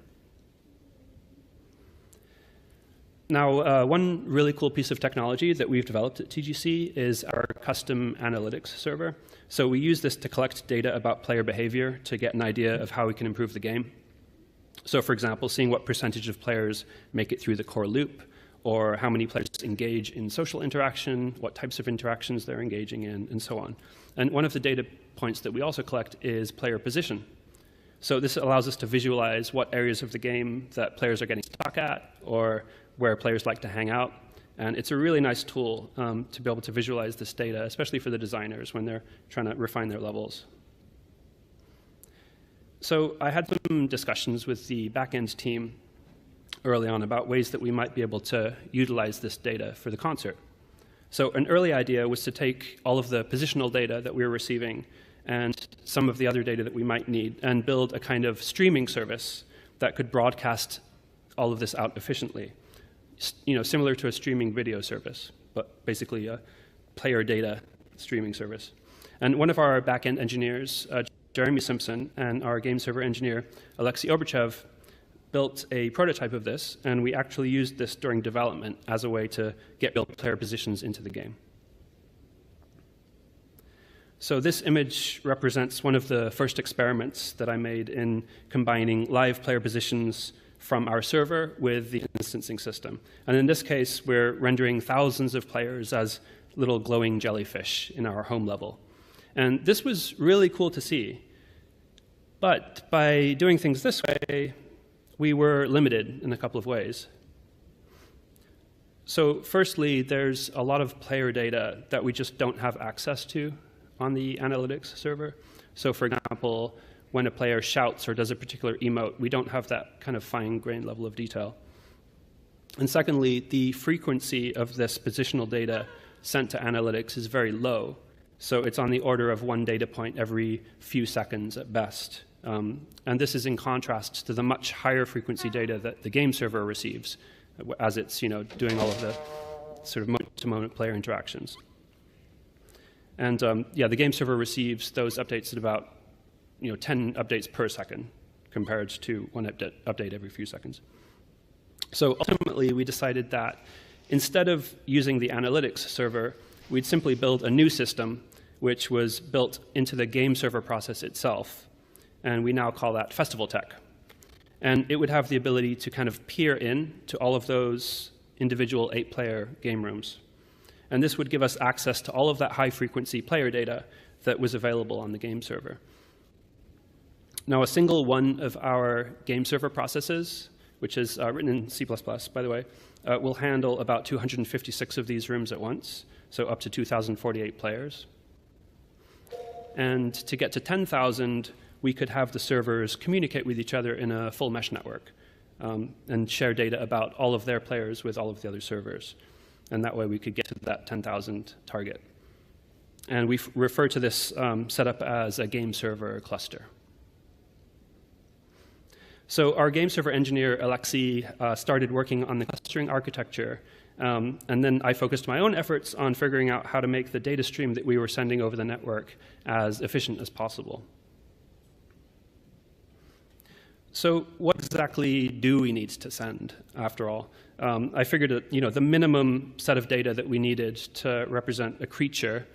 Speaker 3: Now, one really cool piece of technology that we've developed at TGC is our custom analytics server. So we use this to collect data about player behavior to get an idea of how we can improve the game. So for example, seeing what percentage of players make it through the core loop, or how many players engage in social interaction, what types of interactions they're engaging in, and so on. And one of the data points that we also collect is player position. So this allows us to visualize what areas of the game that players are getting stuck at, or where players like to hang out. And it's a really nice tool to be able to visualize this data, especially for the designers when they're trying to refine their levels. So I had some discussions with the back-end team early on about ways that we might be able to utilize this data for the concert. So an early idea was to take all of the positional data that we were receiving and some of the other data that we might need and build a kind of streaming service that could broadcast all of this out efficiently. Similar to a streaming video service, but basically a player data streaming service. And one of our back-end engineers, Jeremy Simpson, and our game server engineer, Alexei Oberchev, built a prototype of this, and we actually used this during development as a way to get build player positions into the game. So this image represents one of the first experiments that I made in combining live player positions from our server with the instancing system. And in this case, we're rendering thousands of players as little glowing jellyfish in our home level. And this was really cool to see. But by doing things this way, we were limited in a couple of ways. So firstly, there's a lot of player data that we just don't have access to on the analytics server. So for example, when a player shouts or does a particular emote, we don't have that kind of fine-grained level of detail. And secondly, the frequency of this positional data sent to analytics is very low. So it's on the order of 1 data point every few seconds at best. And this is in contrast to the much higher frequency data that the game server receives as it's doing all of the sort of moment-to-moment player interactions. And yeah, the game server receives those updates at about 10 updates per second compared to 1 update every few seconds. So ultimately, we decided that instead of using the analytics server, we'd simply build a new system which was built into the game server process itself. And we now call that Festival Tech. And it would have the ability to kind of peer in to all of those individual 8-player game rooms. And this would give us access to all of that high-frequency player data that was available on the game server. Now, a single one of our game server processes, which is written in C++, by the way, will handle about 256 of these rooms at once, so up to 2,048 players. And to get to 10,000, we could have the servers communicate with each other in a full mesh network and share data about all of their players with all of the other servers. And that way we could get to that 10,000 target. And we refer to this setup as a game server cluster. So our game server engineer, Alexei, started working on the clustering architecture. And then I focused my own efforts on figuring out how to make the data stream that we were sending over the network as efficient as possible. So what exactly do we need to send, after all? I figured that the minimum set of data that we needed to represent a creature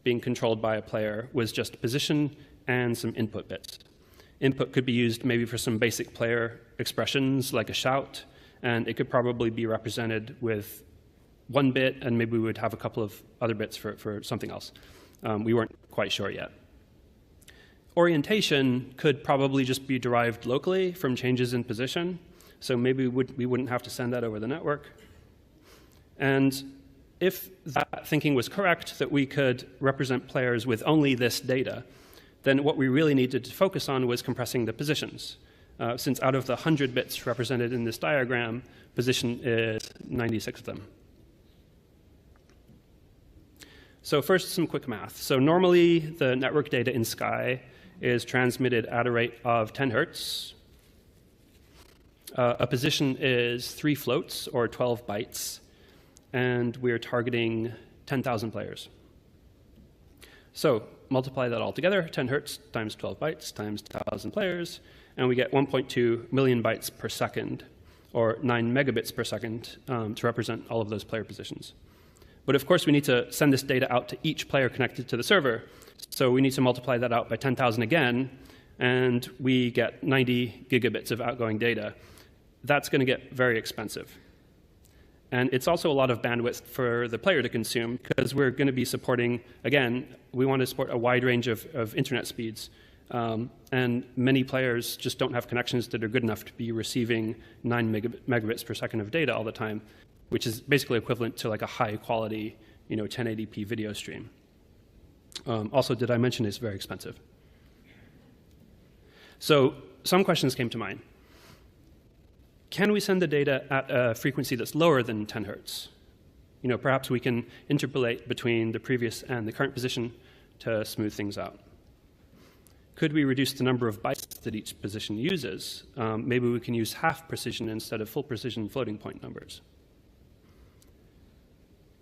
Speaker 3: being controlled by a player was just position and some input bits. Input could be used maybe for some basic player expressions like a shout, and it could probably be represented with 1 bit, and maybe we would have a couple of other bits for something else. We weren't quite sure yet. Orientation could probably just be derived locally from changes in position, so maybe we wouldn't have to send that over the network. And if that thinking was correct, that we could represent players with only this data, then what we really needed to focus on was compressing the positions. Since out of the 100 bits represented in this diagram, position is 96 of them. So first, some quick math. So normally, the network data in Sky is transmitted at a rate of 10 hertz. A position is 3 floats, or 12 bytes, and we're targeting 10,000 players. So multiply that all together, 10 hertz times 12 bytes times 1,000 players, and we get 1.2 million bytes per second, or 9 megabits per second, to represent all of those player positions. But of course, we need to send this data out to each player connected to the server. So we need to multiply that out by 10,000 again, and we get 90 gigabits of outgoing data. That's going to get very expensive. And it's also a lot of bandwidth for the player to consume, because we're going to be supporting, again, we want to support a wide range of internet speeds. And many players just don't have connections that are good enough to be receiving 9 megabits per second of data all the time, which is basically equivalent to like a high quality, 1080p video stream. Also, did I mention it's very expensive? So some questions came to mind. Can we send the data at a frequency that's lower than 10 hertz? Perhaps we can interpolate between the previous and the current position to smooth things out. Could we reduce the number of bytes that each position uses? Maybe we can use half precision instead of full precision floating point numbers.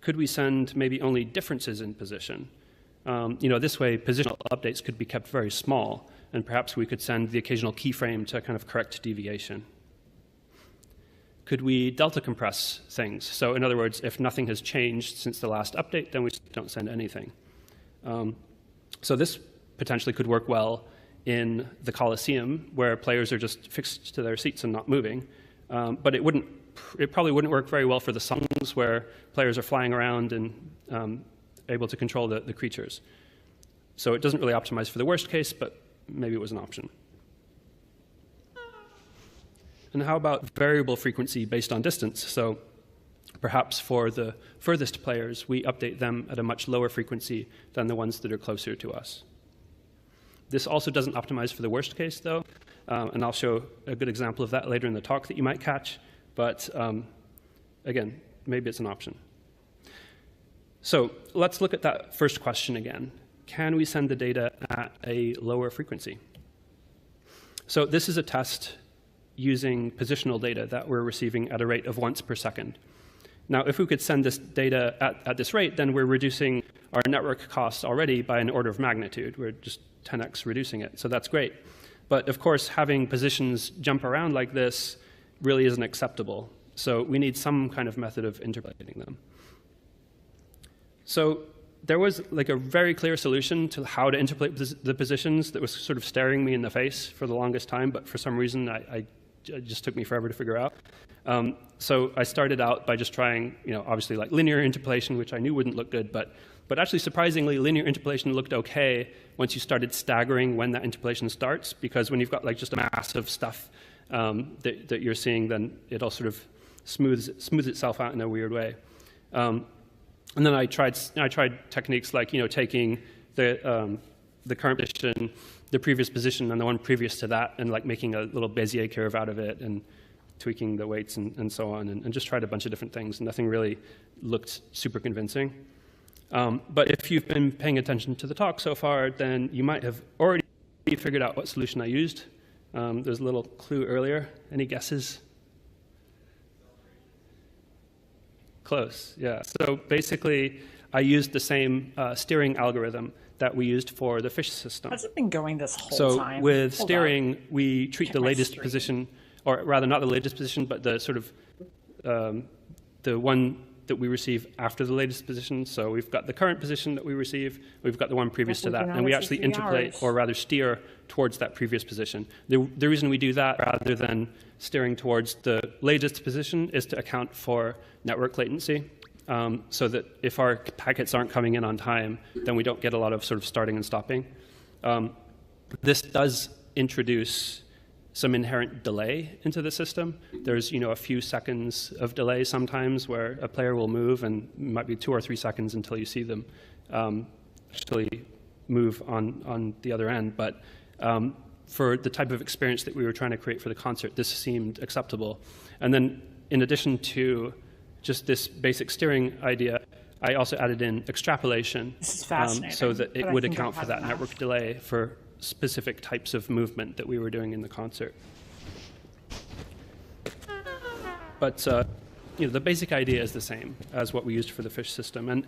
Speaker 3: Could we send maybe only differences in position? This way, positional updates could be kept very small, and perhaps we could send the occasional keyframe to kind of correct deviation. Could we delta compress things? So in other words, if nothing has changed since the last update, then we don't send anything. So this potentially could work well in the Coliseum, where players are just fixed to their seats and not moving. But it probably wouldn't work very well for the songs, where players are flying around and able to control the creatures. So it doesn't really optimize for the worst case, but maybe it was an option. And how about variable frequency based on distance? So perhaps for the furthest players, we update them at a much lower frequency than the ones that are closer to us. This also doesn't optimize for the worst case, though, and I'll show a good example of that later in the talk that you might catch. But again, maybe it's an option. So let's look at that first question again. Can we send the data at a lower frequency? So this is a test using positional data that we're receiving at a rate of once per second. Now, if we could send this data at this rate, then we're reducing our network costs already by an order of magnitude. We're just 10x reducing it, so that's great. But of course, having positions jump around like this really isn't acceptable. So we need some kind of method of interpolating them. So there was like a very clear solution to how to interpolate the positions that was sort of staring me in the face for the longest time, but for some reason it just took me forever to figure out. So I started out by just trying, obviously like linear interpolation, which I knew wouldn't look good, but actually surprisingly, linear interpolation looked okay once you started staggering when that interpolation starts, because when you've got like just a mass of stuff that you're seeing, then it all sort of smooths itself out in a weird way. And then I tried techniques like taking the current position, the previous position, and the one previous to that, and like making a little Bezier curve out of it, and tweaking the weights and so on, and just tried a bunch of different things. Nothing really looked super convincing. But if you've been paying attention to the talk so far, then you might have already figured out what solution I used. There's a little clue earlier. Any guesses? Close, yeah. So basically, I used the same steering algorithm that we used for the fish system.
Speaker 2: Has it been going this whole time?
Speaker 3: So with steering, we treat the latest position, or rather not the latest position, but the sort of the one that we receive after the latest position. So we've got the current position that we receive, we've got the one previous to that, and we actually interpolate, or rather steer towards that previous position. The reason we do that rather than steering towards the latest position is to account for network latency, so that if our packets aren't coming in on time, then we don't get a lot of sort of starting and stopping. This does introduce some inherent delay into the system. There's a few seconds of delay sometimes where a player will move, and it might be 2 or 3 seconds until you see them actually move on the other end. But for the type of experience that we were trying to create for the concert, this seemed acceptable. And then in addition to just this basic steering idea, I also added in extrapolation.
Speaker 1: This is fascinating.
Speaker 3: So that it
Speaker 1: but I
Speaker 3: would
Speaker 1: think I
Speaker 3: account for
Speaker 1: have
Speaker 3: that
Speaker 1: enough.
Speaker 3: network delay for specific types of movement that we were doing in the concert. But the basic idea is the same as what we used for the fish system. And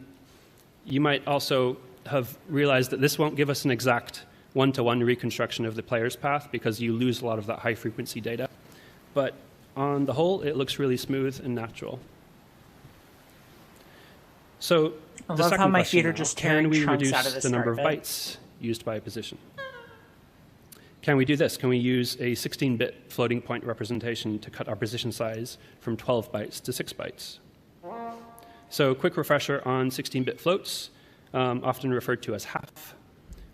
Speaker 3: you might also have realized that this won't give us an exact one-to-one reconstruction of the player's path because you lose a lot of that high-frequency data. But on the whole, it looks really smooth and natural. So
Speaker 1: I
Speaker 3: the
Speaker 1: love
Speaker 3: second
Speaker 1: how my
Speaker 3: question
Speaker 1: feet are
Speaker 3: now,
Speaker 1: just
Speaker 3: can
Speaker 1: tearing
Speaker 3: we
Speaker 1: chunks
Speaker 3: reduce
Speaker 1: out of the
Speaker 3: the number of
Speaker 1: start bit?
Speaker 3: bytes used by a position? Can we do this? Can we use a 16-bit floating point representation to cut our position size from 12 bytes to 6 bytes? So quick refresher on 16-bit floats, often referred to as half.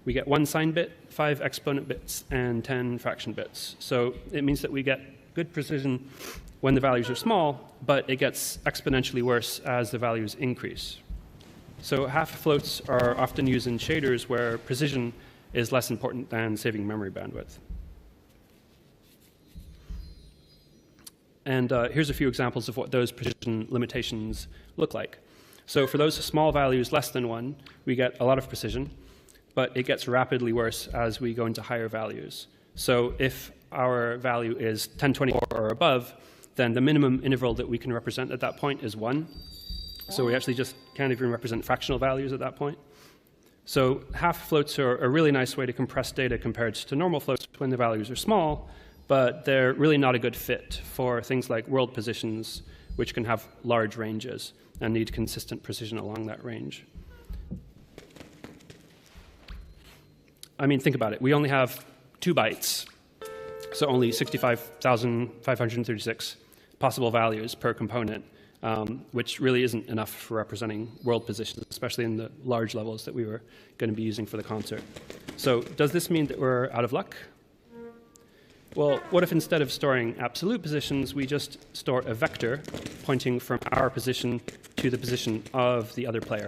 Speaker 3: We get 1 sign bit, 5 exponent bits, and 10 fraction bits. So it means that we get good precision when the values are small, but it gets exponentially worse as the values increase. So half floats are often used in shaders where precision is less important than saving memory bandwidth. And here's a few examples of what those precision limitations look like. So for those small values less than 1, we get a lot of precision, but it gets rapidly worse as we go into higher values. So if our value is 1024 or above, then the minimum interval that we can represent at that point is 1. So we actually just can't even represent fractional values at that point. So half floats are a really nice way to compress data compared to normal floats when the values are small, but they're really not a good fit for things like world positions, which can have large ranges and need consistent precision along that range. I mean, think about it. We only have 2 bytes, so only 65,536 possible values per component, which really isn't enough for representing world positions, especially in the large levels that we were going to be using for the concert. So does this mean that we're out of luck? Well, what if instead of storing absolute positions, we just store a vector pointing from our position to the position of the other player?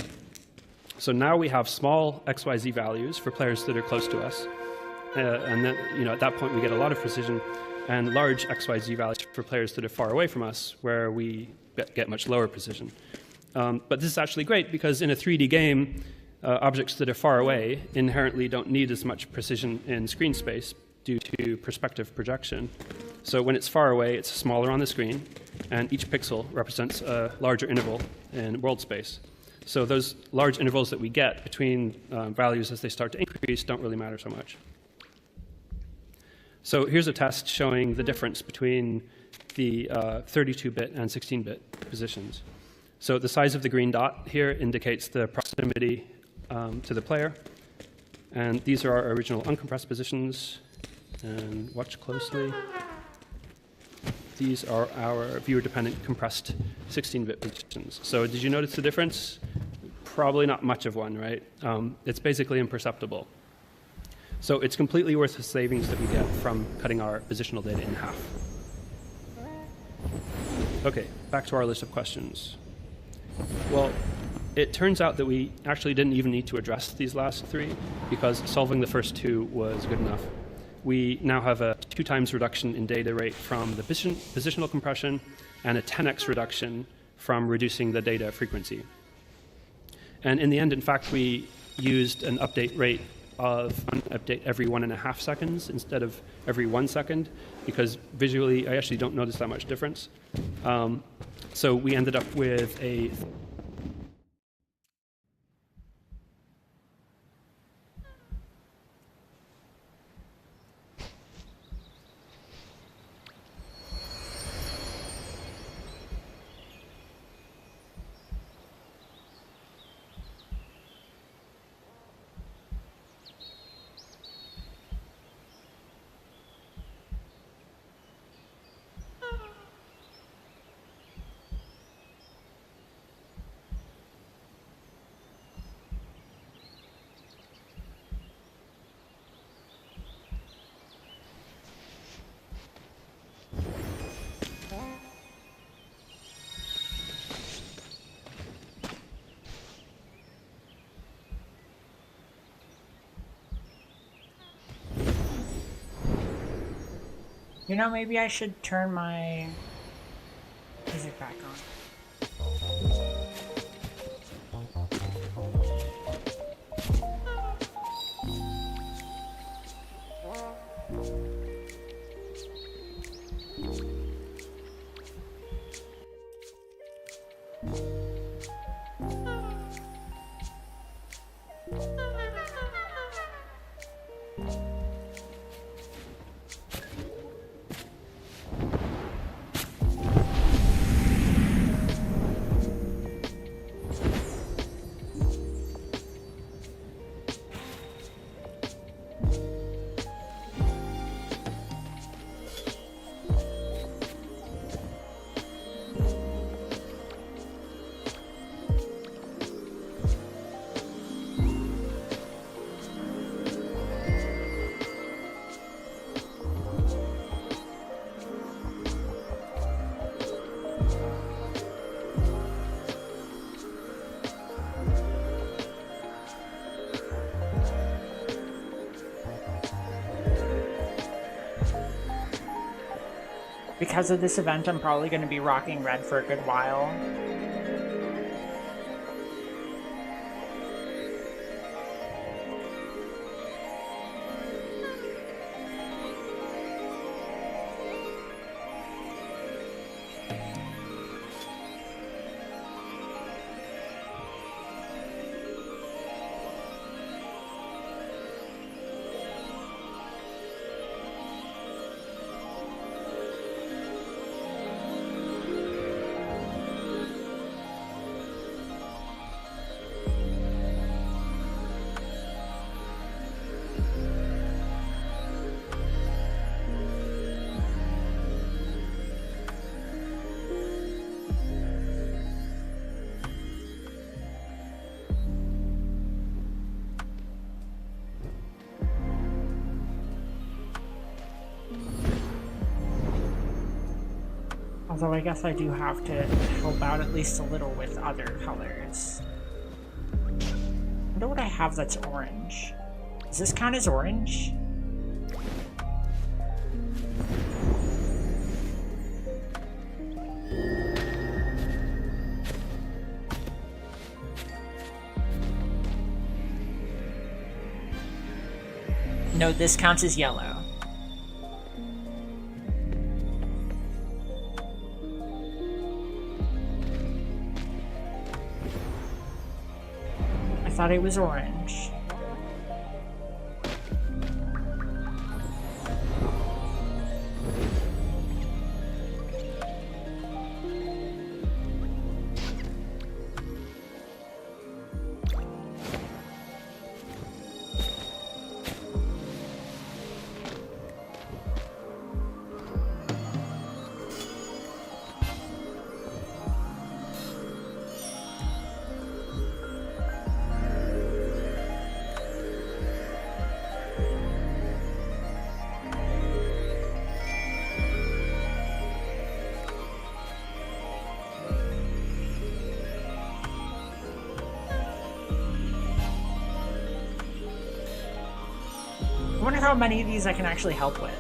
Speaker 3: So now we have small XYZ values for players that are close to us, and then at that point we get a lot of precision, and large XYZ values for players that are far away from us, where we get much lower precision. But this is actually great because in a 3D game, objects that are far away inherently don't need as much precision in screen space due to perspective projection. So when it's far away, it's smaller on the screen, and each pixel represents a larger interval in world space. So those large intervals that we get between values as they start to increase don't really matter so much. So here's a test showing the difference between the 32-bit and 16-bit positions. So the size of the green dot here indicates the proximity to the player. And these are our original uncompressed positions. And watch closely. These are our viewer-dependent compressed 16-bit positions. So did you notice the difference? Probably not much of one, right? It's basically imperceptible. So it's completely worth the savings that we get from cutting our positional data in half. Okay, back to our list of questions. Well, it turns out that we actually didn't even need to address these last 3 because solving the first 2 was good enough. We now have a 2 times reduction in data rate from the positional compression and a 10x reduction from reducing the data frequency. And in the end, in fact, we used an update rate of an update every 1.5 seconds instead of every 1 second, because visually I actually don't notice that much difference. So we ended up with a
Speaker 2: You know, maybe I should turn my music back on. Because of this event, I'm probably going to be rocking red for a good while. Although I guess I do have to help out at least a little with other colors. I wonder what I have that's orange. Does this count as orange? No, this counts as yellow. I thought it was orange. I wonder how many of these I can actually help with.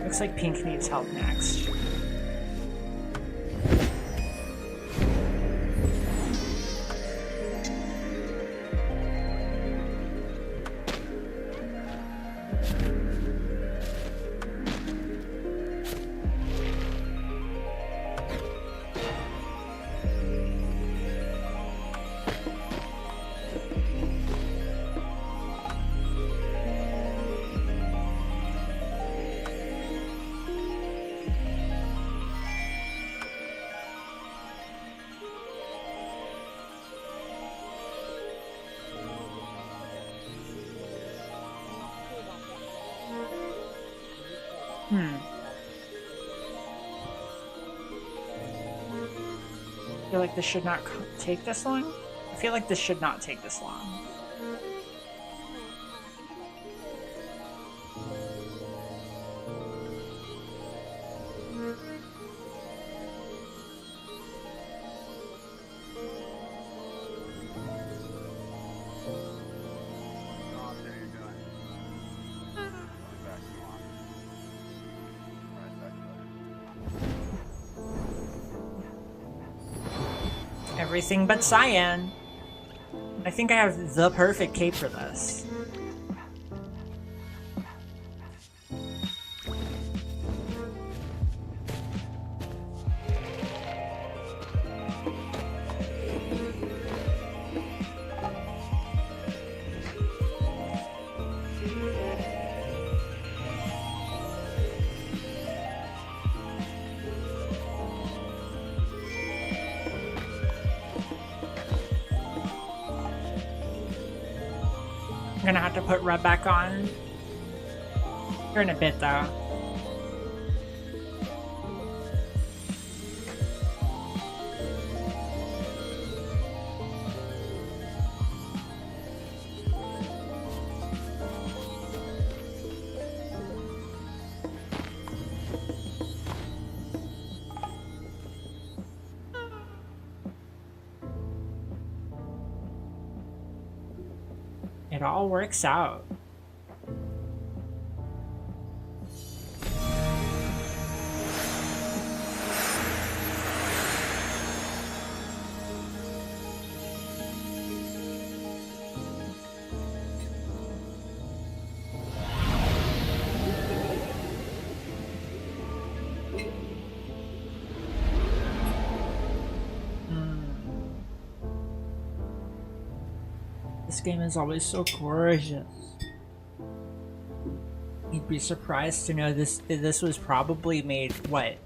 Speaker 2: Looks like pink needs help next. I feel like this should not take this long. I feel like this should not take this long. everything but cyan. I think I have the perfect cape for this. I'm gonna have to put red back on. Here in a bit, though. It all works out. This game is always so gorgeous. You'd be surprised to know this was probably made, what,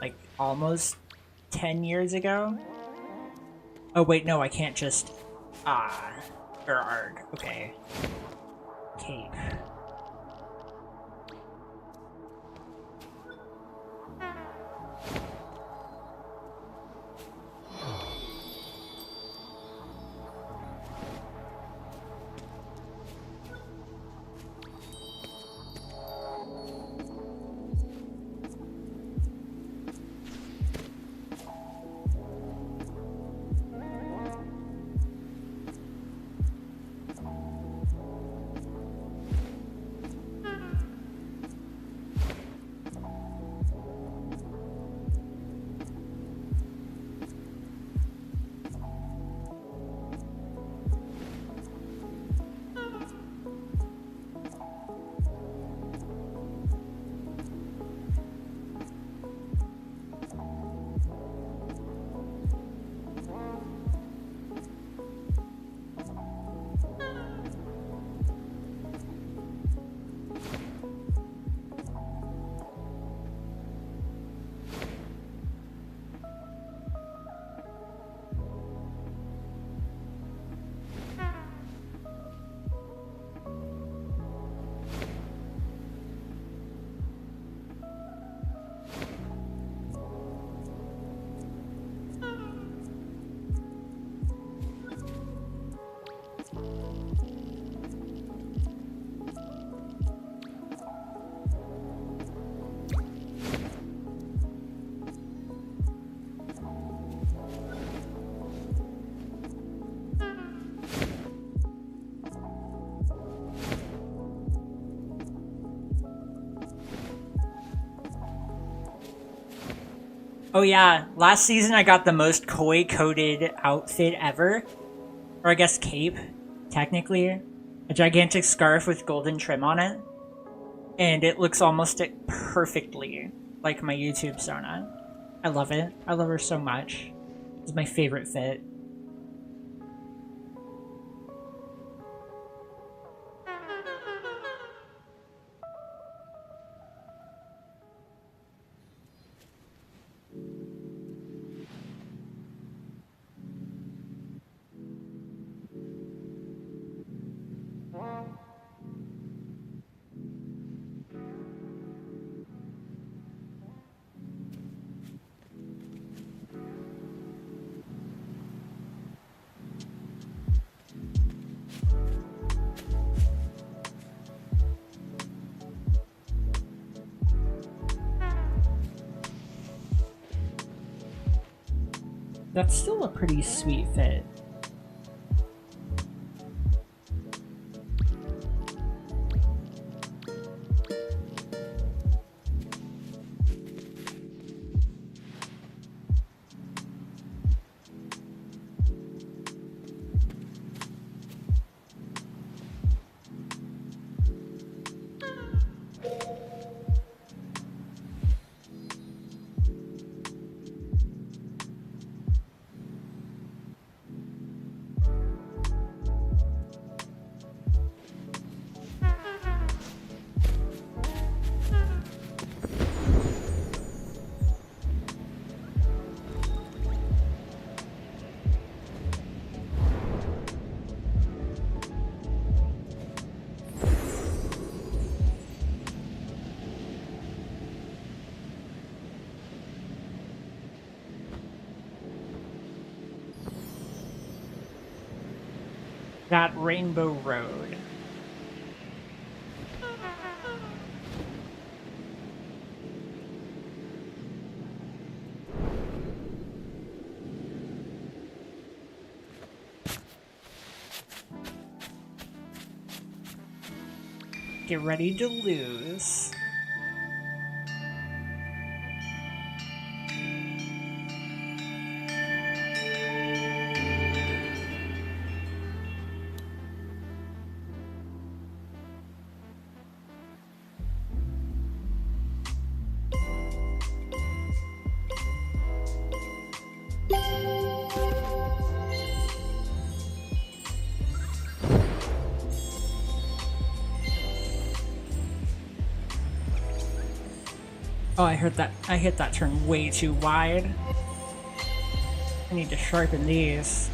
Speaker 2: like almost 10 years ago? Oh wait, no, I can't just, arg, okay. Cape. Oh yeah, last season I got the most koi-coated outfit ever. Or I guess cape, technically. A gigantic scarf with golden trim on it. And it looks almost perfectly like my YouTube Sona. I love it. I love her so much. It's my favorite fit. That's still a pretty sweet fit. That Rainbow Road. Get ready to lose. Oh, I heard that. I hit that turn way too wide. I need to sharpen these.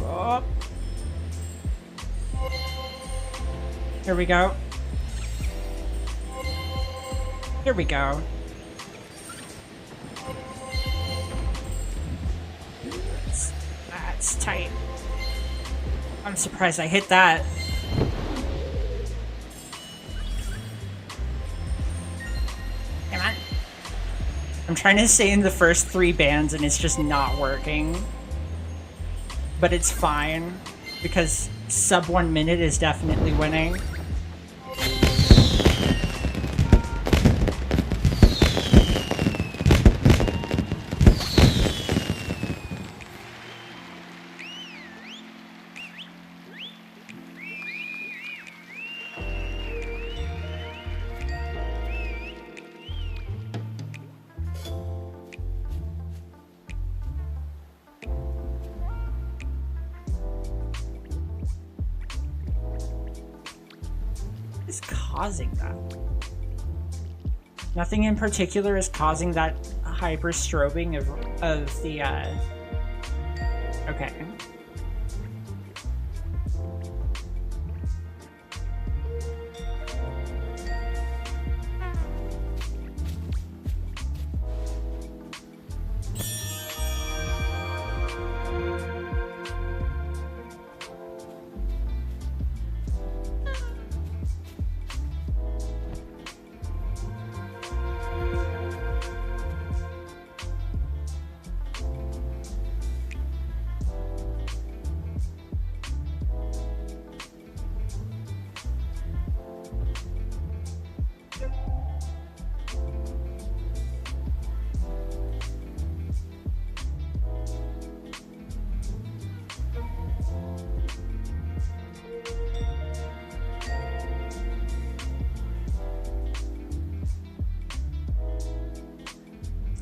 Speaker 2: Oh. Here we go. Here we go. That's tight. I'm surprised I hit that. Come on. I'm trying to stay in the first 3 bands and it's just not working. But it's fine, because sub 1 minute is definitely winning. Is causing that? Nothing in particular is causing that hyper strobing of the okay.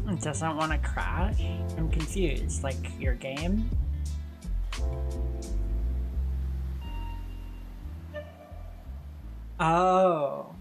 Speaker 2: It doesn't want to crash? I'm confused. Like, your game? Oh.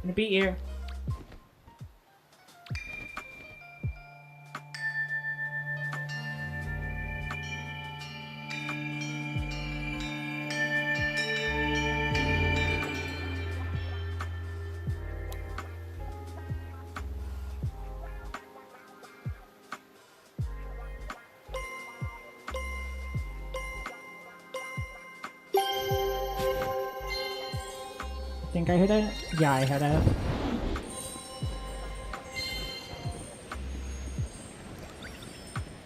Speaker 2: gonna beat you. I think I hit it? Yeah, I hit it.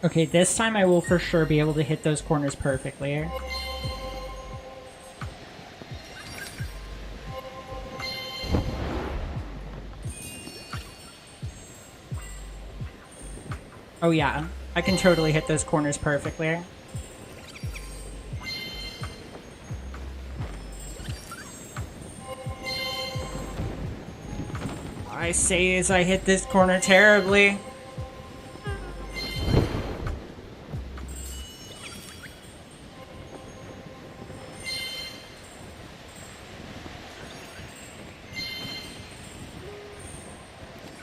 Speaker 2: Okay, this time I will for sure be able to hit those corners perfectly. Oh yeah, I can totally hit those corners perfectly. I say as I hit this corner terribly.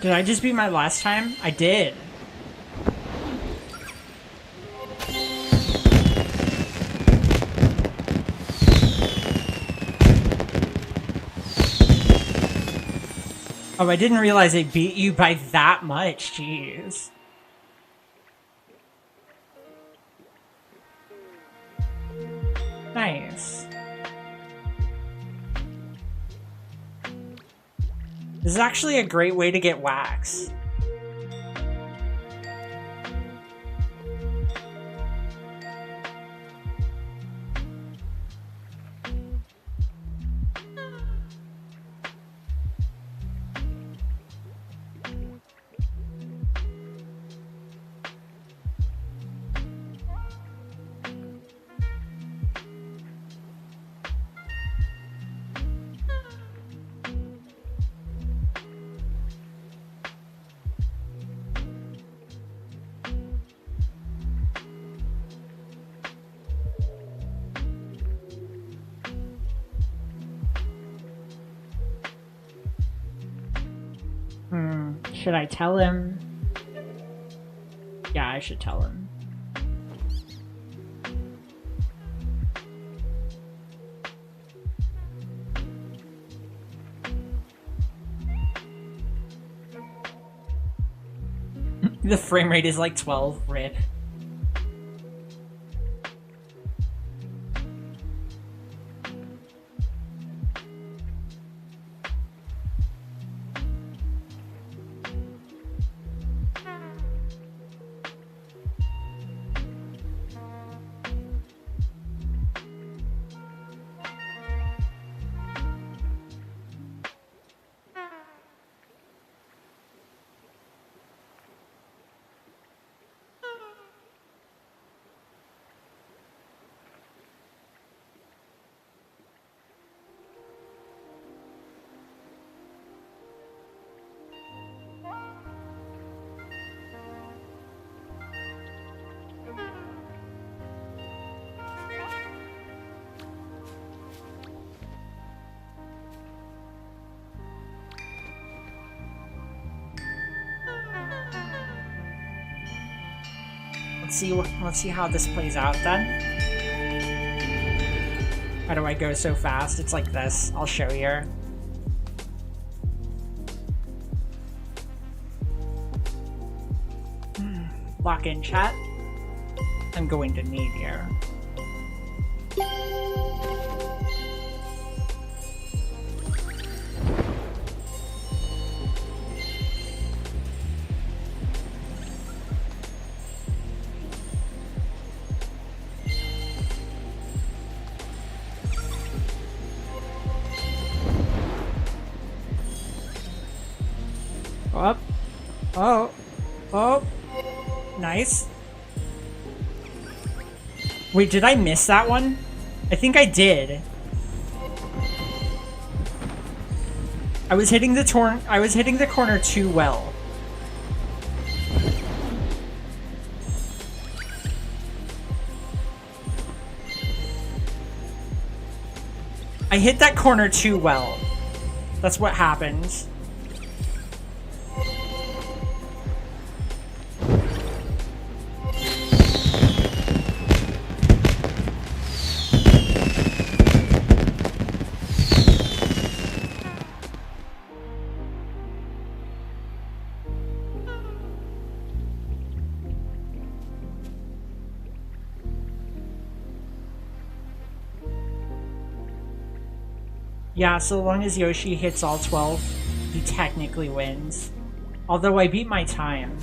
Speaker 2: Did I just beat my last time? I did. Oh, I didn't realize it beat you by that much, jeez. Nice. This is actually a great way to get wax. Should I tell him? Yeah, I should tell him. The frame rate is like 12, rip. Let's see how this plays out then. How do I go so fast? It's like this. I'll show you. Lock in chat. I'm going to need you. Up. Oh. Oh. Nice. Wait, did I miss that one? I think I did. I was hitting the corner too well. I hit that corner too well. That's what happens. Yeah, so long as Yoshi hits all 12, he technically wins. Although I beat my time.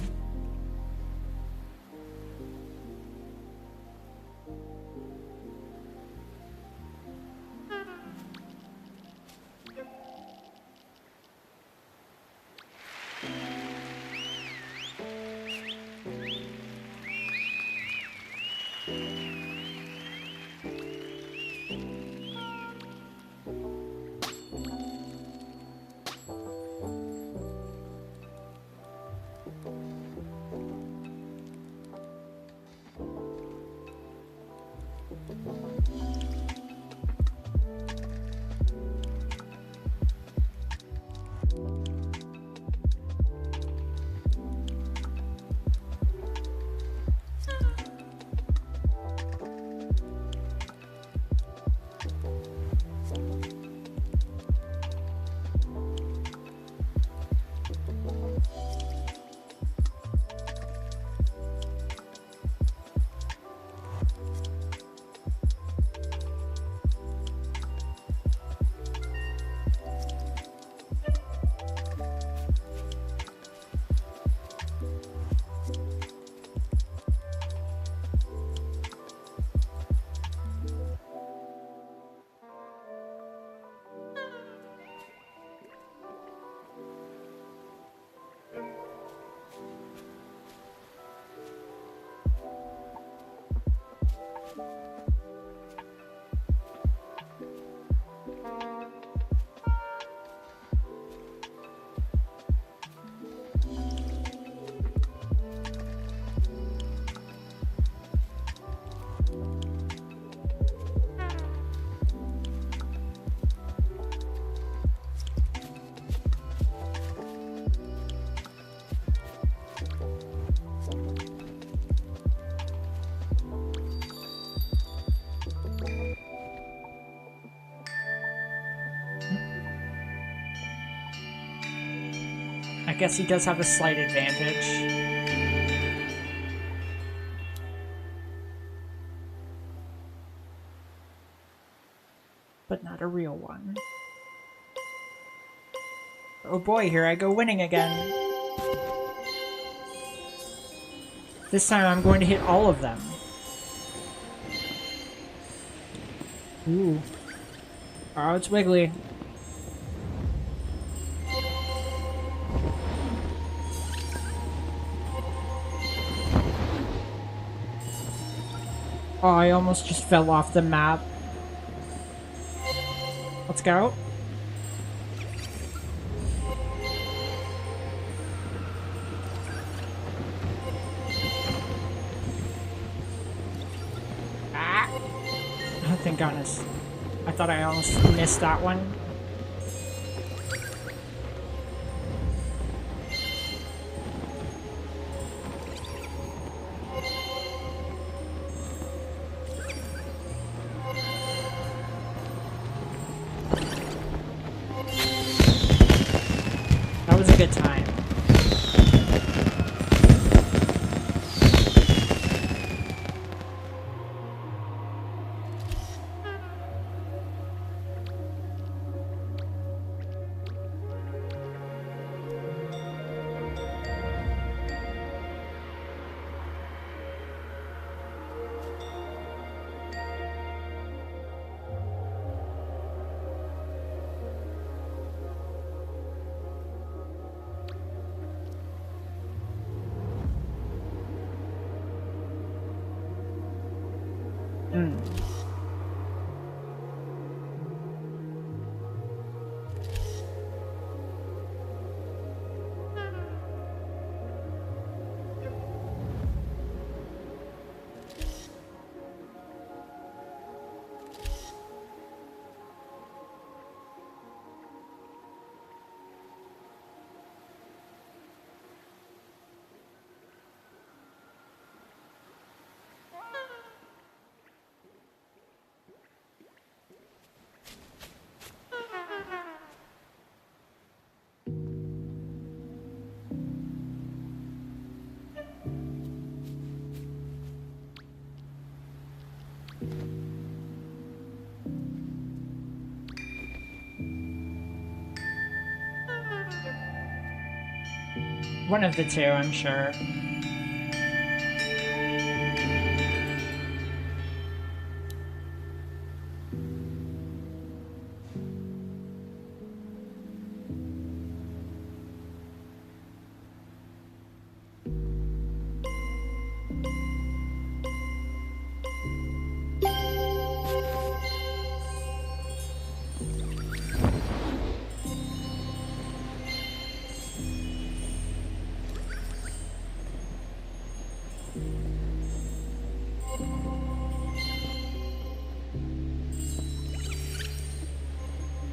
Speaker 2: I guess he does have a slight advantage. But not a real one. Oh boy, here I go winning again. This time I'm going to hit all of them. Ooh. Oh, it's wiggly. Oh, I almost just fell off the map. Let's go. Ah! Oh, thank goodness. I thought I almost missed that one. That was a good time. One of the two, I'm sure.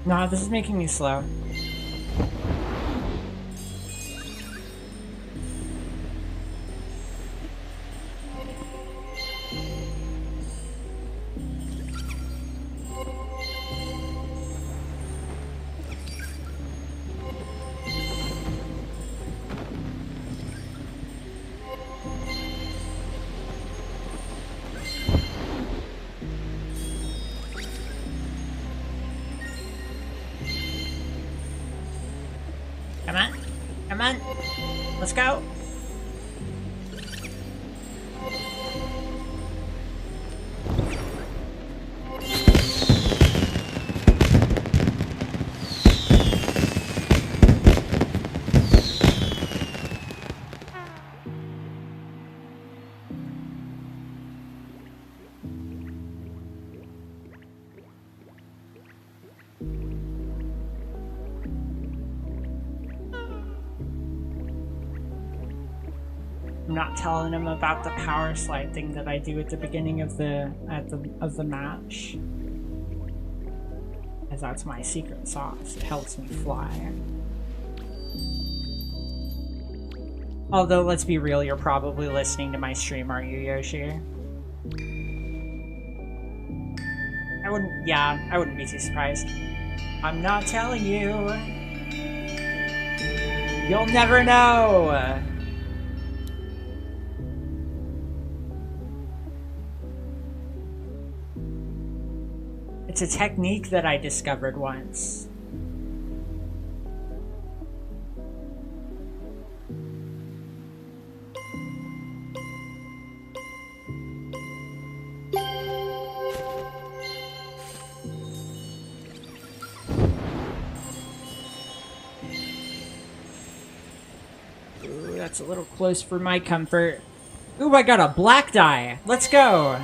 Speaker 2: Nah, this is making me slow. Come on. Come on. Let's go. I'm not telling him about the power slide thing that I do at the beginning of the match. As that's my secret sauce. It helps me fly. Although, let's be real, you're probably listening to my stream, aren't you, Yoshi? I wouldn't be too surprised. I'm not telling you. You'll never know. It's a technique that I discovered once. Ooh, that's a little close for my comfort. Ooh, I got a black die. Let's go.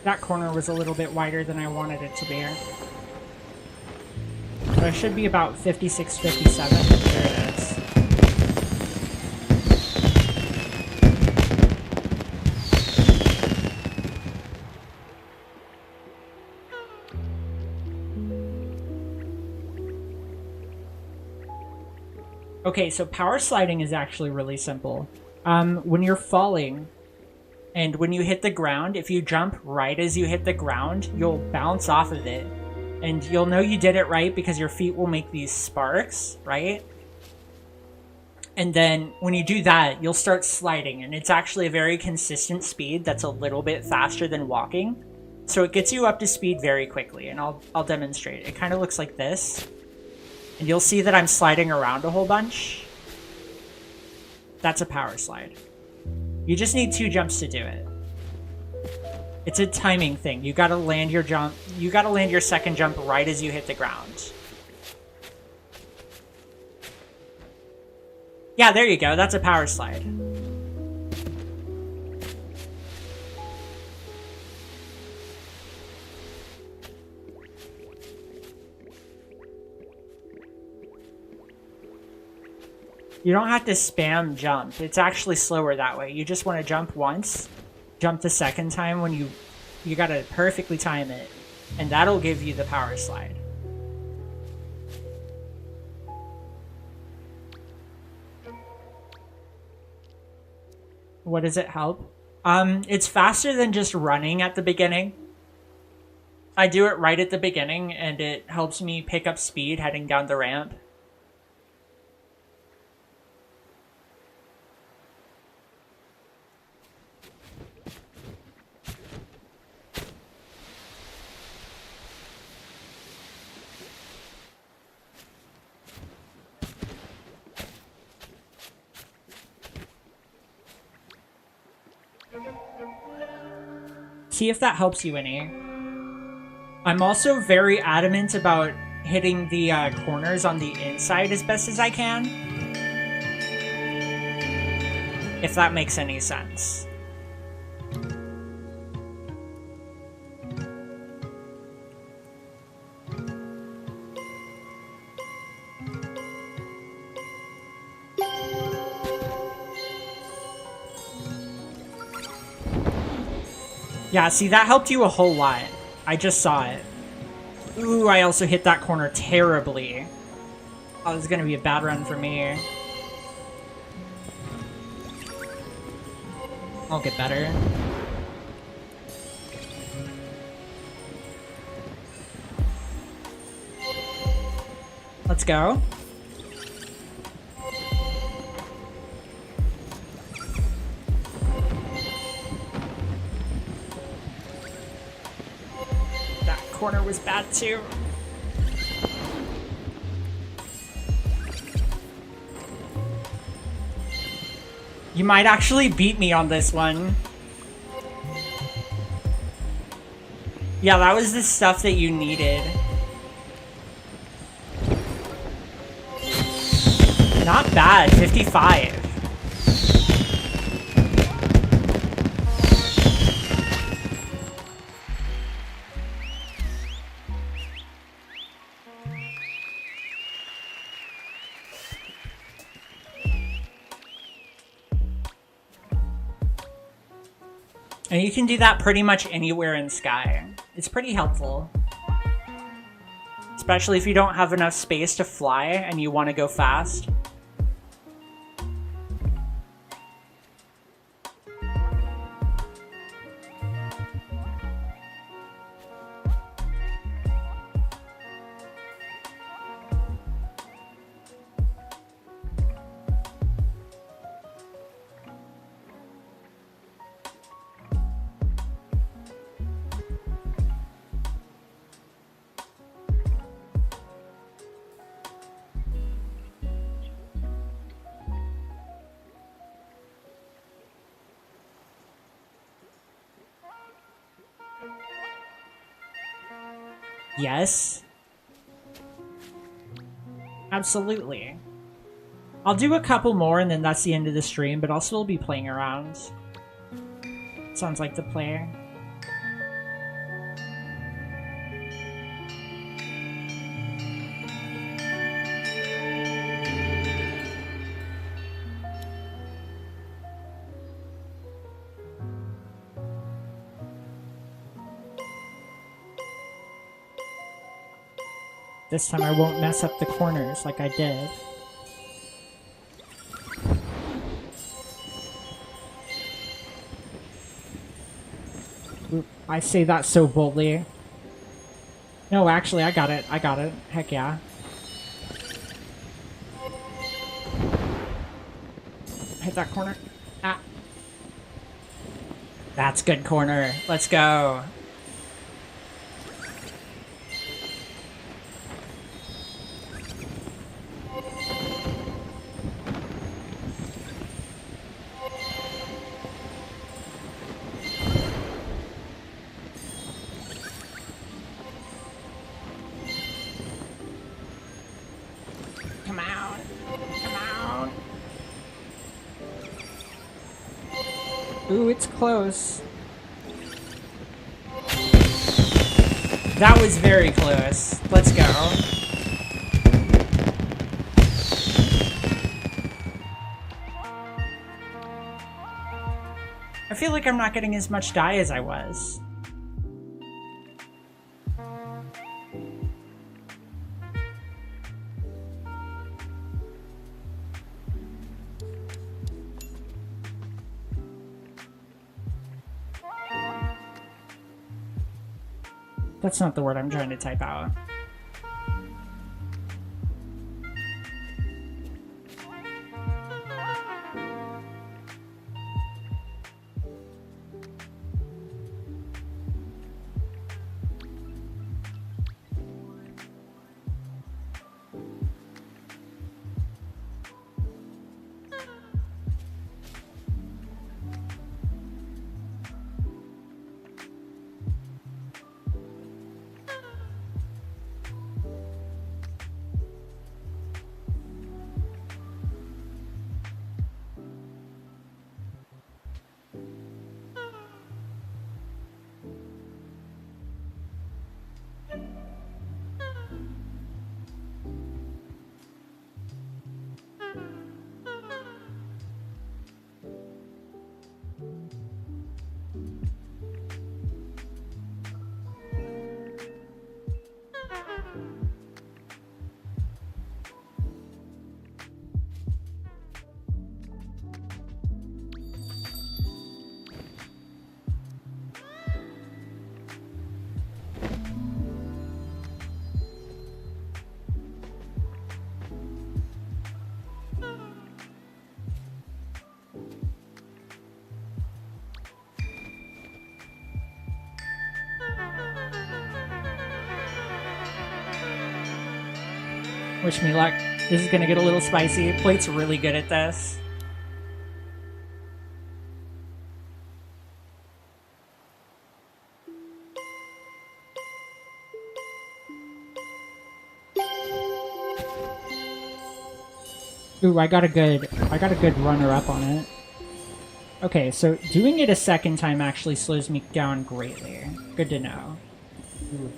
Speaker 2: That corner was a little bit wider than I wanted it to be. But I should be about 56, 57. There it is. Okay, so power sliding is actually really simple. When you're falling, and when you hit the ground, if you jump right as you hit the ground, you'll bounce off of it. And you'll know you did it right because your feet will make these sparks, right? And then when you do that, you'll start sliding. And it's actually a very consistent speed that's a little bit faster than walking. So it gets you up to speed very quickly. And I'll demonstrate. It kind of looks like this. And you'll see that I'm sliding around a whole bunch. That's a power slide. You just need 2 jumps to do it. It's a timing thing. You gotta land your jump. You gotta land your second jump right as you hit the ground. Yeah, there you go. That's a power slide. You don't have to spam jump. It's actually slower that way. You just want to jump once, jump the second time when you gotta perfectly time it, and that'll give you the power slide. What does it help? It's faster than just running at the beginning. I do it right at the beginning, and it helps me pick up speed heading down the ramp. See if that helps you any. I'm also very adamant about hitting the corners on the inside as best as I can. If that makes any sense. Yeah, see, that helped you a whole lot. I just saw it. Ooh, I also hit that corner terribly. Oh, this is gonna be a bad run for me. I'll get better. Let's go. Corner was bad too. You might actually beat me on this one. Yeah, that was the stuff that you needed. Not bad, 55. And you can do that pretty much anywhere in Sky. It's pretty helpful. Especially if you don't have enough space to fly and you want to go fast. Yes. Absolutely. I'll do a couple more and then that's the end of the stream, but I'll still be playing around. Sounds like the play. This time I won't mess up the corners like I did. Oop, I say that so boldly. No, actually, I got it. I got it. Heck yeah. Hit that corner. Ah. That's good corner. Let's go. Ooh, it's close. That was very close. Let's go. I feel like I'm not getting as much die as I was. That's not the word I'm trying to type out. Wish me luck. This is gonna get a little spicy. Plate's really good at this. Ooh, I got a good runner up on it. Okay, so doing it a second time actually slows me down greatly. Good to know. Ooh.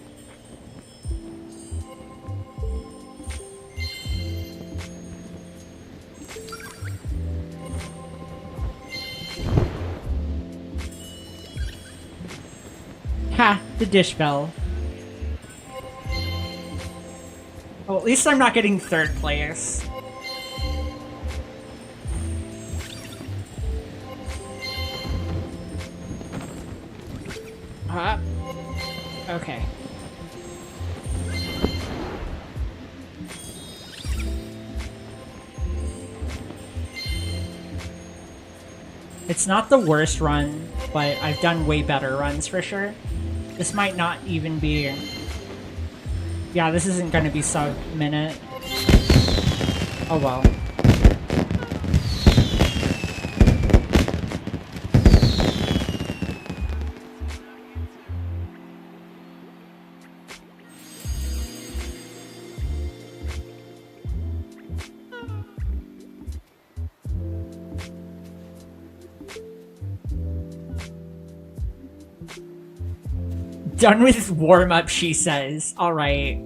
Speaker 2: Ha! The dish fell. Oh, at least I'm not getting third place. Okay. It's not the worst run, but I've done way better runs for sure. This might not even be... Yeah, this isn't gonna be sub-minute. Oh well. Done with warm-up, she says. Alright.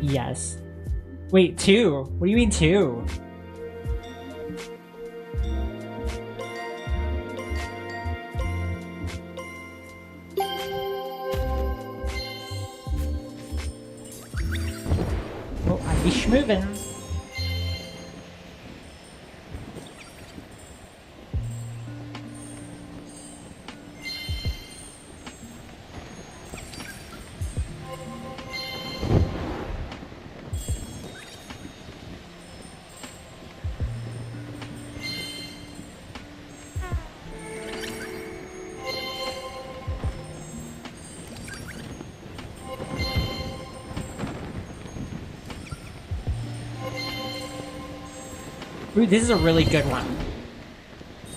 Speaker 2: Yes. Wait, 2? What do you mean 2? Moving. Ooh, this is a really good one.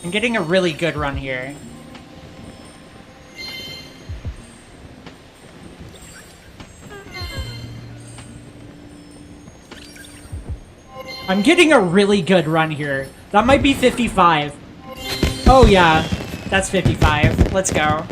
Speaker 2: I'm getting a really good run here. I'm getting a really good run here. That might be 55. Oh yeah, that's 55. Let's go.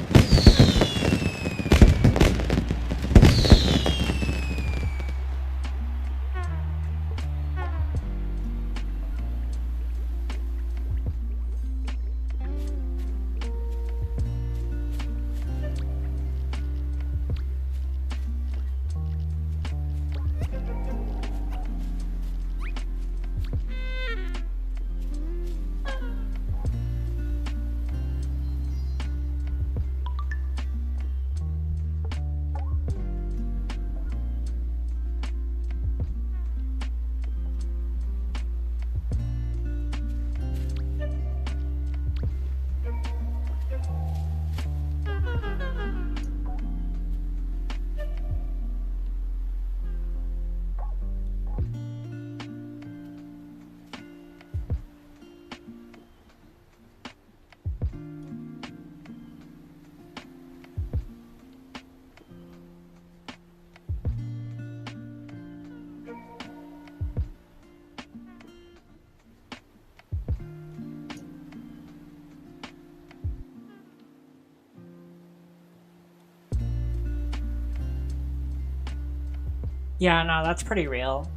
Speaker 2: Yeah, no, that's pretty real.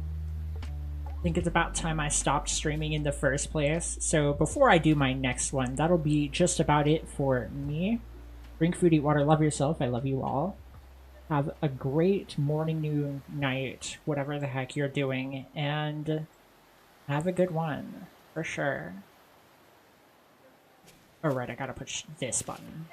Speaker 2: I think it's about time I stopped streaming in the first place. So before I do my next one, that'll be just about it for me. Drink food, eat water, love yourself. I love you all. Have a great morning, noon, night, whatever the heck you're doing, and have a good one, for sure. Alright, I gotta push this button.